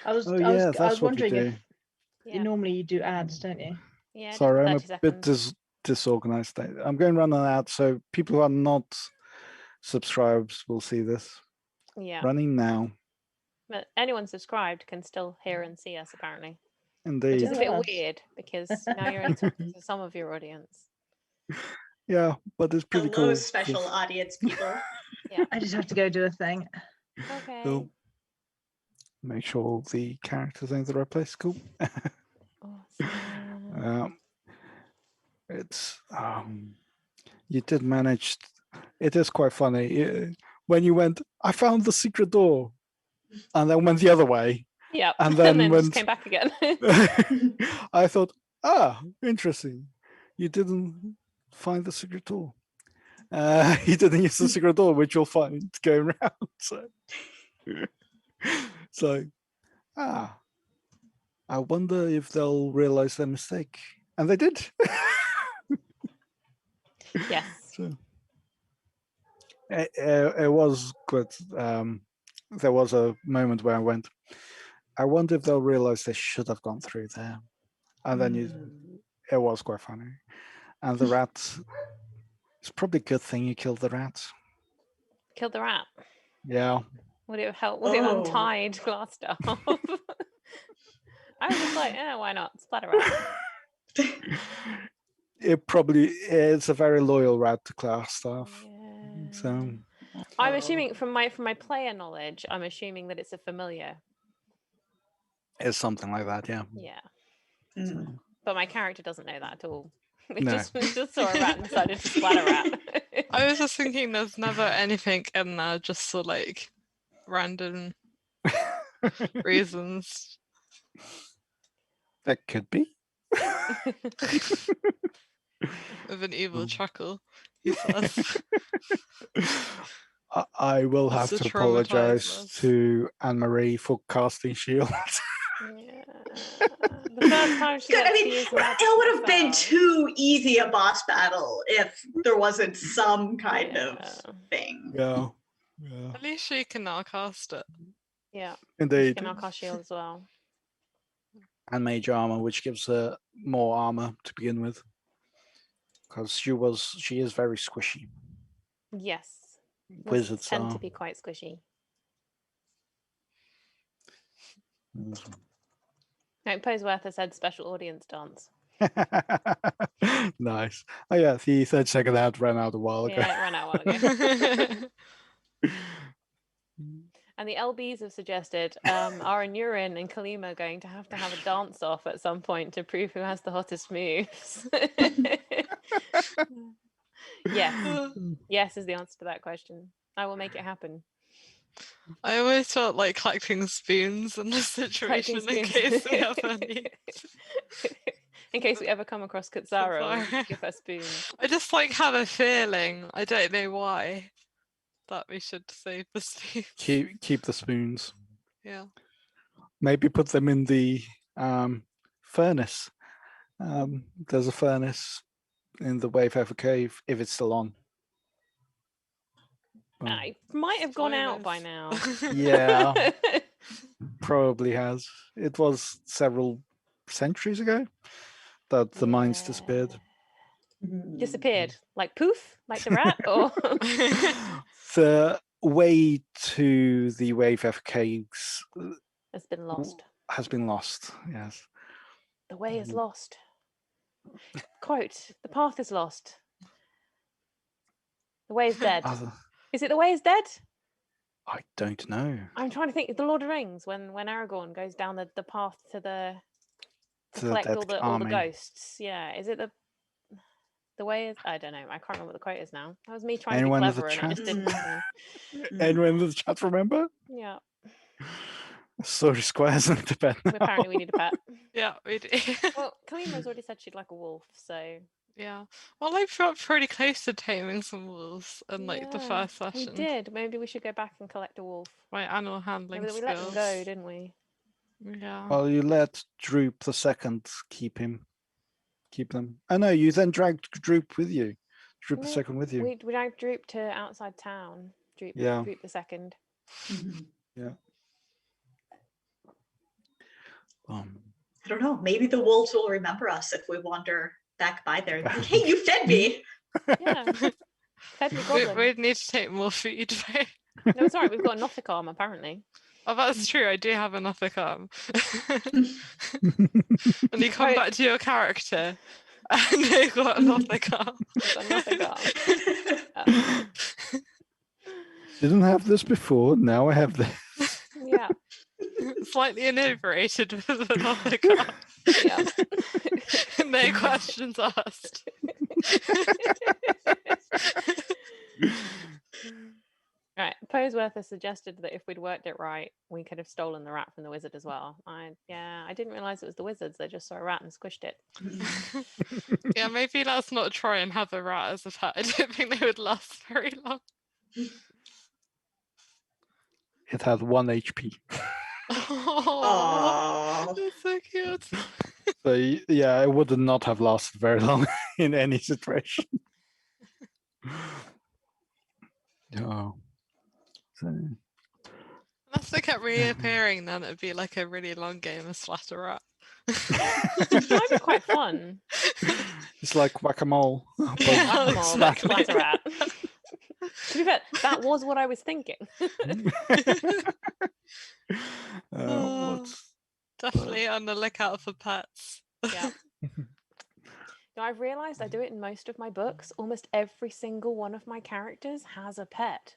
I was Oh yeah, I that's was what we wondering do. if Yeah. normally you do ads, don't you? Yeah. Sorry, I'm a 30 bit seconds. disorganized. I'm going to run an ad, so people who are not subscribed will see this. Yeah. Running now. But anyone subscribed can still hear and see us apparently. Which Indeed. is a bit Yes. weird because now you're only talking to some of your audience. Yeah, but it's pretty Hello, cool. special audience people. Yeah. I just have to go do a thing. Okay. Cool. Make sure all the characters are in the right place. Cool. Awesome. It's you did manage. It is quite funny when you went. I found the secret door, and then went the other way. Yeah. And then just went- came back again. I thought, interesting. You didn't find the secret door. You didn't use the secret door, which you'll find going around. So, I wonder if they'll realize their mistake, and they did. Yes. So, it was good. There was a moment where I went, I wonder if they'll realize they should have gone through there. And then it was quite funny. And the rat, it's probably a good thing you killed the rat. Killed the rat. Yeah. Would it have helped? Would it have Oh. untied Glassstaff? I was just like, why not? Splatter rat. It probably is a very loyal rat to Glassstaff. Yeah. So I'm assuming from my player knowledge, I'm assuming that it's a familiar. it's something like that, yeah. Yeah. Mm. But my character doesn't know that at all. It No. just saw a rat and decided to splatter rat. I was just thinking there's never anything in there just for like random reasons. That could be. With an evil chuckle, he says. I will Wants have to to traumatize apologize us. to Anne-Marie for casting shield. Yeah. The first time she Good. I gets to mean, use it magic would have been spell. too easy a boss battle if there wasn't some kind of Yeah. thing. Yeah. At least she can now cast it. Yeah. She Indeed. can knock our shield as well. And mage armor, which gives her more armor to begin with. Because she is very squishy. Yes. Wizards tend are. to be quite squishy. No, Poseworth said special audience dance. Nice. Oh yeah, the 30-second ad ran out a while ago. Yeah, it ran out a while ago. And the LBs have suggested are Nurin and Kalima going to have a dance off at some point to prove who has the hottest moves. Yes. Yes is the answer to that question. I will make it happen. I always felt like collecting spoons in this situation in Collecting case we spoons. ever need. In case we ever come across Kutsara, we'll Kutsara. give her spoons. I just like have a feeling, I don't know why, that we should save the spoons. Keep the spoons. Yeah. Maybe put them in the furnace. There's a furnace in the Wayfarer Cave if it's still on. I might have gone out by Spoilers. now. Yeah, probably has. It was several centuries ago that the mines disappeared. disappeared, like poof, like the rat, or The way to the Wave F caves has been lost. has been lost. Yes. The way is lost. Quote: the path is lost. The way is dead. Is it the way is dead? I don't know. I'm trying to think. The Lord of the Rings, when Aragorn goes down the path to the to To the collect dead all the army. ghosts. Yeah, is it the way is? I don't know. I can't remember what the quote is now. That was me trying Anyone in to the be clever, and it just didn't chat? happen. Anyone in the chat remember? Yeah, Sorry, Squires and the pet. apparently we need a pet. Yeah, we do. Well, Kalima's already said she'd like a wolf, so Yeah. Well, I got pretty close to taming some wolves in like the yeah, first session. we did. Maybe we should go back and collect a wolf. My animal handling Maybe we skills. let them go, didn't we? Yeah. Well, you let Droop the second keep them. Oh no, you then dragged Droop with you. Droop the No, second with you. We dragged Droop to outside town. Droop the second. Yeah. I don't know. Maybe the wolves will remember us if we wander back by there. Like, hey, you fed me. Yeah. Fed me goblin. We'd need to take more food. No, it's alright. We've got a Nothic arm apparently. Oh, that's true. I do have a Nothic arm. And you come back to your character, and they've got a Nothic arm. Didn't have this before. Now I have this. Yeah. Slightly inebriated with a Nothic arm. Yeah. No questions asked. Right. Poseworth has suggested that if we'd worked it right, we could have stolen the rat from the wizard as well. I didn't realise it was the wizards. They just saw a rat and squished it. Yeah, maybe let's not try and have a rat as a pet. I don't think they would last very long. It had 1 HP. Oh, that's so cute. So yeah, it would not have lasted very long in any situation. Oh. So, Unless they kept reappearing, then it'd be like a really long game of Slatter Rat. It might be quite fun. it's like whack-a-mole. Whack-a-mole, but exactly. Splatter Rat. To be fair, that was what I was thinking. Definitely on the lookout for pets. Yeah. Now, I've realised I do it in most of my books. Almost every single one of my characters has a pet.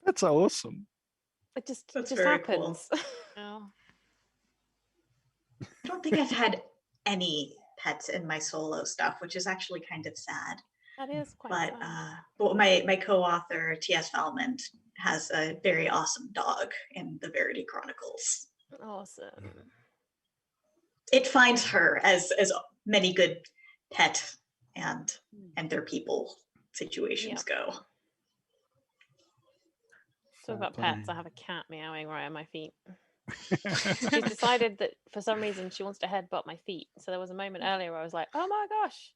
That's awesome. It just That's very happens. cool. Yeah. I don't think I've had any pets in my solo stuff, which is actually kind of sad. That is quite But sad. but my co-author T.S. Valmont has a very awesome dog in the Verity Chronicles. Awesome. It finds her as many good pet and their people situations go. Talk about pets. I have a cat meowing right at my feet. She's decided that for some reason she wants to headbutt my feet. So there was a moment earlier where I was like, "Oh my gosh!"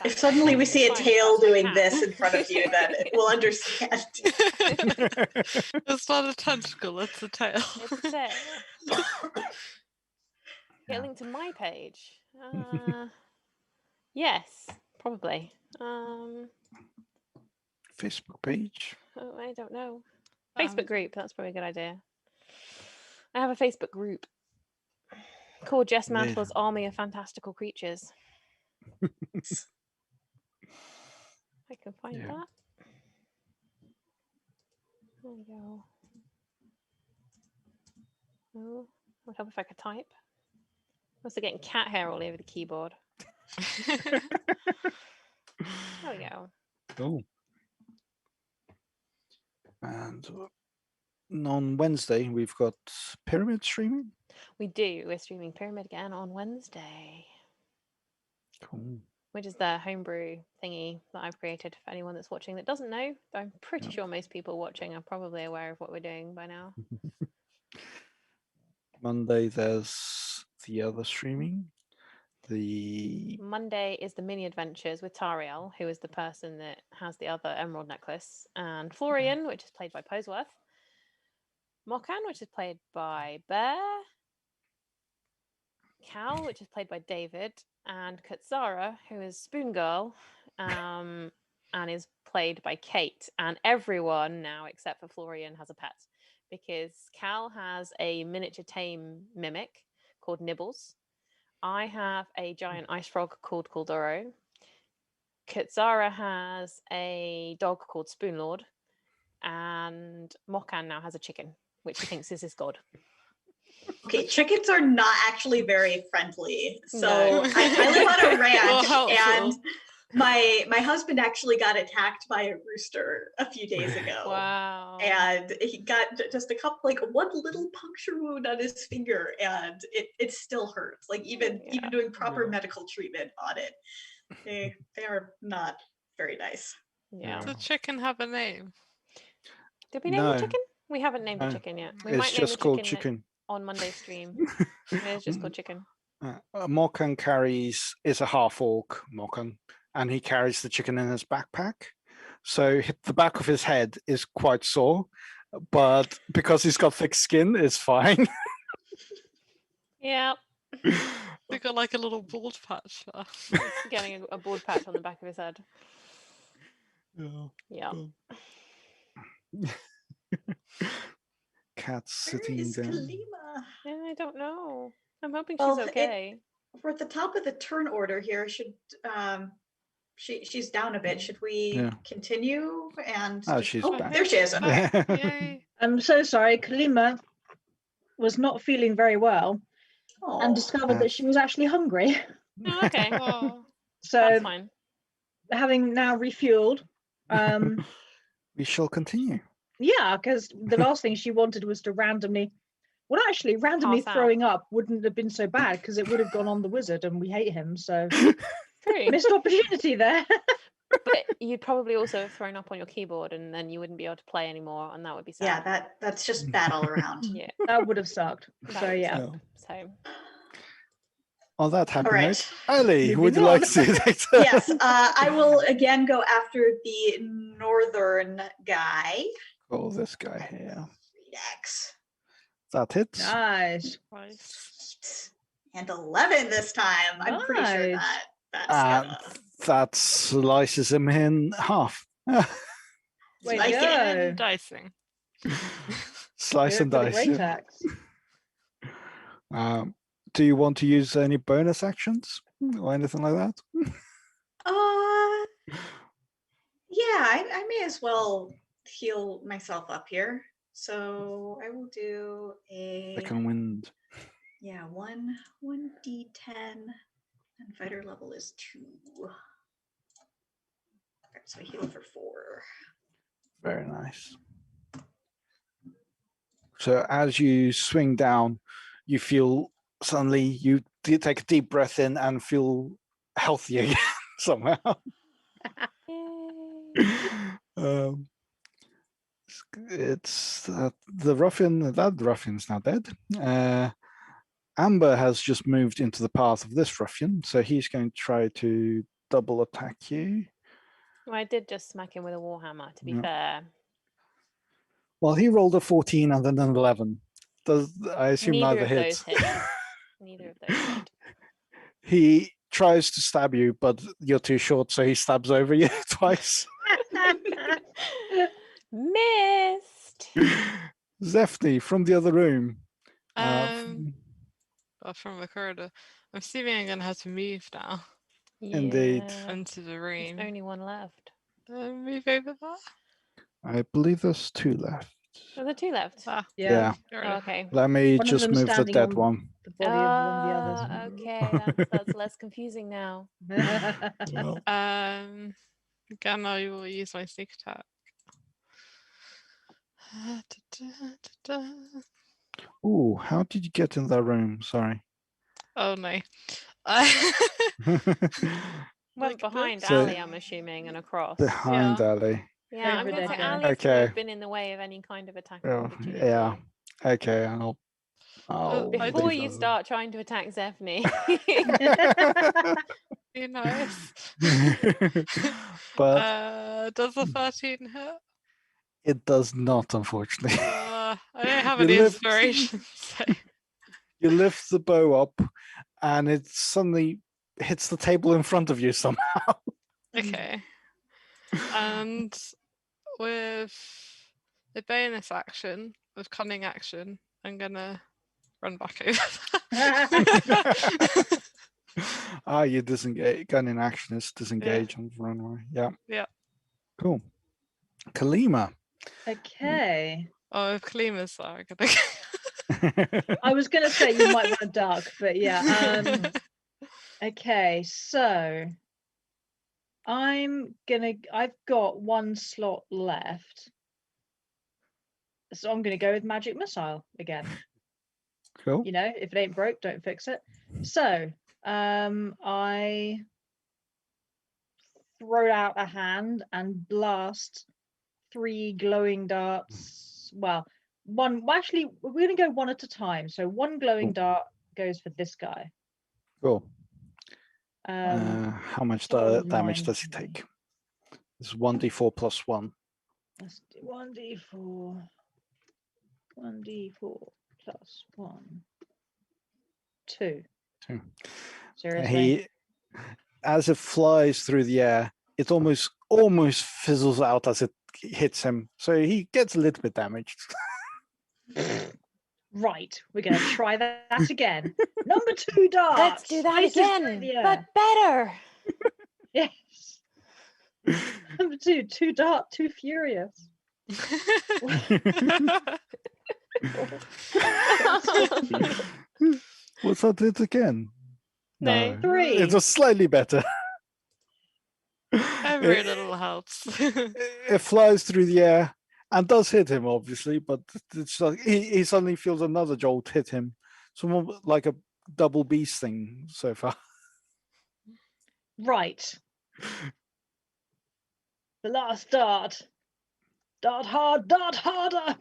If suddenly we see a Fine, tail that's my doing cat. this in front of you, then we'll understand. It's not a tentacle, it's a tail. It's a tail. Get a link to my page. Yes, probably. Facebook page. Oh, I don't know. Facebook group. That's probably a good idea. I have a Facebook group called Jess Mantle's Army of Fantastical Creatures. I can find that. There we go. Oh, would help if I could type. Also getting cat hair all over the keyboard. There we go. Cool. And on Wednesday, we've got Pyramid streaming. We do. We're streaming Pyramid again on Wednesday. Cool. Which is the homebrew thingy that I've created for anyone that's watching that doesn't know. I'm pretty sure most people watching are probably aware of what we're doing by now. Monday, there's the other streaming. Monday is the mini adventures with Tariel, who is the person that has the other emerald necklace, and Florian, which is played by Poseworth, Mokan, which is played by Bear, Cal, which is played by David, and Katsara, who is Spoon Girl, and is played by Kate. And everyone now, except for Florian, has a pet because Cal has a miniature tame mimic called Nibbles. I have a giant ice frog called Caldoro. Katsara has a dog called Spoonlord. And Mokan now has a chicken, which he thinks is his god. Okay, chickens are not actually very friendly. So No. I live on a ranch, helpful. and my husband actually got attacked by a rooster a few days ago. Wow. And he got just a couple, like one little puncture wound on his finger, and it still hurts. Like even doing proper medical treatment on it, they are not very nice. Yeah. Does the chicken have a name? Did we name the chicken? We haven't named the chicken yet. We It's might name just the called chicken chicken. on Monday stream. It's just called chicken. Mokan is a half orc Mokan, and he carries the chicken in his backpack. So the back of his head is quite sore, but because he's got thick skin, it's fine. Yeah. They got like a little bald patch there. Getting a bald patch on the back of his head. Yeah. Cat's sitting Where is down. Kalima? I don't know. I'm hoping Well, she's okay. We're at the top of the turn order here. Should she's down a bit. Should we continue? And She's back. there she is. Okay. Yay. I'm so sorry. Kalima was not feeling very well and discovered that she was actually hungry. Oh, okay. Oh, So That's fine. having now refueled, We shall continue. yeah, because the last thing she wanted was to randomly Pass out. throwing up wouldn't have been so bad because it would have gone on the wizard and we hate him. So True. missed opportunity there. But you'd probably also have thrown up on your keyboard and then you wouldn't be able to play anymore, and that would be sad. Yeah, that's just bad all around. Yeah. That would have sucked. That So would yeah. suck. So On that happy All right. note, Ali, would you Moving like on. to take Yes, I will again go after the northern guy. Call this guy here. 3x. That hits. Nice. nice. And 11 this time. I'm pretty sure Nice. that's And gonna that slices him in half. Way Slice to it. go. And dicing. Slice Good and for the dice. great Yeah. axe. Do you want to use any bonus actions or anything like that? Yeah, I may as well heal myself up here. So I will do a Second wind. 1d10, and fighter level is 2. Okay, so I heal for 4. Very nice. So as you swing down, you feel suddenly you take a deep breath in and feel healthy again somehow. yay. It's the ruffian. That ruffian's now dead. Amber has just moved into the path of this ruffian, so he's going to try to double attack you. Well, I did just smack him with a warhammer, to be Yeah. fair. Well, he rolled a 14 and then an 11. I assume neither of those hits. hit. Neither of those hit. He tries to stab you, but you're too short, so he stabs over you twice. Missed. Zephne from the other room. Well, from the corridor. I'm assuming I'm gonna have to move now Indeed. Yeah, into the there's room. only one left. Move over there. I believe there's 2 left. Are there 2 left? Ah, Yeah. there Oh, it is. okay. Let me One of just them's move the standing dead on- one. The body of one of the others. Okay, that's less confusing now. Well, Again, I will use my sneak attack. ooh, how did you get in that room? Sorry. Oh no. Well, Like behind So- Ali, I'm assuming, and across. Behind Yeah. Ali. Yeah, I'm Over going to say there. Ali's Okay. been in the way of any kind of attack of Oh, opportunity. yeah. Okay, I'll Before leave you that. start trying to attack Zephne. Be nice. But Does the 13 hit? it does not, unfortunately. I don't have You any lift- inspiration. So. You lift the bow up, and it suddenly hits the table in front of you somehow. Okay. And with a bonus action, with cunning action, I'm gonna run back over. You disengage. Gun in action is disengage on the runway. Yeah. Yeah. Cool. Kalima. Okay. Oh, if Kalima's there, I'm gonna. I was gonna say you might want to duck, but yeah. Okay, so I've got one slot left. So I'm gonna go with magic missile again. Cool. You know, if it ain't broke, don't fix it. So I throw out a hand and blast 3 glowing darts. Well, actually, we're gonna go one at a time. So one glowing dart goes for this guy. Cool. How much oh, damage does he take? It's 1d4 plus 1. Let's do 1d4. 1d4 plus 1. 2. 2. Seriously? As it flies through the air, it almost fizzles out as it hits him. So he gets a little bit damaged. Right, we're going to try that again. Number 2 darts. Let's do that again, but better. Yes. Number 2, 2 dart, 2 furious. What's that it again? No. 3. It was slightly better. Every little helps. It flies through the air and does hit him, obviously, but it's like he suddenly feels another jolt hit him. So more like a double beast thing so far. Right. The last dart. Dart hard, dart harder.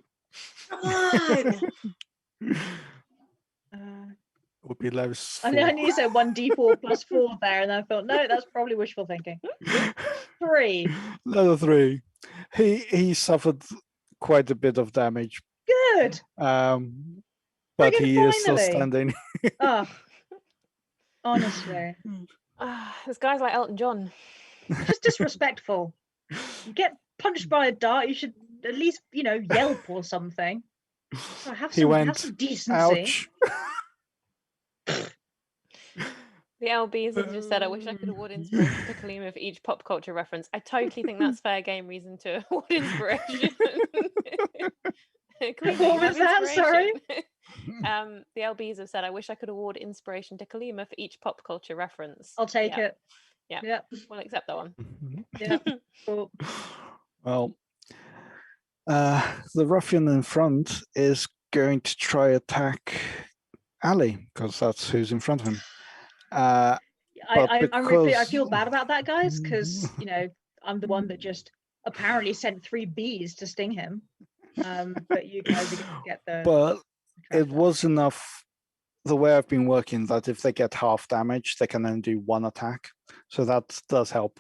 Come on. Would be less. I knew you said 1d4 plus 4 there, and I thought, no, that's probably wishful thinking. 3. Another 3. He suffered quite a bit of damage. Good. But Friggin' he is still finally. standing. Oh, honestly, This guy's like Elton John. just disrespectful. You get punched by a dart, you should at least, yelp or something. So have some decency. Ouch. The LBs have just said, I wish I could award inspiration to Kalima for each pop culture reference. I totally think that's fair game reason to award inspiration. Kalima, What you was have that? Sorry? inspiration. The LBs have said, I wish I could award inspiration to Kalima for each pop culture reference. I'll take it. Yeah. We'll accept that one. Yeah. Cool. Well, the ruffian in front is going to try attack Ali because that's who's in front of him. I feel bad about that, guys, because I'm the one that just apparently sent 3 bees to sting him. But you guys are going to get the. But it was enough. The way I've been working, that if they get half damage, they can only do 1 attack. So that does help.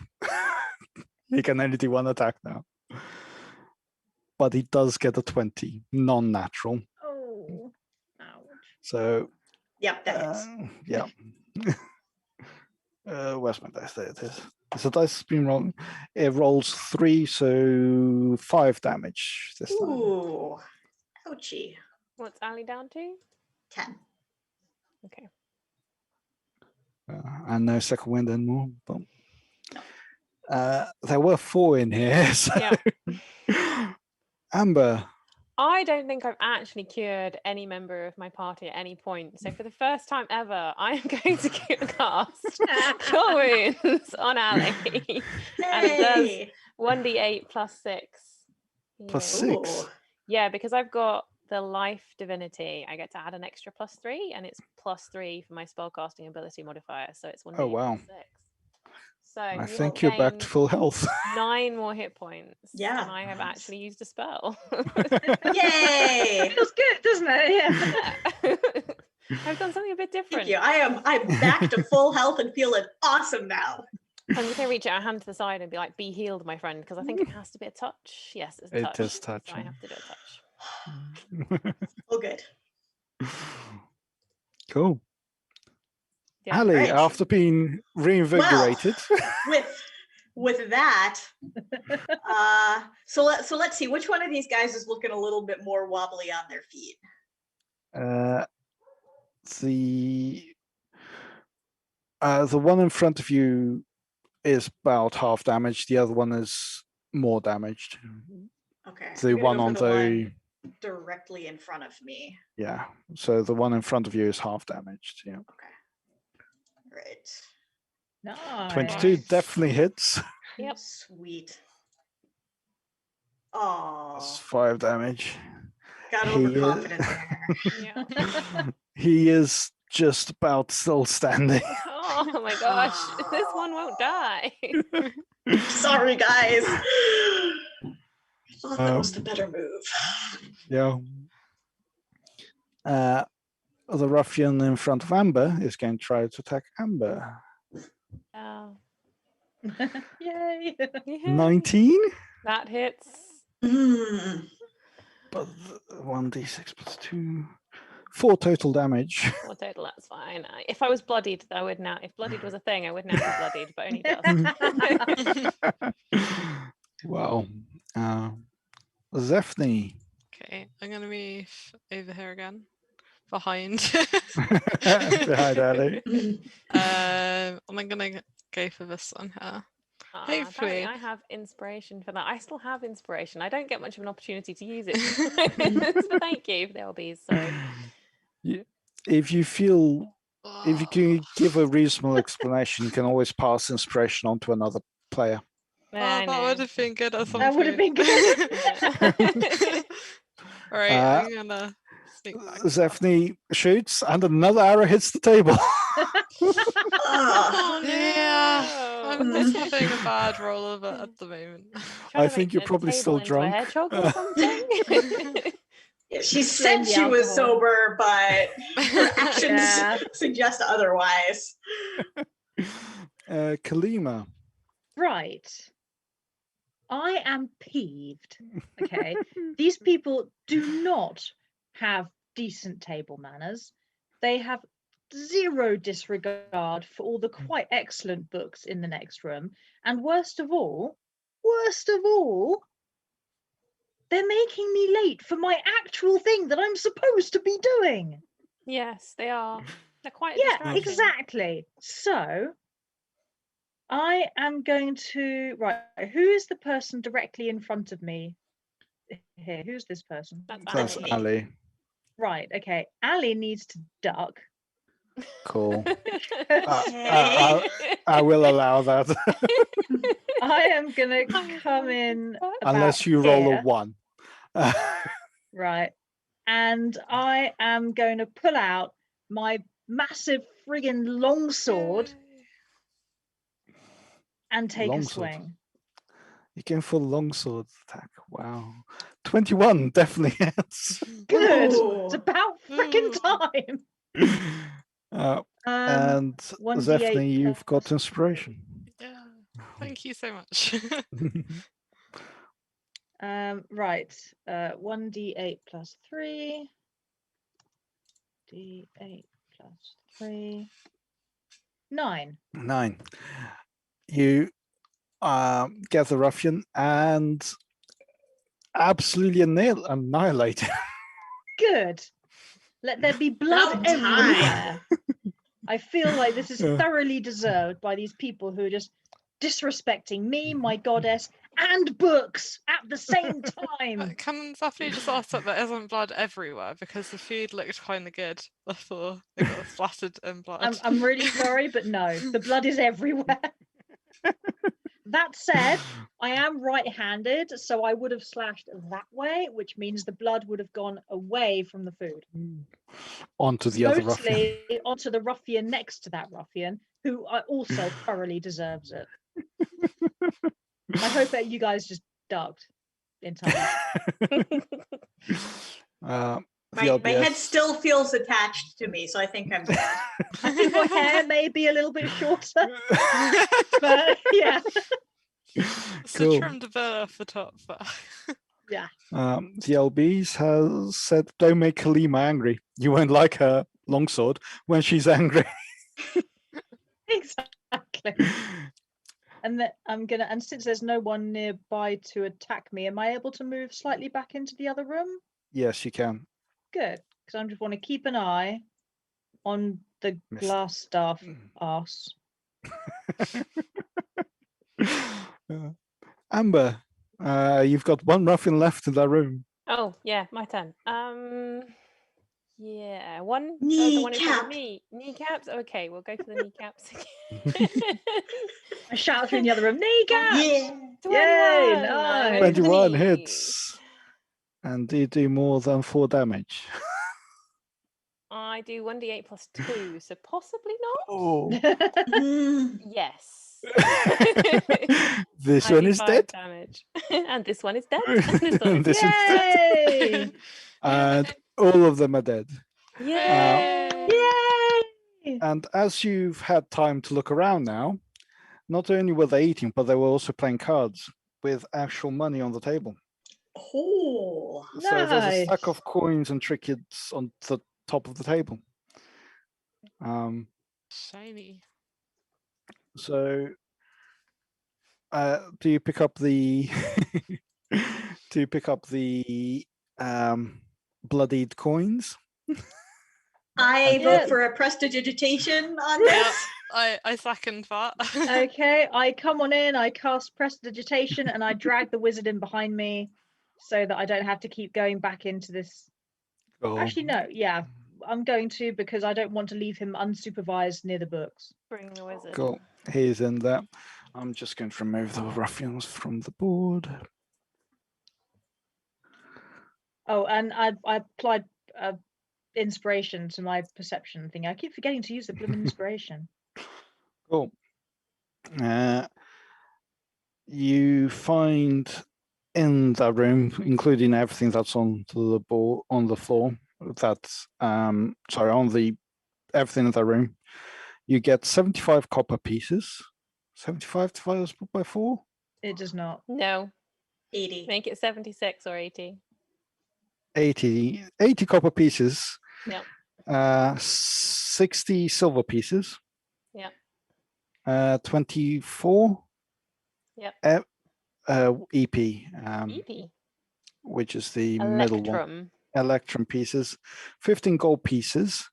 He can only do 1 attack now. But he does get a 20, non-natural. Oh, ouch. So. Yep, that is. Yeah. Where's my dice? There it is. So dice has been wrong. It rolls 3, so 5 damage this time. Ooh, ouchie. What's Ali down to? 10. Okay. And no second wind anymore. But there were 4 in here. So. Yeah. Amber. I don't think I've actually cured any member of my party at any point. So for the first time ever, I am going to cast Cure Wounds on Ali. And it does 1d8 plus 6. Plus 6? Ooh. Yeah, because I've got the life divinity, I get to add an extra +3, and it's +3 for my spellcasting ability modifier. So it's 1d8 Oh, wow. plus 6. So I think you're back to full health. 9 more hit points. Yeah. And I have actually used a spell. Yay! Feels good, doesn't it? Yeah. I've done something a bit different. Thank you. I'm back to full health and feeling awesome now. I'm just going to reach out a hand to the side and be like, be healed, my friend, because I think it has to be a touch. Yes, it's a touch. It is touch. So I have to do a touch. Oh, good. Cool. Yeah. Ali, Right. after being reinvigorated, With that, so let's see which one of these guys is looking a little bit more wobbly on their feet. The one in front of you is about half damaged. The other one is more damaged. Okay. The I'm gonna one go on for the the one directly in front of me. yeah. So the one in front of you is half damaged. Yeah. Okay. Right. Nice. 22 definitely hits. Yep. Sweet. That's Oh, 5 damage. got He is- overconfident there. Yeah. He is just about still standing. Oh my gosh, this one won't die. Sorry, guys. I thought that was the better move. Yeah. The ruffian in front of Amber is going to try to attack Amber. Oh. Yay. Yeah. 19, That hits. Mm. but 1d6 plus 2, 4 total damage. Or total, that's fine. If I was bloodied, I would now. If bloodied was a thing, I would now be bloodied, but only dust. Wow. Zephne. Okay, I'm gonna move over here again, behind. Behind Ali. And I'm gonna go for this one here. Apparently Hopefully. I have inspiration for that. I still have inspiration. I don't get much of an opportunity to use it. But thank you for the LBs. So If you can give a reasonable explanation, you can always pass inspiration on to another player. I that would have been good at some That would have point. been good. Right, I'm gonna sneak back. Zephne shoots, and another arrow hits the table. Ah. Yeah, I'm no. just having a bad roll of it at the moment. I Trying to think make you're the probably table still into a drunk. hedgehog or something. Yeah, she Blame said the she was alcohol. sober, but her actions Yeah. suggest otherwise. Kalima. Right. I am peeved. Okay. These people do not have decent table manners. They have zero disregard for all the quite excellent books in the next room. And worst of all, they're making me late for my actual thing that I'm supposed to be doing. Yes, they are. They're quite a Yeah, distraction. exactly. So I am going to who is the person directly in front of me here? Who's this person? That's Ali. Ali. Right, okay. Ali needs to duck. Cool. Okay. I will allow that. I am gonna I'm come sorry. in Unless about you roll a here, 1. right, and I am going to pull out my massive friggin' longsword and take a Longsword. swing. You can for longsword attack. Wow. 21 definitely hits. Good. Ooh. It's about friggin' time. And 1d8 Zephne, you've got plus inspiration. Yeah, thank you so much. Right. 1d8 plus 3. D8 plus 3. 9. 9. You get the ruffian and absolutely annihilate him. Good. Let there be blood About time. everywhere. I feel like this is Yeah. thoroughly deserved by these people who are just disrespecting me, my goddess, and books at the same time. Can Stephanie just ask that there isn't blood everywhere because the food looked kind of good before it got splattered in blood. I'm really sorry, but no, the blood is everywhere. That said, I am right-handed, so I would have slashed that way, which means the blood would have gone away from the food. Onto the other ruffian. Mostly onto the ruffian next to that ruffian, who also thoroughly deserves it. I hope that you guys just ducked in time. The My LBS. head still feels attached to me, so I think I'm good. I think my hair may be a little bit shorter, but yeah. So Cool. trimmed a bit off the top there. The LBs has said, don't make Kalima angry. You won't like her longsword when she's angry. Exactly. And that and since there's no one nearby to attack me, am I able to move slightly back into the other room? Yes, you can. Good, because I just want to keep an eye on the Missed. Glassstaff arse. Amber, you've got one ruffian left in that room. Oh, yeah, my turn. Yeah, one. Oh, the one in front of Kneecap. me. Kneecaps. Okay, we'll go for the kneecaps. I shout through the other room, kneecap! Yeah. 21. Yay, I nice. went for the 21 knees. hits. And you do more than 4 damage. I do 1d8 plus 2, so possibly not. Oh. Mm. Yes. This I one do is 5 dead. damage. And this one is dead. And this one is This one's dead. Yay! And all of them are dead. Yay! Yay! And as you've had time to look around now, not only were they eating, but they were also playing cards with actual money on the table. Oh. So there's a stack Nice. of coins and trinkets on the top of the table. Shiny. So do you pick up the do you pick up the bloodied coins? I Yeah. vote for a prestidigitation on Yeah, this. I second that. Okay, I come on in, I cast prestidigitation, and I drag the wizard in behind me so that I don't have to keep going back into this. Oh, Actually, no, yeah, I'm going to because I don't want to leave him unsupervised near the books. Bring the wizard. cool. He's in there. I'm just going to remove the ruffians from the board. Oh, and I applied inspiration to my perception thing. I keep forgetting to use the blooming inspiration. Cool. You find in that room, including everything that's on the board on the floor, that's sorry, on the everything in that room, you get 75 copper pieces. 75 divided by 4? It does not. No, 80. make it 76 or 80. 80 copper pieces. Yep. 60 silver pieces. Yep. 24 Yep. EP, EP. which is the middle one. Electrum. Electrum pieces, 15 gold pieces,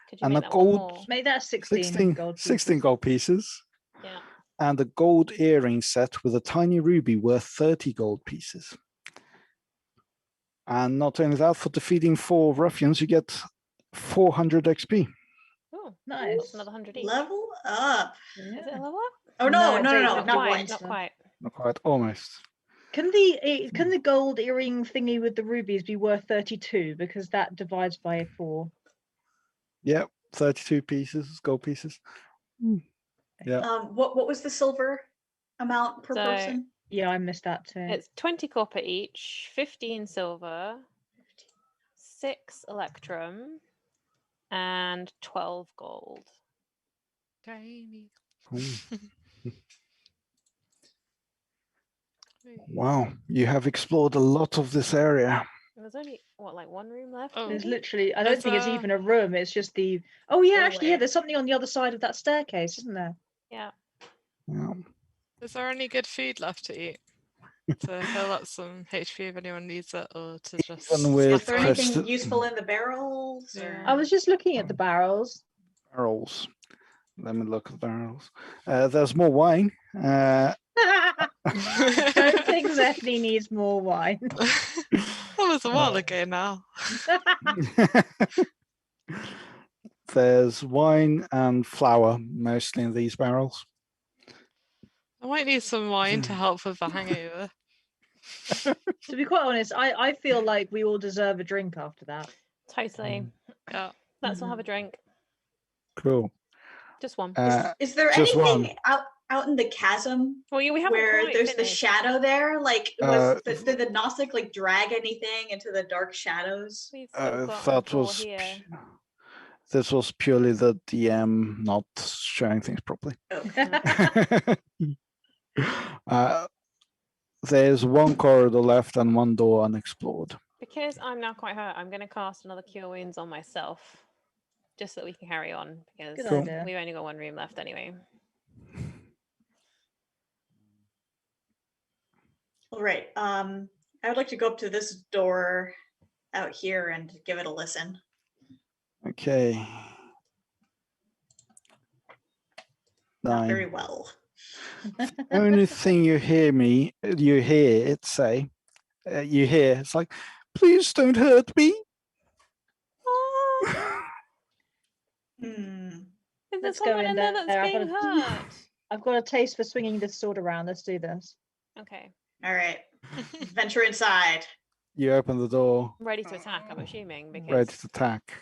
Could you and make a that one gold more? Make that 16 gold 16 pieces. gold pieces, Yeah. and a gold earring set with a tiny ruby worth 30 gold pieces. And not only that, for defeating 4 ruffians, you get 400 XP. Oh, Nice. that's another 100 each. Level up. Is it a Yeah. level up? Oh no, No, no, no, David, no, not not quite. quite. Not quite. Not quite, almost. Can the gold earring thingy with the rubies be worth 32 because that divides by 4? Yep, 32 pieces, gold pieces. Yeah. What was the silver amount per So- person? Yeah, I missed that too. It's 20 copper each, 15 silver, 6 electrum, and 12 gold. Shiny. Wow, you have explored a lot of this area. There's only what, like one room left? Oh. There's maybe? literally, I don't There's think it's a- even a room. It's just the. Oh yeah, actually, yeah. Hallway. There's something on the other side of that staircase, isn't there? Yeah. Yeah. Is there any good food left to eat? To heal up some HP if anyone needs it, or to just. Even with Is there Presti- anything useful in the barrels? Or... Yeah. I was just looking at the barrels. Barrels. Let me look at the barrels. There's more wine. I don't think Zephany needs more wine. That was a while ago now. There's wine and flour mostly in these barrels. I might need some wine to help with the hangover. To be quite honest, I feel like we all deserve a drink after that. Totally. Yeah. Let's all have a drink. Cool. Just one. Is there just anything out in the chasm Well, we haven't where quite there's the finished. shadow there? Like, did the Gnostic like drag anything into the dark shadows? We've still got That a floor was here. this was purely the DM not showing things properly. There's one corridor left and one door unexplored. Because I'm now quite hurt, I'm going to cast another Cure Wounds on myself. just so that we can carry on because Good Cool. idea. we've only got one room left anyway. All right. I would like to go up to this door out here and give it a listen. Okay. Not 9. very well. Only thing you hear it say, it's like, please don't hurt me. Hmm. Is there Let's go someone in in there there. that's I've being got hurt? I've got a taste for swinging this sword around. Let's do this. Okay. All right. Venture inside. You open the door, Ready to attack, I'm assuming, because ready to attack.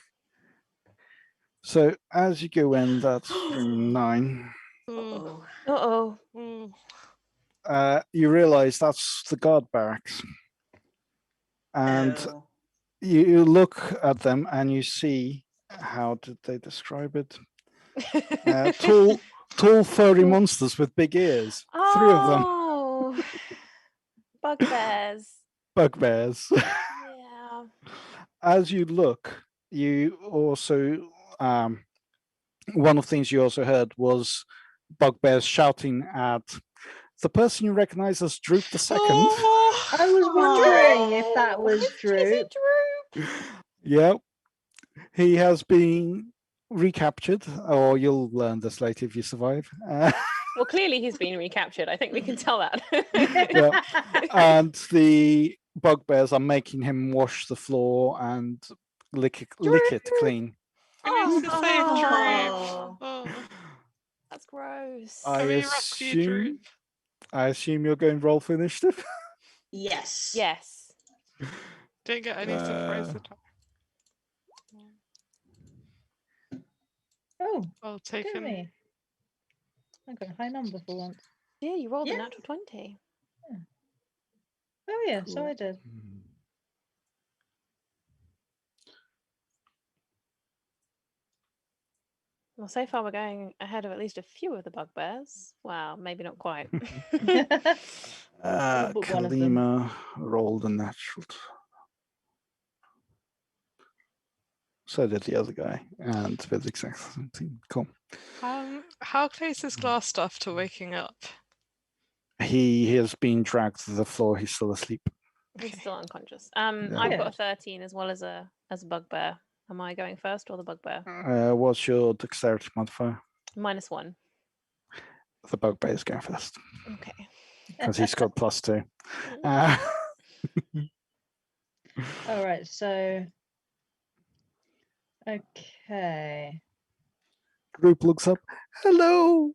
So as you go in, that's room 9. Oh. uh-oh. You realize that's the guard barracks. And Oh. you look at them and you see, how did they describe it? Tall furry monsters with big ears. 3 of them. Oh, bugbears. Bugbears. Yeah. As you look, you also one of the things you also heard was bugbears shouting at the person you recognize as Droop the Second. I was wondering if that was Is Drew. Droop? Yep. He has been recaptured, or you'll learn this later if you survive. Well, clearly he's been recaptured. I think we can tell that. Yeah. And the bugbears are making him wash the floor and lick it clean. We need to save Drew. Oh. Oh. That's gross. I Can we rescue Drew? assume you're going roll for initiative. Yes. Yes. Don't get any surprise attack. Oh, I'll look take at him. me. I got a high number for once. Yeah, you rolled a Yeah. natural 20. Oh yeah, so Cool. I did. Well, so far we're going ahead of at least a few of the bugbears. Well, maybe not quite. All but one of them. Kalima rolled a natural. So did the other guy, and with exact same thing. Cool. How close is Glassstaff to waking up? He has been dragged to the floor. He's still asleep. He's Okay. still unconscious. Yeah. I've got a Good. 13 as well as a bugbear. Am I going first or the bugbear? What's your dexterity modifier? -1. The bugbear is going first Okay. because he's got +2. All right, so okay. Group looks up. Hello,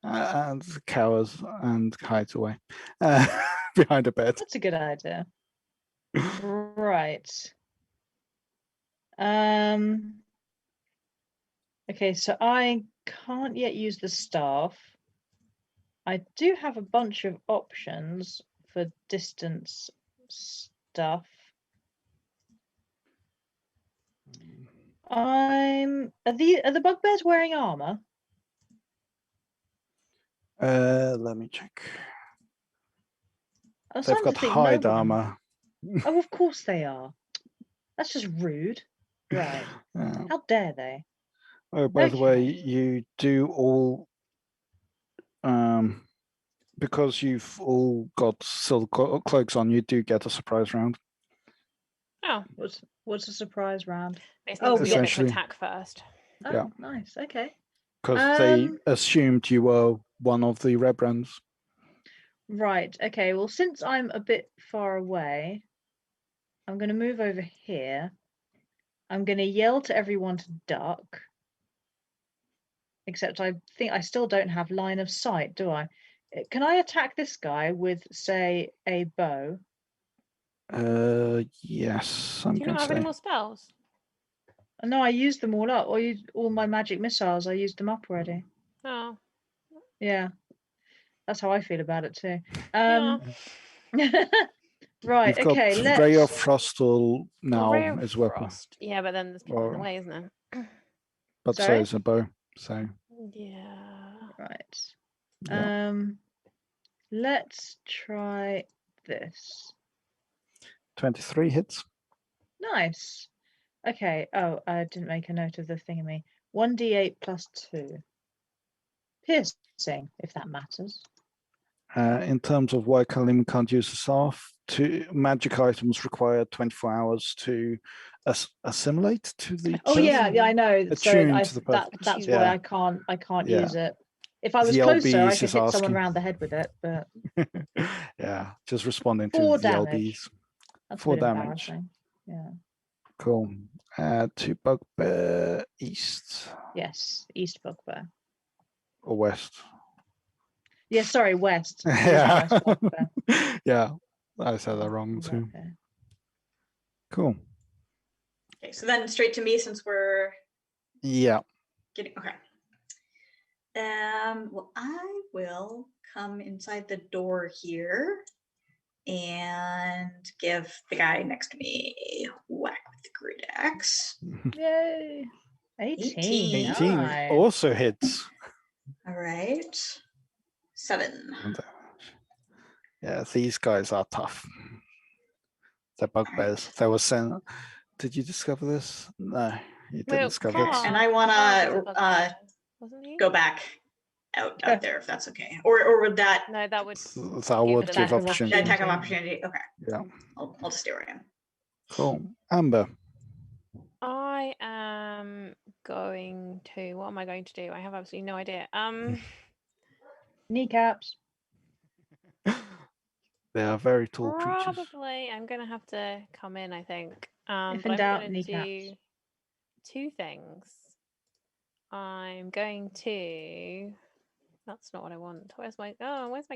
and cowers and hides away behind a bed. That's a good idea. Right. Okay, so I can't yet use the staff. I do have a bunch of options for distance stuff. Are the bugbears wearing armor? Let me check. I was They've starting got to think hide no one. armor. Oh, of course they are. That's just rude. Right. How dare they? Oh, by the way, Okay. you do all, because you've all got silk cloaks on, you do get a surprise round. Oh, What's a surprise round? it Oh, means we get to essentially. attack first. Oh, Yeah. nice. Okay. Because they Um, assumed you were one of the Rebrands. Right. Okay. Well, since I'm a bit far away, I'm going to move over here. I'm going to yell to everyone to duck. Except I think I still don't have line of sight, do I? Can I attack this guy with, say, a bow? Yes, I'm Do you going not to have any say. more spells? No, I used them all up. Or all my magic missiles. I used them up already. Oh, Yeah. That's how I feel about it too. yeah. Right. You've got Okay. Ray of Let's. Frost all now Ray of as weapon, Frost. Yeah, but then there's people in the Or- way, isn't there? but so Sorry? is a bow. So Yeah. Right. yeah, Let's try this. 23 hits. Nice. Okay. Oh, I didn't make a note of the thingy. 1d8 plus 2. Piercing, if that matters. In terms of why Kalim can't use the staff, magic items require 24 hours to assimilate to the Oh person. yeah, I know. So Attune to the person. that's Yeah. why I can't Yeah. use it. If I was The closer, LB I is could just hit someone asking. around the head with it, but Yeah, just responding 4 to the damage. LBs. That's 4 a bit damage. embarrassing. Yeah. Cool. To bugbear east Yes, East Bugbear. or west. Yeah, sorry, West. It is the Yeah. West Bugbear. Yeah, I said that wrong too. Okay. Cool. Okay, so then straight to me since we're Yeah. getting okay. Well, I will come inside the door here and give the guy next to me a whack with the great axe. Yay. 18. 18. Nice. Also hits. All right. 7. Yeah, these guys are tough. They're bugbears. They were sent. Did you discover this? No, you didn't Well, discover it. And I want to wasn't he? go back out there if that's okay. Or would that No, that would. So I would Give give them opportunity. attack of opportunity? Okay. Yeah. I'll just stay where I am. Cool. Amber. I am going to. What am I going to do? I have absolutely no idea. Kneecaps. They are very tall creatures. Probably I'm going to have to come in, I think. If But in I'm doubt, going to do kneecaps. 2 things. I'm going to. That's not what I want. Where's my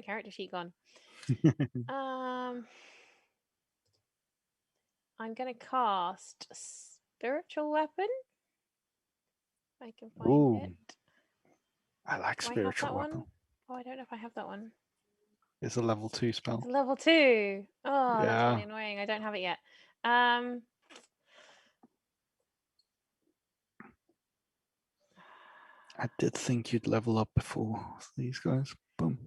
character sheet gone? I'm going to cast spiritual weapon. If I can find Ooh. it. I like Do I have spiritual that weapon. one? Oh, I don't know if I have that one. It's a level 2 spell. It's level 2. Oh, that's Yeah. really annoying. I don't have it yet. I did think you'd level up before these guys. Boom.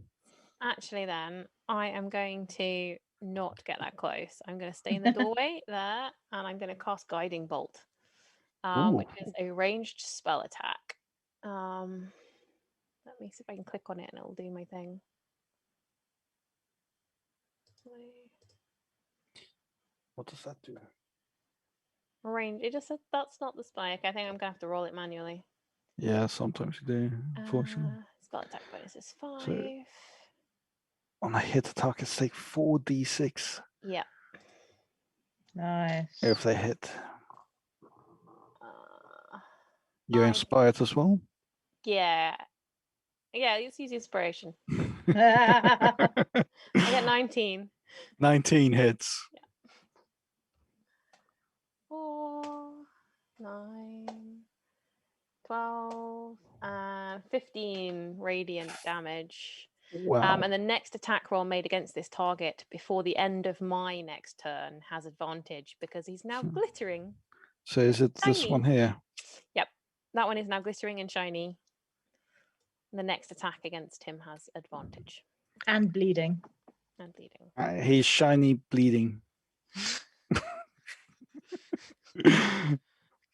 Actually, then I am going to not get that close. I'm going to stay in the doorway there, and I'm going to cast Guiding Bolt, which is a ranged spell attack. Let me see if I can click on it, and it'll do my thing. What does that do? Range. It just said that's not the spike. I think I'm going to have to roll it manually. Yeah, sometimes you do, unfortunately. Spell attack bonus is 5. So, on a hit, attackers take 4d6 Yeah. Nice. if they hit. You're inspired as well? Yeah. Yeah, let's use inspiration. I get 19. 19 hits. Yeah. 4, 9, 12, and 15 radiant damage. Wow. And the next attack roll made against this target before the end of my next turn has advantage because he's now glittering. So is it this Shiny. one here? Yep. That one is now glittering and shiny. The next attack against him has advantage. And bleeding. And bleeding. He's shiny, bleeding.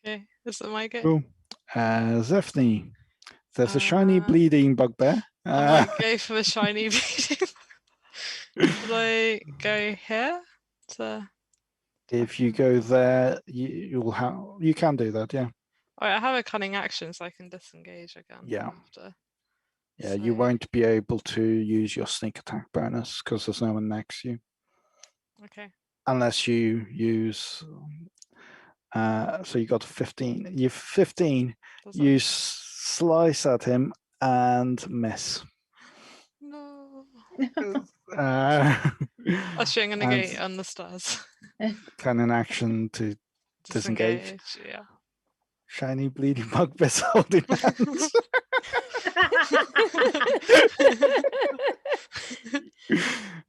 Okay, is it my go? Cool. Zephany. There's a shiny, bleeding bugbear. I might go for the shiny bleeding. Should I go here? If you go there, you can do that, yeah. Oh, I have a cunning action, so I can disengage again. Yeah. After. Yeah, you won't be able to use your sneak attack bonus because there's no one next to you. Okay. Unless you use. So you got 15. You 15. You slice at him and miss. No. I'll shoot, I'm gonna go on the stairs. Cunning action to disengage. Yeah. Shiny bleeding bugbears holding hands.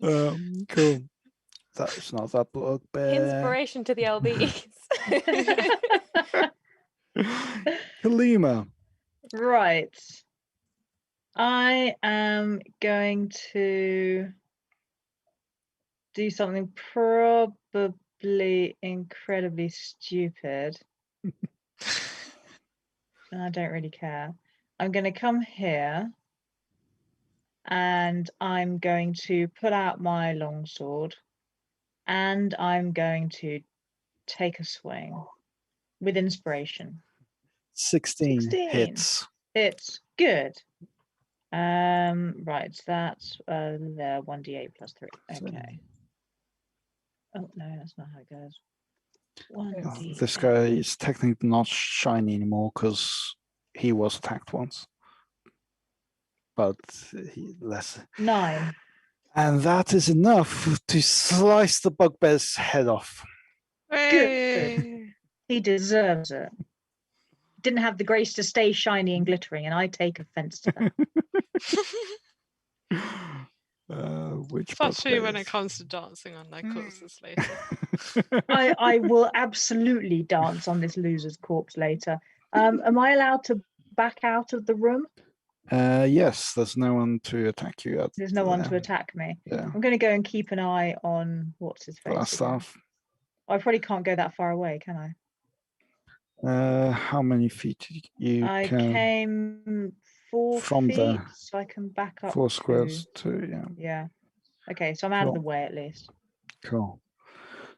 Cool. That's not that bugbear. Inspiration to the LBs. Kalima. Right. I am going to do something probably incredibly stupid. And I don't really care. I'm going to come here and I'm going to pull out my longsword and I'm going to take a swing with inspiration. 16 16. hits. It's good. Right, that's there 1d8 plus 3. Okay. Oh no, that's not how it goes. 1d8. This guy is technically not shiny anymore because he was attacked once. But he less. 9. And that is enough to slice the bugbear's head off. Hey. He deserves it. Didn't have the grace to stay shiny and glittering, and I take offense to that. Which Especially when bugbears? it comes to dancing on their corpses later. I will absolutely dance on this loser's corpse later. Am I allowed to back out of the room? Yes, there's no one to attack you. There's no one to attack me. Yeah. I'm going to go and keep an eye on what's his face. Glassstaff. I probably can't go that far away, can I? How many feet you I can? came 4 from feet, the so I can back up 4 squares too. Yeah. Yeah. Okay, so I'm out of Cool. the way at least. Cool.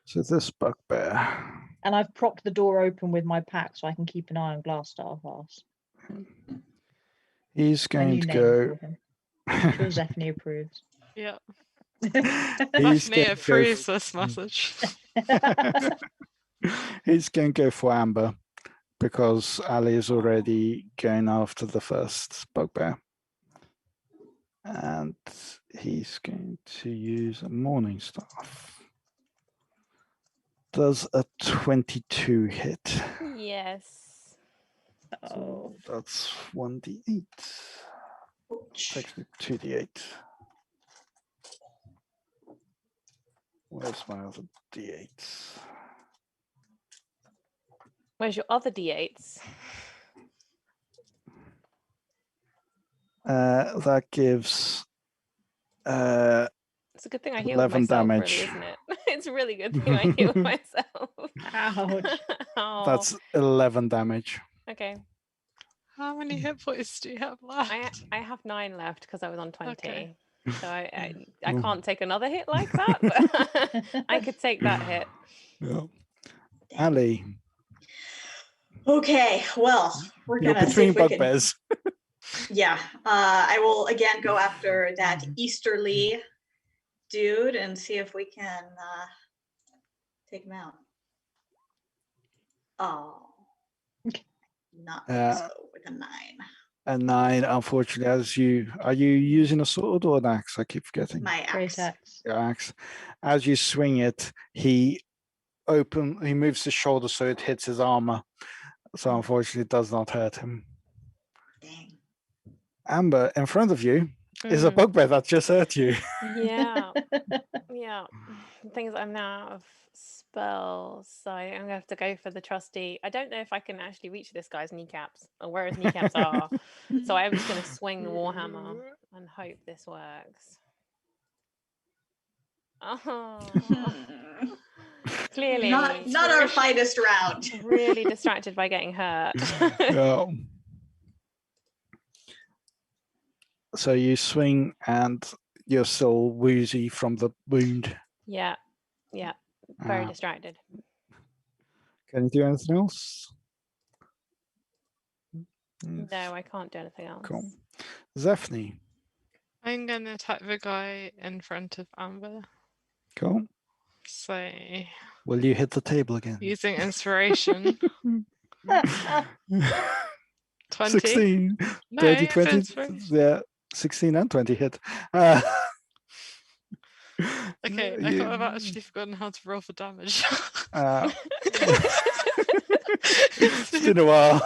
So this bugbear. And I've propped the door open with my pack so I can keep an eye on Glassstaff. He's A going new to name go. for him. I'm sure Zephany approves. Yeah. He's Daphne going to go. approves this message. He's going to go for Amber because Ali is already going after the first bugbear. And he's going to use a morning staff. Does a 22 hit? Yes. Oh, So that's 1d8. Takes me 2d8. Where's my other d8s? Where's your other d8s? That gives It's a good thing I healed 11 myself, damage. really, isn't it? It's a really good thing I healed myself. ouch. Oh, that's 11 damage. okay. How many hit points do you have left? I have 9 left because I was on 20. Okay. So I Oh. can't take another hit like that, but I could take that hit. Yeah. Ali, Okay, well, we're you're gonna see between if we can. bugbears. Yeah, I will again go after that easterly dude and see if we can take him out. Oh, not so with a 9. A 9, unfortunately, are you using a sword or an axe? I keep forgetting. My Great axe. axe. Your axe. As you swing it, he moves his shoulder so it hits his armor. So unfortunately it does not hurt him. Dang. Amber, in front of you is a bugbear that just hurt you. Yeah. Yeah. The thing is, I'm now out of spells, so I'm gonna have to go for the trusty. I don't know if I can actually reach this guy's kneecaps or where his kneecaps are. So I'm just gonna swing the warhammer and hope this works. Oh, clearly Not our finest round. really distracted by getting hurt. Yeah. So you swing and you're still woozy from the wound. Yeah. Very distracted. Can you do anything else? No, I can't do anything else. Cool. Zephany. I'm gonna attack the guy in front of Amber. Cool. So Will you hit the table again? using inspiration. 20. 16. No, 30, it's 20. inspiration. Yeah, 16 and 20 hit. Okay, I you- thought I've actually forgotten how to roll for damage. It's been a while.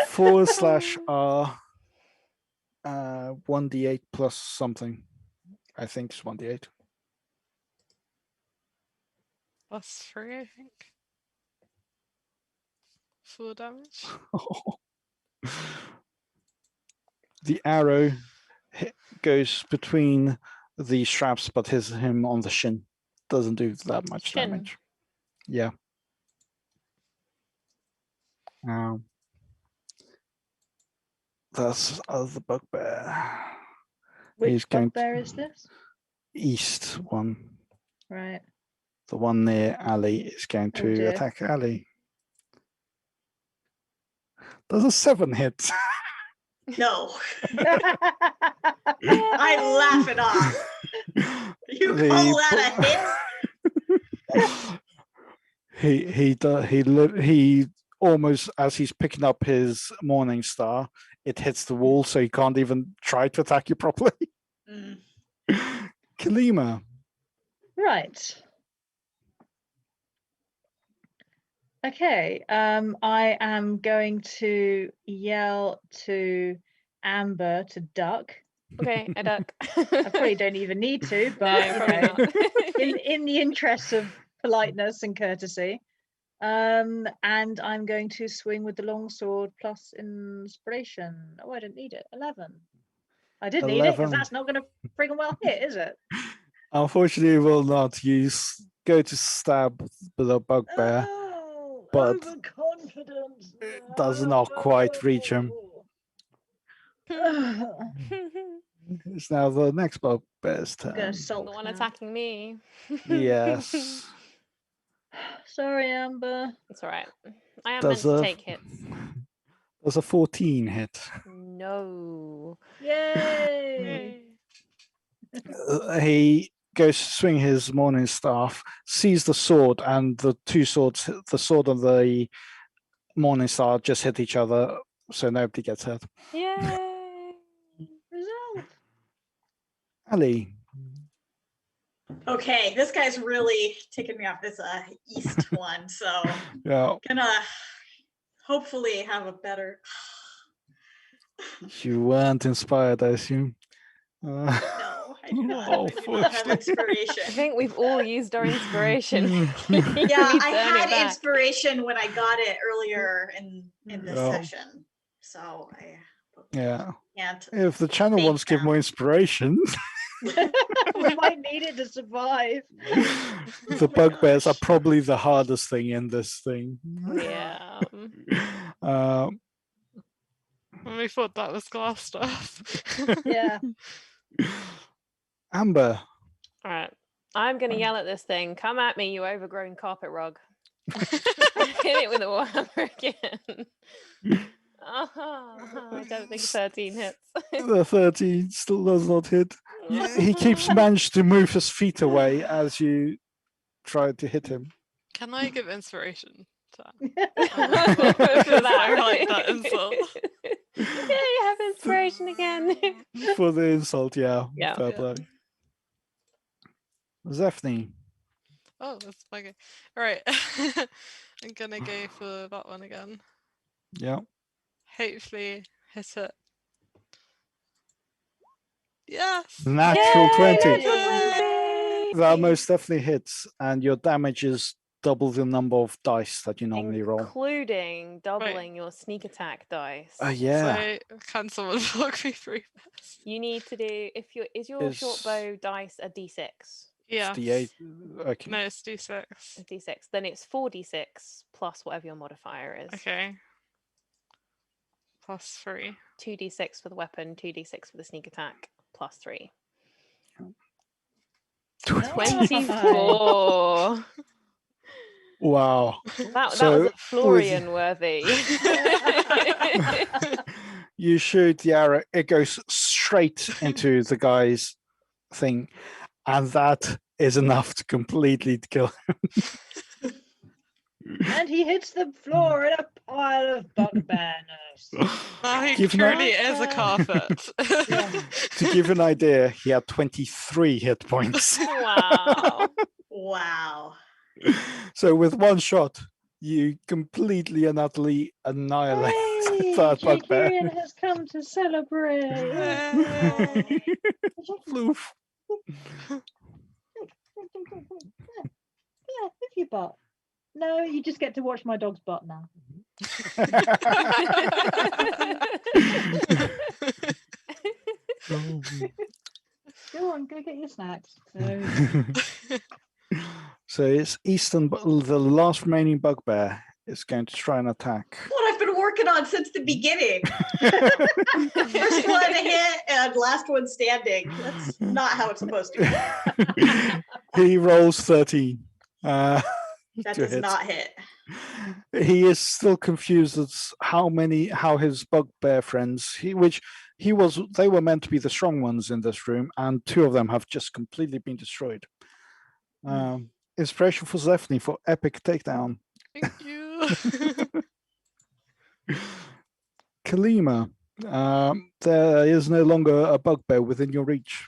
4/R 1d8 plus something. I think it's 1d8. Plus 3, I think. 4 damage. The arrow goes between the straps but hits him on the shin. Doesn't do that much Shin. damage. Yeah. That's the bugbear. He's Which going bugbear is this? east one. Right. The one near Ali is going Oh, to dear. attack Ali. Does a 7 hit? No, I laugh it off. You call that a hit? He almost, as he's picking up his morning star, it hits the wall, so he can't even try to attack you properly. Mm. Kalima. Right. Okay. I am going to yell to Amber to duck. Okay, I duck. I probably don't even need to, No, but you probably know, not. in the interests of politeness and courtesy. And I'm going to swing with the longsword plus inspiration. Oh, I didn't need it. 11. I did need it because 11. that's not going to friggin' well hit, is it? Unfortunately, will not go to stab the bugbear. Oh, but overconfidence. It does not quite reach him. I'm It's now the next bugbear's gonna turn. The sulk one now. attacking me. Yes. Sorry, Amber. It's all right. I am Does meant to a take hits. does a 14 hit? No. Yay! He goes to swing his morning staff, sees the sword, and the two swords, the sword and the morning star, just hit each other, so nobody gets hurt. Yay. Result. Ali. Okay, this guy's really ticking me off. This east one, so Yeah, gonna hopefully have a better. you weren't inspired, I assume. No, I do not. Oh, I do not have inspiration. I think we've all used our inspiration. Yeah, We need I to earn it had back. inspiration when I got it earlier in this Yeah. session, so I Yeah. can't. If the channel Thank wants to give them. more inspiration, We might need it to survive. the my bugbears are gosh. probably the hardest thing in this thing. Yeah. And we thought that was Glassstaff. Yeah. Amber. All right. I'm going to yell at this thing. Come at me, you overgrown carpet rug. Hit it with a warhammer again. I don't think 13 hits. The 13 still does not hit. He keeps managed to move his feet away as you try to hit him. Can I give inspiration to that? For that. I like that insult. Yeah, you have inspiration again. For the insult, yeah. Yeah. Fair Yeah. play. Zephany. Oh, that's my game. Alright. I'm gonna go for that one again. Yeah. Hopefully hit it. Yes! Natural 20. Yay! That most definitely hits, and your damage is double the number of dice that you normally roll. Including doubling your sneak attack dice. Yeah. So can someone walk me through this? You need to do is your short bow dice a d6? Yeah. It's D8. Okay. No, it's D6. A d6. Then it's 4d6 plus whatever your modifier is. Okay. Plus 3. 2d6 for the weapon, 2d6 for the sneak attack, plus 3. 24. Wow. That So, was a Florian worthy. You shoot the arrow, it goes straight into the guy's thing, and that is enough to completely kill him. And he hits the floor in a pile of bugbearness. Now he Give truly is a carpet. To give you an idea, he had 23 hit points. Wow. Wow. So with one shot, you completely and utterly annihilate Hey, that bugbear. Jakirian has come to celebrate. Yay. Floof. Yeah, if you butt. No, you just get to watch my dog's butt now. Go on, go get your snacks. So it's the last remaining bugbear is going to try and attack. What I've been working on since the beginning. First one hit and last one standing. That's not how it's supposed to be. He rolls 13. That to does hit. not hit. He is still confused as how his bugbear friends, they were meant to be the strong ones in this room, and 2 of them have just completely been destroyed. Inspiration for Zephany for epic takedown. Thank you. Kalima, there is no longer a bugbear within your reach.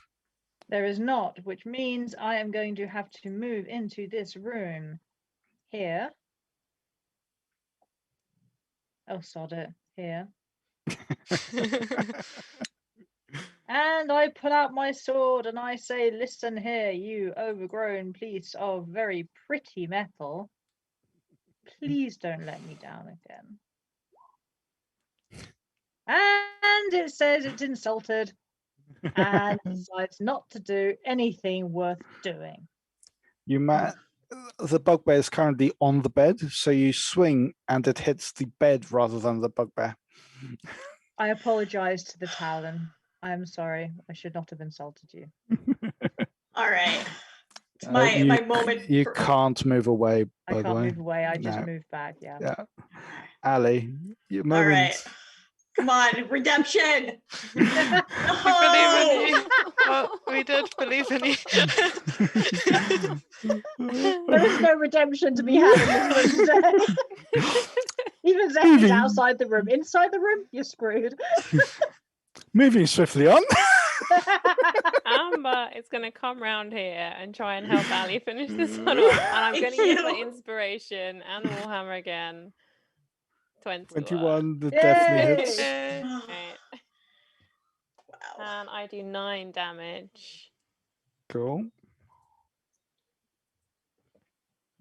There is not, which means I am going to have to move into this room here. Oh, sod it. Here. And I pull out my sword and I say, listen here, you overgrown piece of very pretty metal. Please don't let me down again. And it says it's insulted and decides not to do anything worth doing. The bugbear is currently on the bed, so you swing and it hits the bed rather than the bugbear. I apologize to the Talon. I am sorry. I should not have insulted you. All right. It's my moment. You can't move away, by I the way. can't move away. I just No. moved back. Yeah. Yeah. Ali, your All moment. right. Come on, redemption. We believe in you. Well, we did believe in you. There is no redemption to be had in this room today. Even Zephany's outside the room. Inside the room, you're screwed. Moving swiftly on. Amber is going to come round here and try and help Ali finish this one off. And I'm going to use my inspiration and the Warhammer again. 21, the Yay! definitely hits. Right. Wow. And I do 9 damage. Cool.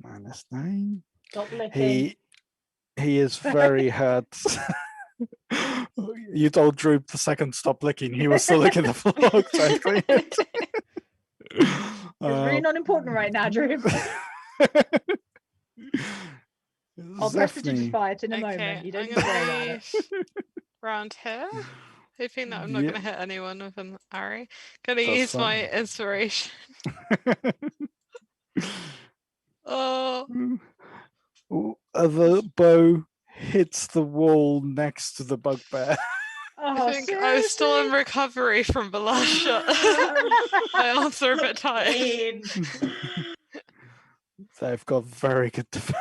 -9. Stop licking. He is very hurt. You told Droop the second stop licking. He was still licking the floor. Exactly. It's really not important right now, Drew. I'll press the Zephany. digify in a Okay, moment. You don't I'm need to worry about gonna it. move round here. Hoping that I'm not Yeah. gonna hit anyone with an arrow. Gonna That's use my fine. inspiration. Oh, The bow hits the wall next to the bugbear. Oh, I think I was still in seriously? recovery from the last shot. My arms are a bit tired. Pain. They've got very good defense.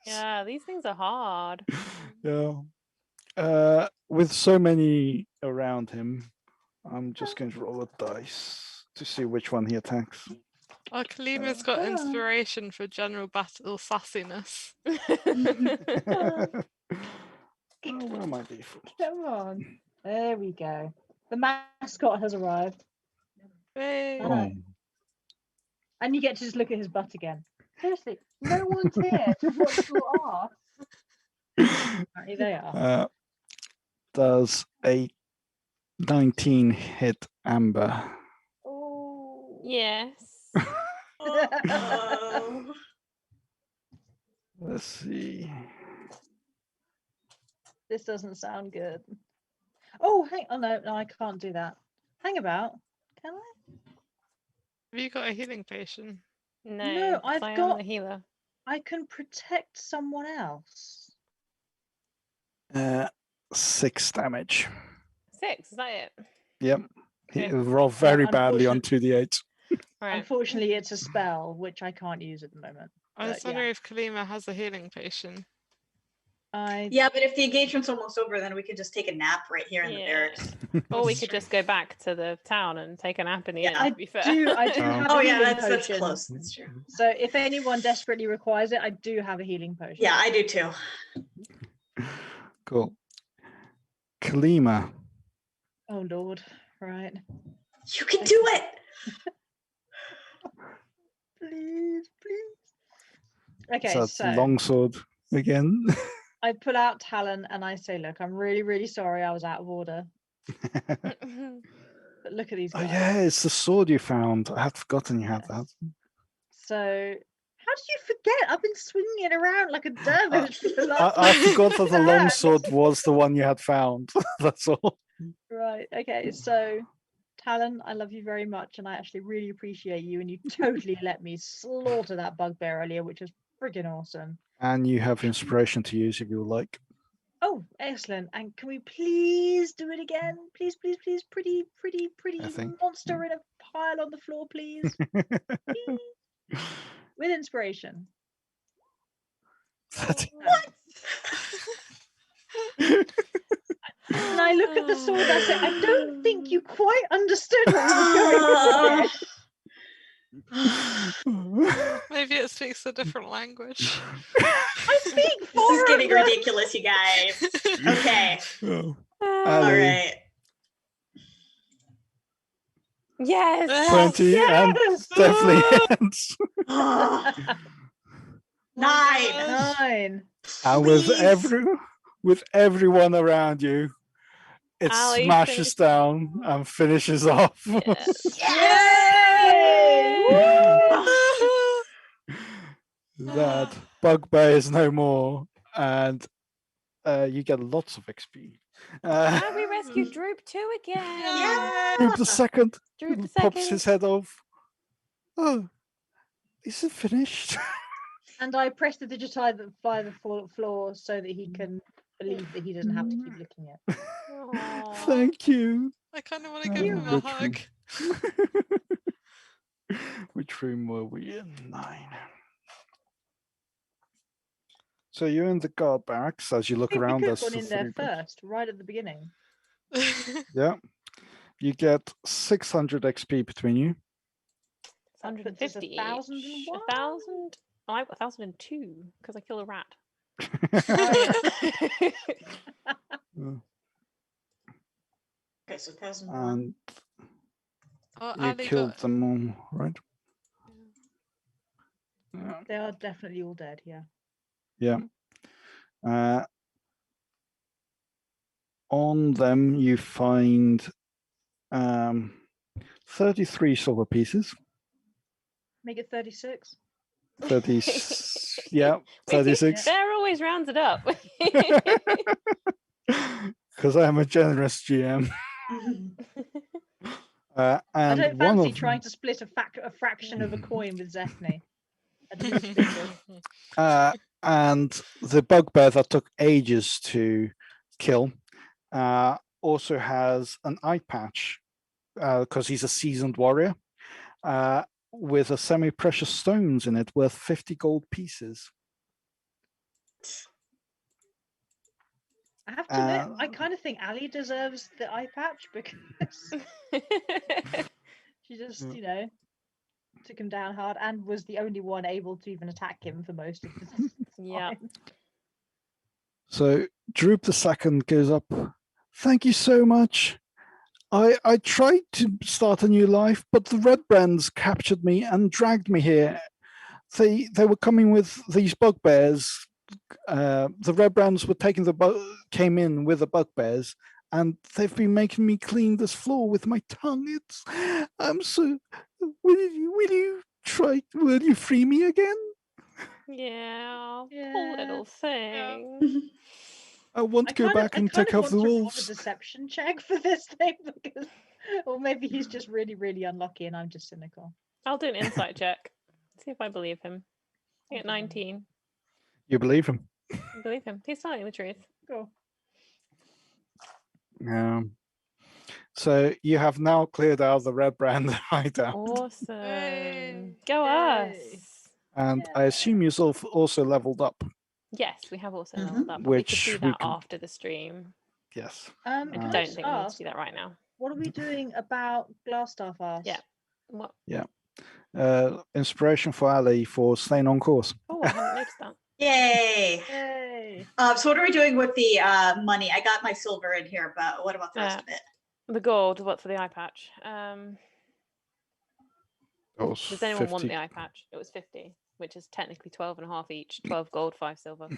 Yeah, these things are hard. Yeah. With so many around him, I'm just going to roll a dice to see which one he attacks. Oh, Kalima's got inspiration for general battle sassiness. Oh, where am I default? Come on. There we go. The mascot has arrived. Hey. I know. And you get to just look at his butt again. Seriously, no one's here to watch your ass. Apparently they are. Does a 19 hit Amber? Oh. Yes. Oh. Let's see. This doesn't sound good. Oh, no, I can't do that. Hang about. Can I? Have you got a healing potion? No, I've I am got- the healer. I can protect someone else. 6 damage. 6, is that it? Yep. He Okay. rolled very badly on 2d8. Right. Unfortunately, it's a spell, which I can't use at the moment. I was But, yeah. wondering if Kalima has a healing potion. Yeah, but if the engagement's almost over, then we could just take a nap right here in the Yeah. barracks. Or we That's could true. just go back to the town and take a nap in the inn, Yeah. to be fair. I do have Oh a yeah, healing that's potion. close. That's true. So if anyone desperately requires it, I do have a healing potion. Yeah, I do too. Cool. Kalima. Oh Lord, right. You can do it. Please. Okay, So that's so longsword again. I pull out Talon and I say, look, I'm really, really sorry I was out of order. But look at these Oh guys. yeah, it's the sword you found. I had forgotten you had that. So how How did you forget? I've been swinging it around like a dervish for the last. I forgot that the round. longsword was the one you had found. That's all. Right. Okay. So, Talon, I love you very much, and I actually really appreciate you. And you totally let me slaughter that bugbear earlier, which was friggin' awesome. And you have inspiration to use if you would like. Oh, excellent! And can we please do it again? Please, please, please, pretty I think. monster in a pile on the floor, please. Please. With inspiration. That- And I look at the sword. I say, I don't think you quite understood what was going on. Maybe it speaks a different language. I speak four. This is getting of them. ridiculous, you guys. Okay. Oh, All Ali, right. Yes. 20 and Yes! definitely ends. 9. 9. And Please. with everyone around you, it Ali smashes finished- down and finishes off. Yes. That bugbear is no more, and you get lots of XP. And we rescued Droop 2 again. Yeah. Droop the second Droop the pops second. his head off. Oh, is it finished? And I press the digitize by the floor so that he can believe that he doesn't have to keep looking at. Aw. Thank you. I kind of want to Oh, give him a which hug. Which room were we in? 9. So you're in the guard barracks. As you look We around, could have there's gone in the there 3 beds. first, right at the beginning. Yeah. You get 600 XP between you. It's That puts us 150 each. 1,001. 1,000? Oh, I got 1,002 because I killed a rat. Okay, so 1,001. And Oh, you Ali killed got them all, right? Yeah. They are definitely all dead, yeah. Yeah. On them, you find 33 silver pieces. Make it 36. 30, yeah, We see 36. Bear always rounds it up. Because I am a generous GM. I And don't one fancy of trying them, to split a fraction of a coin with Zethny. Administrative. and the bugbear that took ages to kill also has an eye patch because he's a seasoned warrior with a semi-precious stones in it worth 50 gold pieces. I have to admit, I kind of think Ali deserves the eye patch because she just, Mm. you know, took him down hard and was the only one able to even attack him for most of the Yeah. time. So Droop the second goes up. Thank you so much. I tried to start a new life, but the Red Brands captured me and dragged me here. They were coming with these bugbears. The Red Brands were came in with the bugbears, and they've been making me clean this floor with my tongue. I'm so. Will you free me again? Yeah, Yeah. poor little thing. I want to go back and take off the want to roll a wolves. deception check for this thing because, or maybe he's just really, really unlucky and I'm just cynical. I'll do an insight check. See if I believe him. I get 19. You believe him? I believe him. He's telling the truth. Cool. So you have now cleared out the Red Brand hideout, Awesome. Yay. Go Yay. us. and I assume you've also leveled up. Yes, we have also Mhm. leveled up, but we could Which do we that can- after the stream. Yes. I Can I don't just think we need to ask, do that right now. what are we doing about Glassstaff ass? Yeah. What? Inspiration for Ali for staying on course. Oh, I hadn't noticed that. Yay. Yay. So what are we doing with the money? I got my silver in here, but what about the rest of it? The gold, what's for the eye patch? That was Does anyone want 50. the eye patch? It was 50, which is technically 12 and a half each. 12 gold, 5 silver.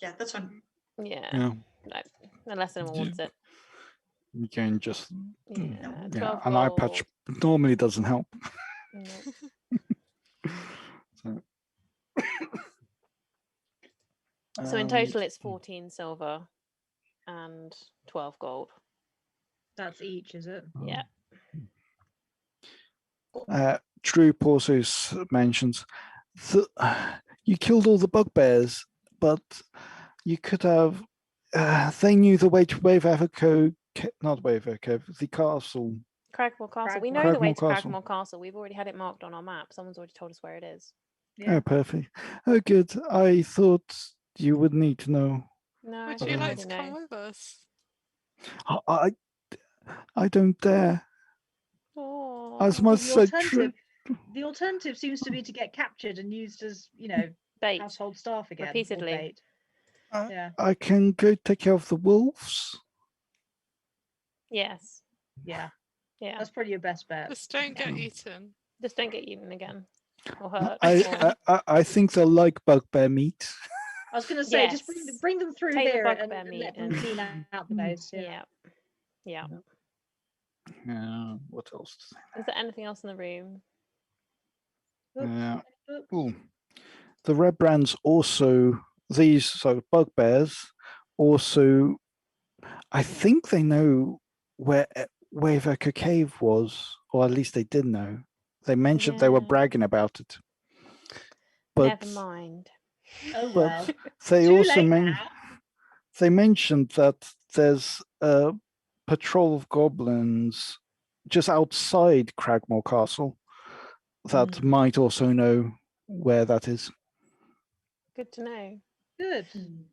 Yeah, that's fine. Yeah. Yeah, No, unless anyone wants it. you can just. Yeah. Yeah, 12 an eye patch gold. normally doesn't help. No. So in total, it's 14 silver and 12 gold. That's each, is it? Yeah. Droop also mentions that you killed all the bugbears, but you could have. They knew the way to Waverco Cove, not Waverco Cove, the castle. Cragmore Castle. We know Cragmore the way to Castle. Cragmore Castle. We've already had it marked on our map. Someone's already told us where it is. Yeah. Oh, perfect. Oh, good. I thought you would need to know. No, I Would think you we like already to come know. with us? I don't dare. Oh, As Well, much as I try. the alternative seems to be to get captured and used as, bait. household staff again. or Repeatedly. bait. Yeah. I can go take care of the wolves. Yes. Yeah. Yeah. That's probably your best bet. Just don't get eaten. Just don't get eaten again or hurt. I think they'll like bugbear meat. I was going to say, just Yes. bring them through Take the here and bugbear meat let them and- clean out the base. Yeah. Yeah. What else? Is there anything else in the room? Yeah. Oops. Ooh. The red brands also, bugbears also, I think they know where Waverco Cave was, or at least they did know. They mentioned they were Yeah. bragging about it. But Never mind. Oh, but well. they Too also late now. they mentioned that there's a patrol of goblins just outside Cragmore Castle that might also know where that is. Good to know. Good.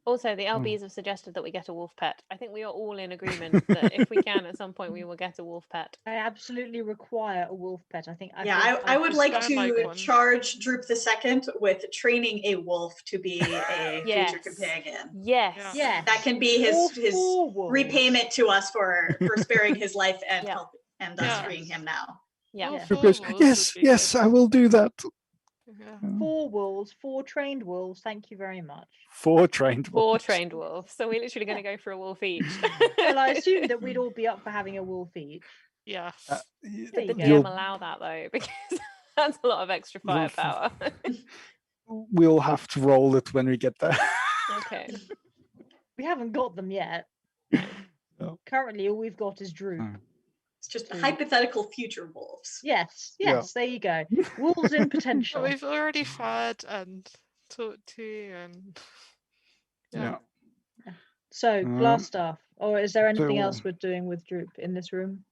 Also, the LBs have suggested that we get a wolf pet. I think we are all in agreement that if we can, at some point, we will get a wolf pet. I absolutely require a wolf pet. I think. I would like sound like to one. charge Droop the Second with training a wolf to be a future Yes. companion. Yes. Yeah. Yes. That can be his Four wolves. repayment to us for sparing his life and Yeah. help and us Yeah. freeing him now. Yeah. Yeah. Four Goes, wolves yes, would be yes, good. I will do that. Yeah. 4 wolves, 4 trained wolves. Thank you very much. 4 trained Four wolves. trained wolves. So we're literally going to go for a wolf each. Well, I assumed that we'd all be up for having a wolf each. Yes. There Did the you go. DM allow that though? Because that's a lot of extra firepower. We'll have to roll it when we get there. Okay. We haven't got them yet. No. Currently, all we've got is Droop. Mm. It's just True. hypothetical future wolves. Yes, Yeah. there you go. Wolves in But potential. we've already fed and talked to you and Yeah. So, Glassstaff, or is there anything so- else we're doing with Droop in this room?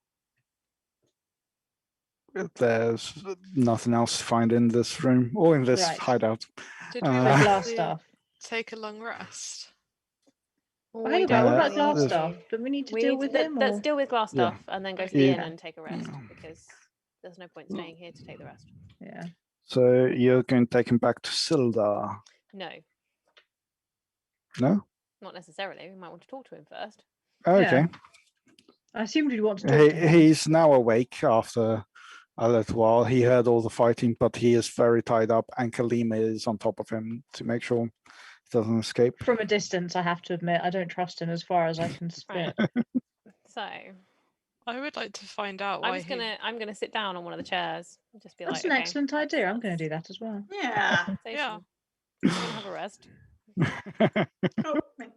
There's nothing else to find in this room or in this Right. hideout. did we Uh, want Glassstaff. to take a long rest? Oh, hang about, what about there's- Glassstaff? Do we need to We deal need with to, him? let's or- deal with Glassstaff and then go to the Yeah. inn and take a rest Yeah. because there's no point staying here to take the rest. Yeah. So you're going to take him back to Sildar? No, No? not necessarily. We might want to talk to him first. Okay. I assumed you'd want to talk to him. He's now awake after a little while. He heard all the fighting, but he is very tied up, and Kalima is on top of him to make sure he doesn't escape. From a distance, I have to admit, I don't trust him as far as I can spit. So I would like to find out why I'm gonna sit down on one of the chairs and just be That's like, an okay, excellent idea. I'm going to do that as well. Yeah. Yeah. I'm gonna have a rest. Oh, right.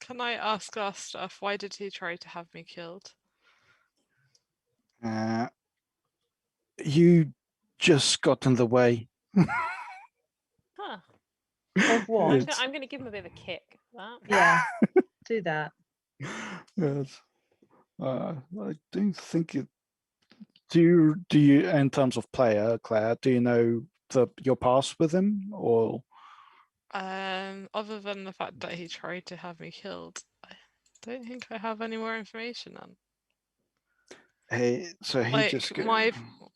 Can I ask Glassstaff why did he try to have me killed? You just got in the way. Huh. Of what? It's- I'm gonna give him a bit of a kick. That. Yeah, do that. Yes. I don't think it. Do you, in terms of player, Claire, do you know your past with him, or? Other than the fact that he tried to have me killed, I don't think I have any more information on. So he Like just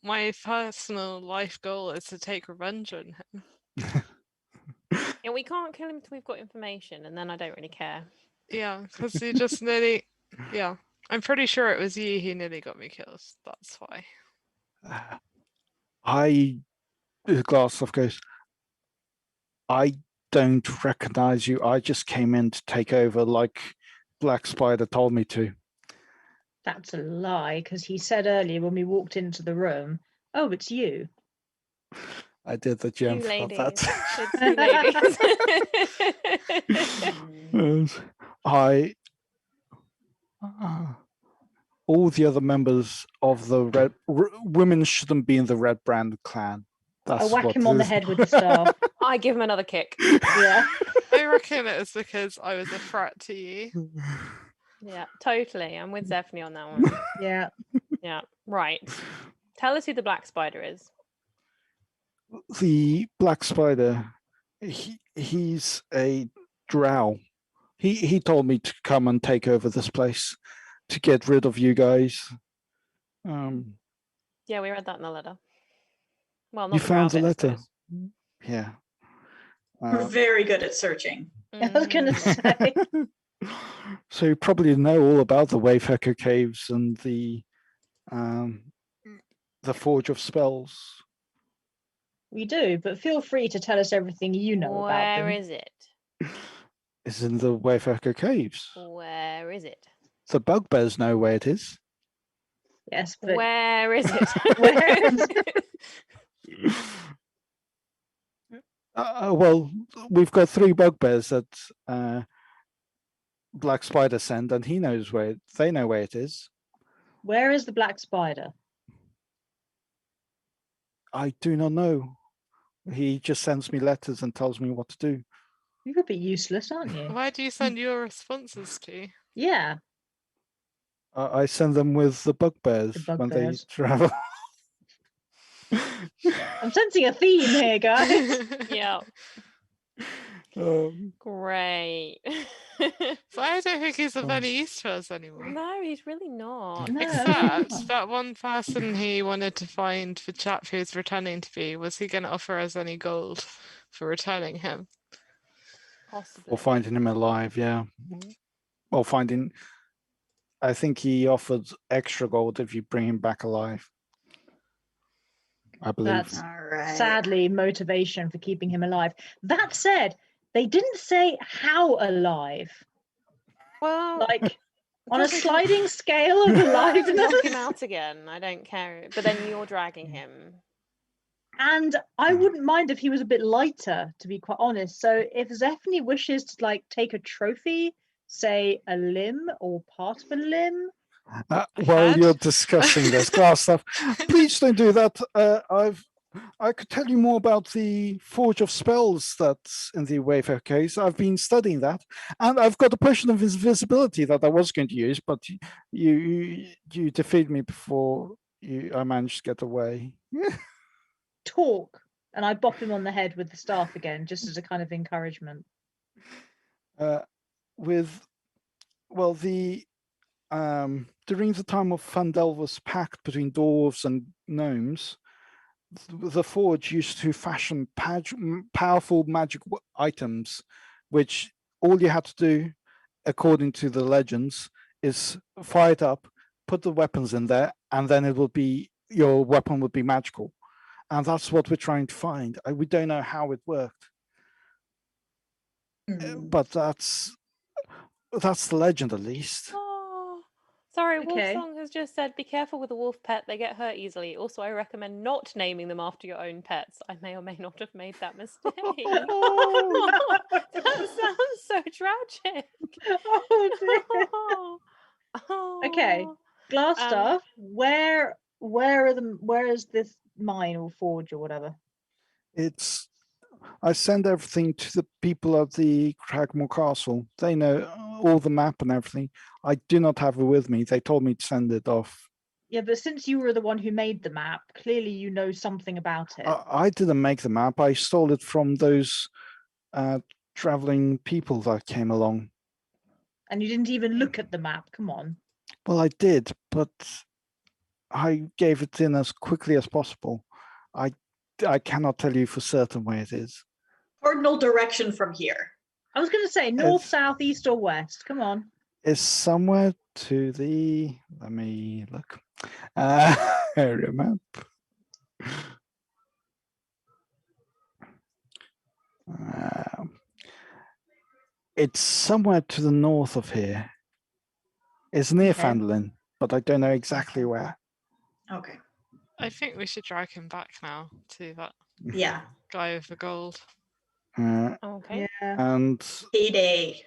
my personal life goal is to take revenge on him. Yeah, we can't kill him until we've got information, and then I don't really care. Yeah, because he just nearly. Yeah, I'm pretty sure it was you who nearly got me killed. That's why. Glassstaff goes, I don't recognize you. I just came in to take over like Black Spider told me to. That's a lie, because he said earlier when we walked into the room, oh, it's you. I did the jump Two of ladies. that. It's two ladies. I all the other members of the red women shouldn't be in the Red Brand clan. I That's whack what him on the this- head with the staff. I give him another kick. Yeah. I reckon it was because I was a threat to you. Yeah, totally. I'm with Zephany on that one. Yeah. Yeah, right. Tell us who the black spider is. The Black Spider. He's a drow. He told me to come and take over this place to get rid of you guys. Yeah, we read that in the letter. Well, not You the found the drow bit, I letter. suppose. Yeah. We're very good at searching. I was gonna say. So you probably know all about the Wayfaker Caves and the Forge of Spells. We do, but feel free to tell us everything you know about them. Where is it? It's in the Wayfaker Caves. Where is it? The bugbears know where it is. Yes, but Where is it? Where is Well, we've got 3 bugbears that Black Spider sent, and he knows where. They know where it is. where is the black spider? I do not know. He just sends me letters and tells me what to do. You're a bit useless, aren't you? Where do you send your responses to? Yeah. I send them with the bugbears, when they bugbears. travel. I'm sensing a theme here, guys. Yeah, Um, great. So I don't think he's of Oh. any use to us anymore. No, he's really not. No. Except that one person he wanted to find the chap who was returning to be, was he going to offer us any gold for returning him? Possibly. or finding him alive, yeah. Or finding. I think he offered extra gold if you bring him back alive. I believe. That's All right. sadly motivation for keeping him alive. That said, they didn't say how alive. Well, Like on a doesn't- sliding scale of knock him aliveness. out again. I don't care. But then you're dragging him. And I wouldn't mind if he was a bit lighter, to be quite honest. So if Zephany wishes to like take a trophy, say a limb or part of a limb. While Head? you're discussing this glass stuff, please don't do that. I could tell you more about the Forge of Spells that's in the Wayfarer case. I've been studying that, and I've got a potion of invisibility that I was going to use, but you defeated me before I managed to get away. Talk. And I bop him on the head with the staff again, just as a kind of encouragement. During the time of Phandelver's pact between dwarves and gnomes, the forge used to fashion powerful magic items, which all you had to do, according to the legends, is fire it up, put the weapons in there, and then your weapon would be magical. And that's what we're trying to find. We don't know how it worked, but that's the legend, at least. Oh, sorry, Okay. Wolfsong has just said, be careful with a wolf pet, they get hurt easily. Also, I recommend not naming them after your own pets. I may or may not have made that mistake. That sounds so tragic. Oh, dear. Oh. Okay. Glassstaff, where is this mine or forge or whatever? I send everything to the people at the Cragmore Castle. They know all the map and everything. I do not have it with me. They told me to send it off. Yeah, but since you were the one who made the map, clearly you know something about it. I didn't make the map. I stole it from those traveling people that came along. And you didn't even look at the map. Come on. Well, I did, but I gave it in as quickly as possible. I cannot tell you for certain where it is. Cardinal direction from here. I was going to say north, It's- south, east, or west. Come on. It's somewhere to the. Let me look. Area map. It's somewhere to the north of here. It's near Okay. Phandelver, but I don't know exactly where. Okay. I think we should drag him back now to that Yeah. guy with the gold. Okay. Yeah. And Payday.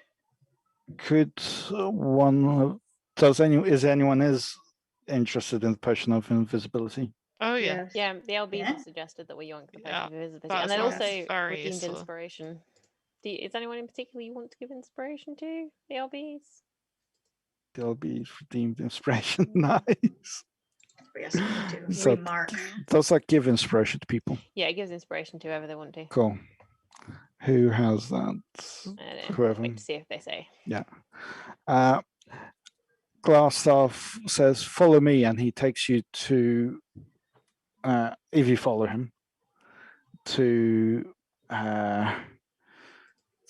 could one is anyone interested in the potion of invisibility? Oh yeah. Yes. Yeah, the LBs Yeah. have suggested that we yoink the Yeah, potion of invisibility, that and then sounds also very redeemed useful. inspiration. Is anyone in particular you want to give inspiration to? The LBs? They'll be redeemed inspiration. Nice. Yes, I need to So- remark. Does that give inspiration to people? Yeah, it gives inspiration to whoever they want to. Cool. Who has that? I don't know. Whoever. Wait to see if they say. Glassstaff says, "Follow me," and he takes you to, if you follow him, to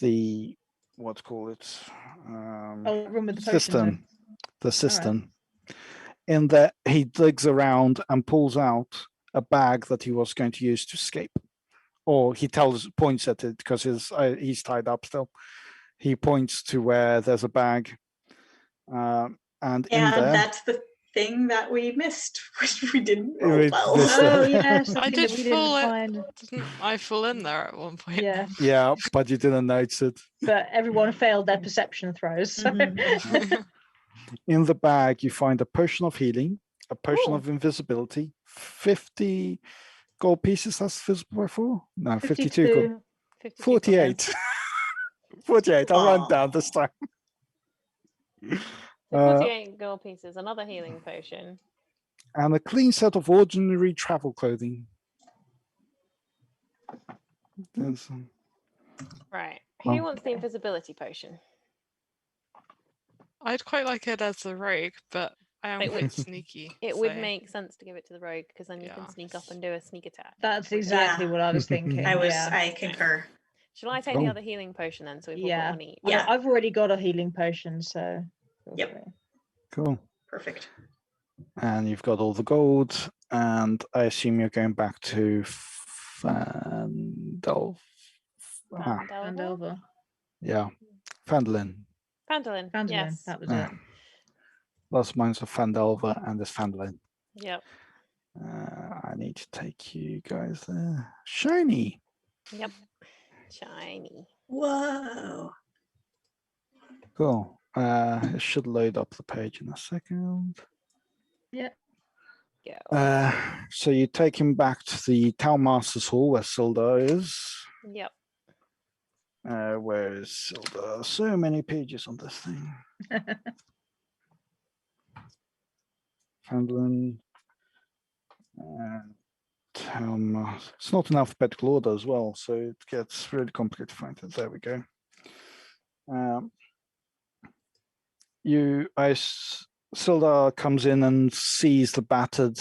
the what's called it, Oh, room with the potions in. cistern. The cistern. In that, he digs around and pulls out a bag that he was going to use to escape, or he points at it because he's tied up still. He points to where there's a bag, and in And there, that's the thing that we missed, which we didn't We roll missed well. this. Oh yes, the I thing did that we didn't fall it. find. Didn't I fall in there at one point? Yeah, yeah, but you didn't notice it. but everyone failed their perception throws. So. Mhm. In the bag, you find a potion of healing, a potion Ooh. of invisibility, 50 gold pieces. That's visible by 4? No, 52 gold. 52. 48. 48. I'll run Aw. down this time. So Uh, 48 gold pieces, another healing potion. And a clean set of ordinary travel clothing. There's, Right. Who Oh. wants the invisibility potion? I'd quite like it as a rogue, but I am It quite would- sneaky. It would so- make sense to give it to the rogue because then you Yeah. can sneak up and do a sneak attack. That's exactly what I was thinking. Yeah. I concur. Shall I take Cool. the other healing potion then? So we've all Yeah. got one each. Yeah. I've already got a healing potion, so. feel Yep. free. cool. Perfect. And you've got all the gold. And I assume you're going back to Phandelver. Phandelver. Yeah. Phandelin. Phandelin. Phandelin, Yes. that was Yeah. it. Lots of mines of Phandelver and this Phandelin. Yep. I need to take you guys there. Shiny. Yep. Shiny. Whoa. Cool. It should load up the page in a second. Go. So you take him back to the Town Master's Hall where Sildar is. Yep. Where is Sildar? So many pages on this thing. Phandalin. Town Master. It's not in alphabetical order as well, so it gets really complicated to find it. There we go. Sildar comes in and sees the battered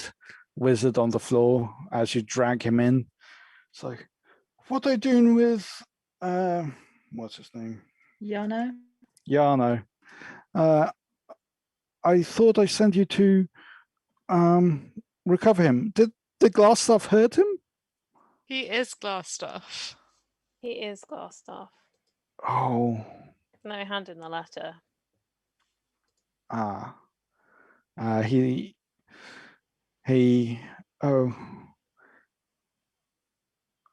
wizard on the floor as you drag him in. It's like, what are you doing with what's his name? Yano? Yarno. I thought I sent you to recover him. Did the Glassstaff hurt him? He is Glassstaff. He is Glassstaff. Oh. No hand in the letter. He oh,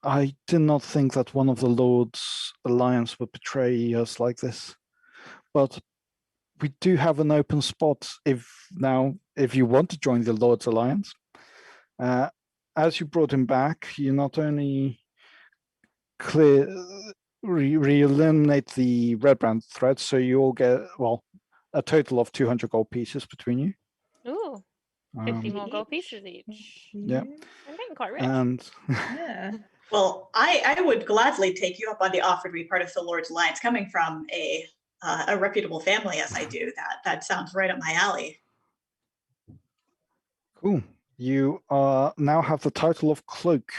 I did not think that one of the Lord's Alliance would betray us like this, but we do have an open spot if you want to join the Lord's Alliance. As you brought him back, you not only eliminate the red brand threat, so you all get, well, a total of 200 gold pieces between you. Ooh, 50 Um, more gold pieces each. Yeah. I'm getting quite rich. and Yeah. Well, I would gladly take you up on the offer to be part of the Lord's Alliance. Coming from a reputable family as I do, that sounds right up my alley. cool. You now have the title of Cloak.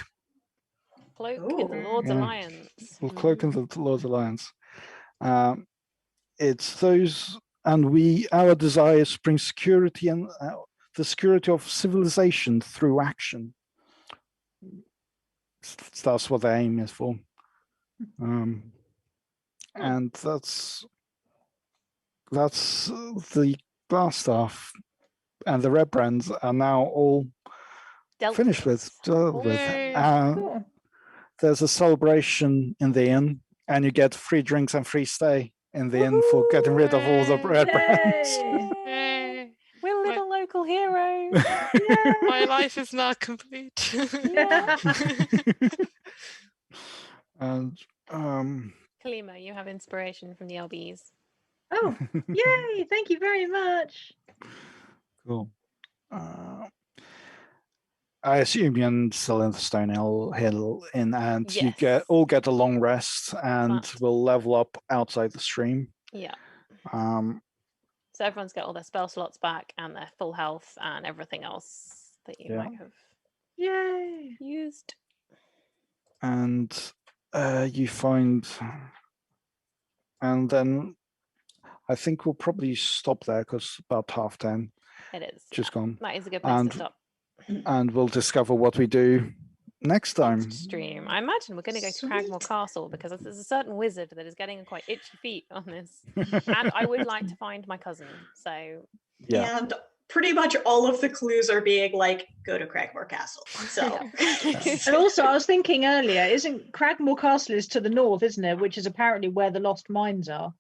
Cloak in the Ooh. Lord's Yeah. Alliance. Well, Cloak in the Lord's Alliance. It's those, and our desires bring security and the security of civilization through action. That's what the aim is for. And that's the Glassstaff and the red brands are now all Dealt finished with. Dealt with. Yay. Cool. There's a celebration in the inn, and you get free drinks and free stay in the inn for getting rid of all the Woohoo! red brands. Yay. Yay. We're My- little local heroes. My life is now complete. Yeah. And Kalima, you have inspiration from the LBs. Oh, yay! Thank you very much. cool. I assume you're still in the Stonehill Inn, and you Yes. all get a long rest, and But- will level up outside the stream. Yeah. Um, So everyone's got all their spell slots back and their full health and everything else that you Yeah. might have Yay! used. and you find, and then I think we'll probably stop there because about 10:30 It is. just gone, That is a good place and to stop. and we'll discover what we do next time. Next stream. I imagine we're going to go to Cragmore Castle because there's a certain wizard that is getting quite itchy feet on this. And I would like to find my cousin. So Yeah. And pretty much all of the clues are being like, go to Cragmore Castle. So And also, I was thinking earlier, isn't Cragmore Castle is to the north, isn't it? Which is apparently where the lost mines are,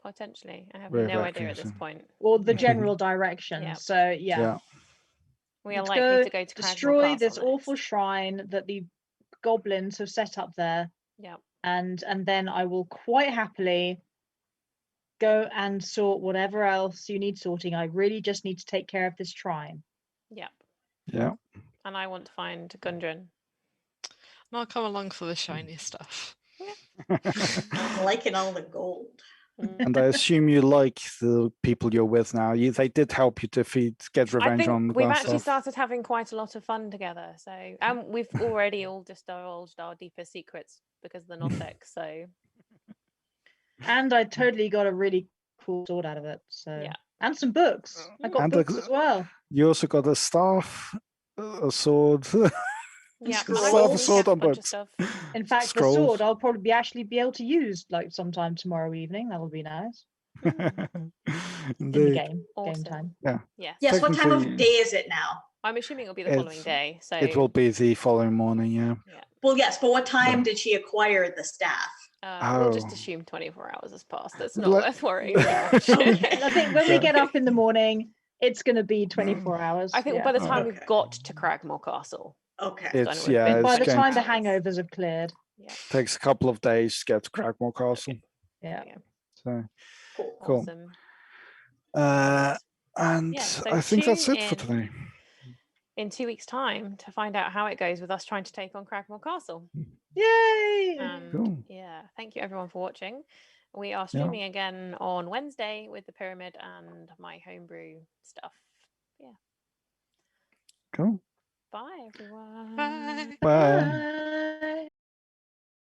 potentially, I have Very no bad idea at this connection. point. or the general direction. Yep. So yeah, Yeah. We are Let's likely to go to Cragmore destroy Castle this awful next. shrine that the goblins have set up there, Yep. and then I will quite happily go and sort whatever else you need sorting. I really just need to take care of this shrine. Yep. Yeah. And I want to find Gundren. And I'll come along for the shiny stuff. I'm liking all the gold. And I assume you like the people you're with now. They did help you get I revenge think on the we've actually Glassstaff. started having quite a lot of fun together. So, and we've already all just divulged our deepest secrets because of the Gnostic. So, And I totally got a really cool sword out of it. So Yeah. and some books. I got And books as well. You also got a staff, a sword. yeah, Scrolls. and I Staff, a also sword, kept a and bunch of books. stuff. In fact, Scrolls. the sword I'll probably actually be able to use like sometime tomorrow evening. That'll be nice in the Indeed. game Awesome. time. Yes. Yes, what time of Technically- day is it now? I'm assuming it'll be the following It's- day. So It will be the following morning, yeah. Well, yes, but what time did she acquire the staff? we'll just Oh. assume 24 hours has passed. That's not Let- worth worrying too much. Okay. And I think when we get up in the morning, it's going to be 24 hours. I think yeah. by the time Okay. we've got to Cragmore Castle, Okay. It's done with yeah. been by It's the going time the to hangovers have cleared. takes a couple of days to get to Cragmore Castle. Yeah. So Cool. cool. Awesome. And Yeah, so I think that's tune it for in. today. In 2 weeks' time to find out how it goes with us trying to take on Cragmore Castle. Yay! And Cool. yeah, thank you everyone for watching. We are streaming again on Wednesday with the pyramid and my homebrew stuff. Yeah. Cool. Bye everyone. Bye. Bye. Bye.